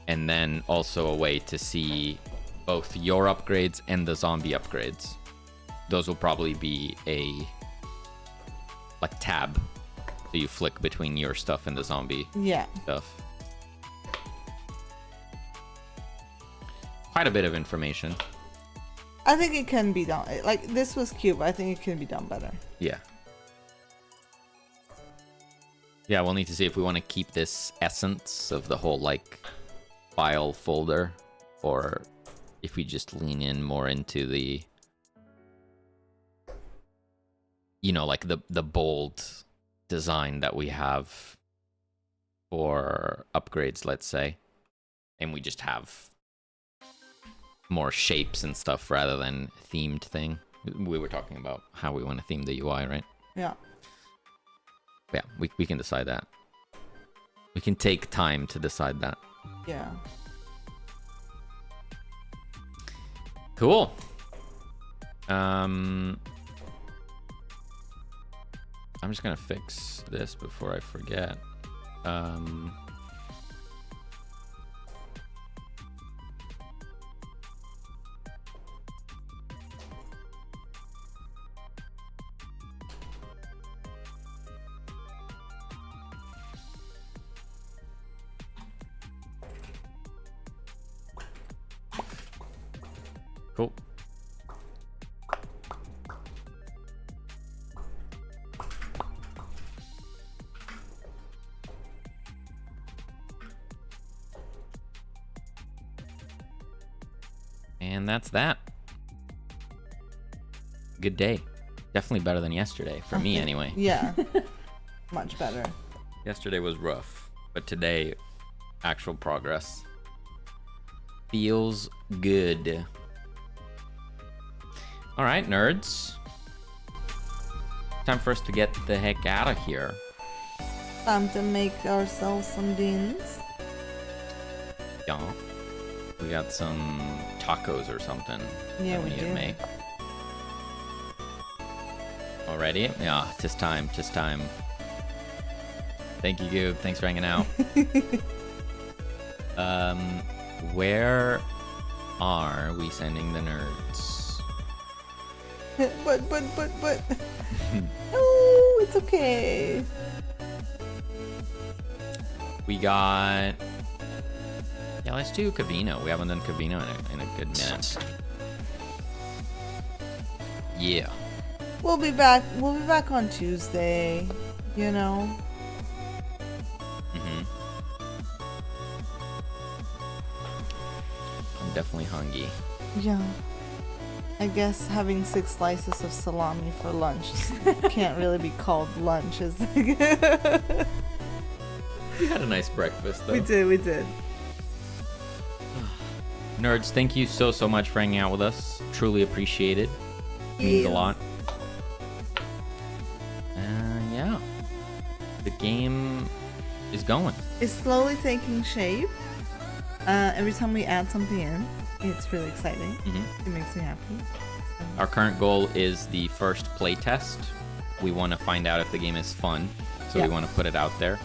And then also a way to see both your upgrades and the zombie upgrades. Those will probably be a like tab. So you flick between your stuff and the zombie Yeah. stuff. Quite a bit of information. I think it can be done. Like, this was cute, but I think it can be done better. Yeah. Yeah, we'll need to see if we want to keep this essence of the whole, like, file folder, or if we just lean in more into the, you know, like the bold design that we have for upgrades, let's say, and we just have more shapes and stuff rather than themed thing. We were talking about how we want to theme the UI, right? Yeah. Yeah, we can decide that. We can take time to decide that. Yeah. Cool. I'm just gonna fix this before I forget. Cool. And that's that. Good day. Definitely better than yesterday, for me anyway. Yeah. Much better. Yesterday was rough, but today, actual progress. Feels good. All right, nerds. Time for us to get the heck out of here. Time to make ourselves some beans. Yeah. We got some tacos or something. Yeah, that we need to do. make. Already? Yeah, tis time, tis time. Thank you, Goob. Thanks for hanging out. Where are we sending the nerds? but. No, it's okay. We got... Yeah, let's do Cavino. We haven't done Cavino in a good minute. Yeah. We'll be back. We'll be back on Tuesday. You know. Mm-hmm. I'm definitely hungry. Yeah. I guess having 6 slices of salami for lunch can't really be called lunch, is it? We had a nice breakfast, though. We did. Nerds, thank you so much for hanging out with us. Truly appreciated. Means a lot. Yeah. The game is going. It's slowly taking shape. Every time we add something in, it's really exciting. It makes me happy. Our current goal is the first play test. We want to find out if the game is fun, so we want to put it out there.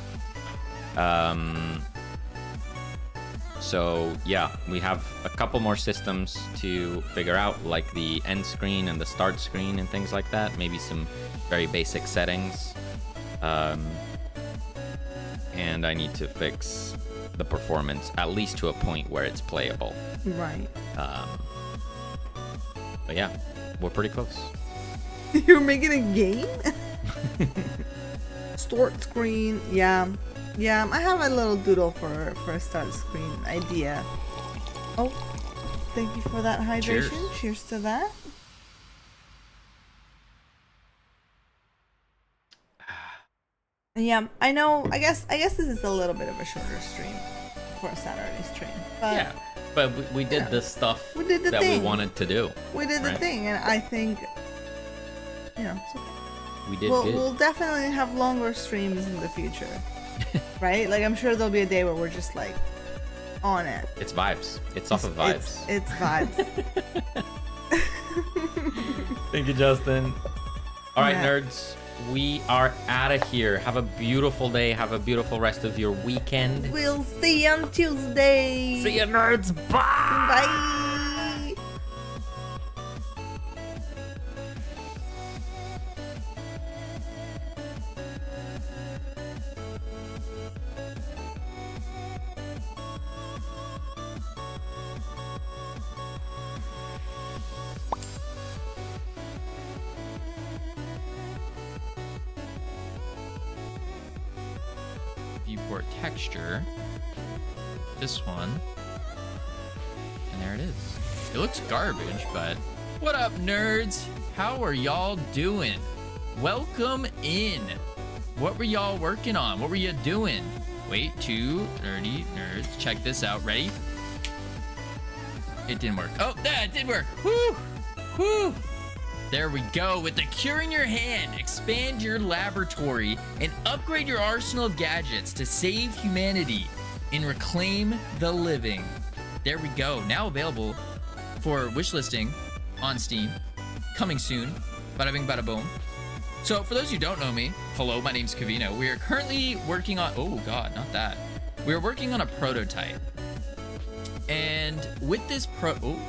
So yeah, we have a couple more systems to figure out, like the end screen and the start screen and things like that. Maybe some very basic settings. And I need to fix the performance, at least to a point where it's playable. Right. But yeah, we're pretty close. You're making a game? Start screen, yeah. I have a little doodle for a start screen idea. Oh, thank you for that hydration. Cheers to that. Yeah, I know. I guess this is a little bit of a shorter stream for a Saturday stream. But yeah, but we did the stuff we did the that thing. we wanted to do. We did the thing, and I think, it's okay. We did good. We'll definitely have longer streams in the future. Right? Like, I'm sure there'll be a day where we're just like on it. It's vibes. It's off of vibes. It's vibes. Thank you, Justin. All right, nerds. We are out of here. Have a beautiful day. Have a beautiful rest of your weekend. We'll see you on Tuesday. See you, nerds. Bye. Bye. Viewport texture. This one. And there it is. It looks garbage, but what up, nerds? How are y'all doing? Welcome in. What were y'all working on? What were you doing? Wait, 2 nerdy nerds. Check this out. Ready? It didn't work. Oh, that did work. Woo! Woo! There we go. With the cure in your hand, expand your laboratory and upgrade your arsenal of gadgets to save humanity and reclaim the living. There we go. Now available for wishlisting on Steam. Coming soon. Bada bing, bada boom. So for those who don't know me, hello, my name's Kavino. We are currently working on, oh God, not that. We are working on a prototype. And with this prototype,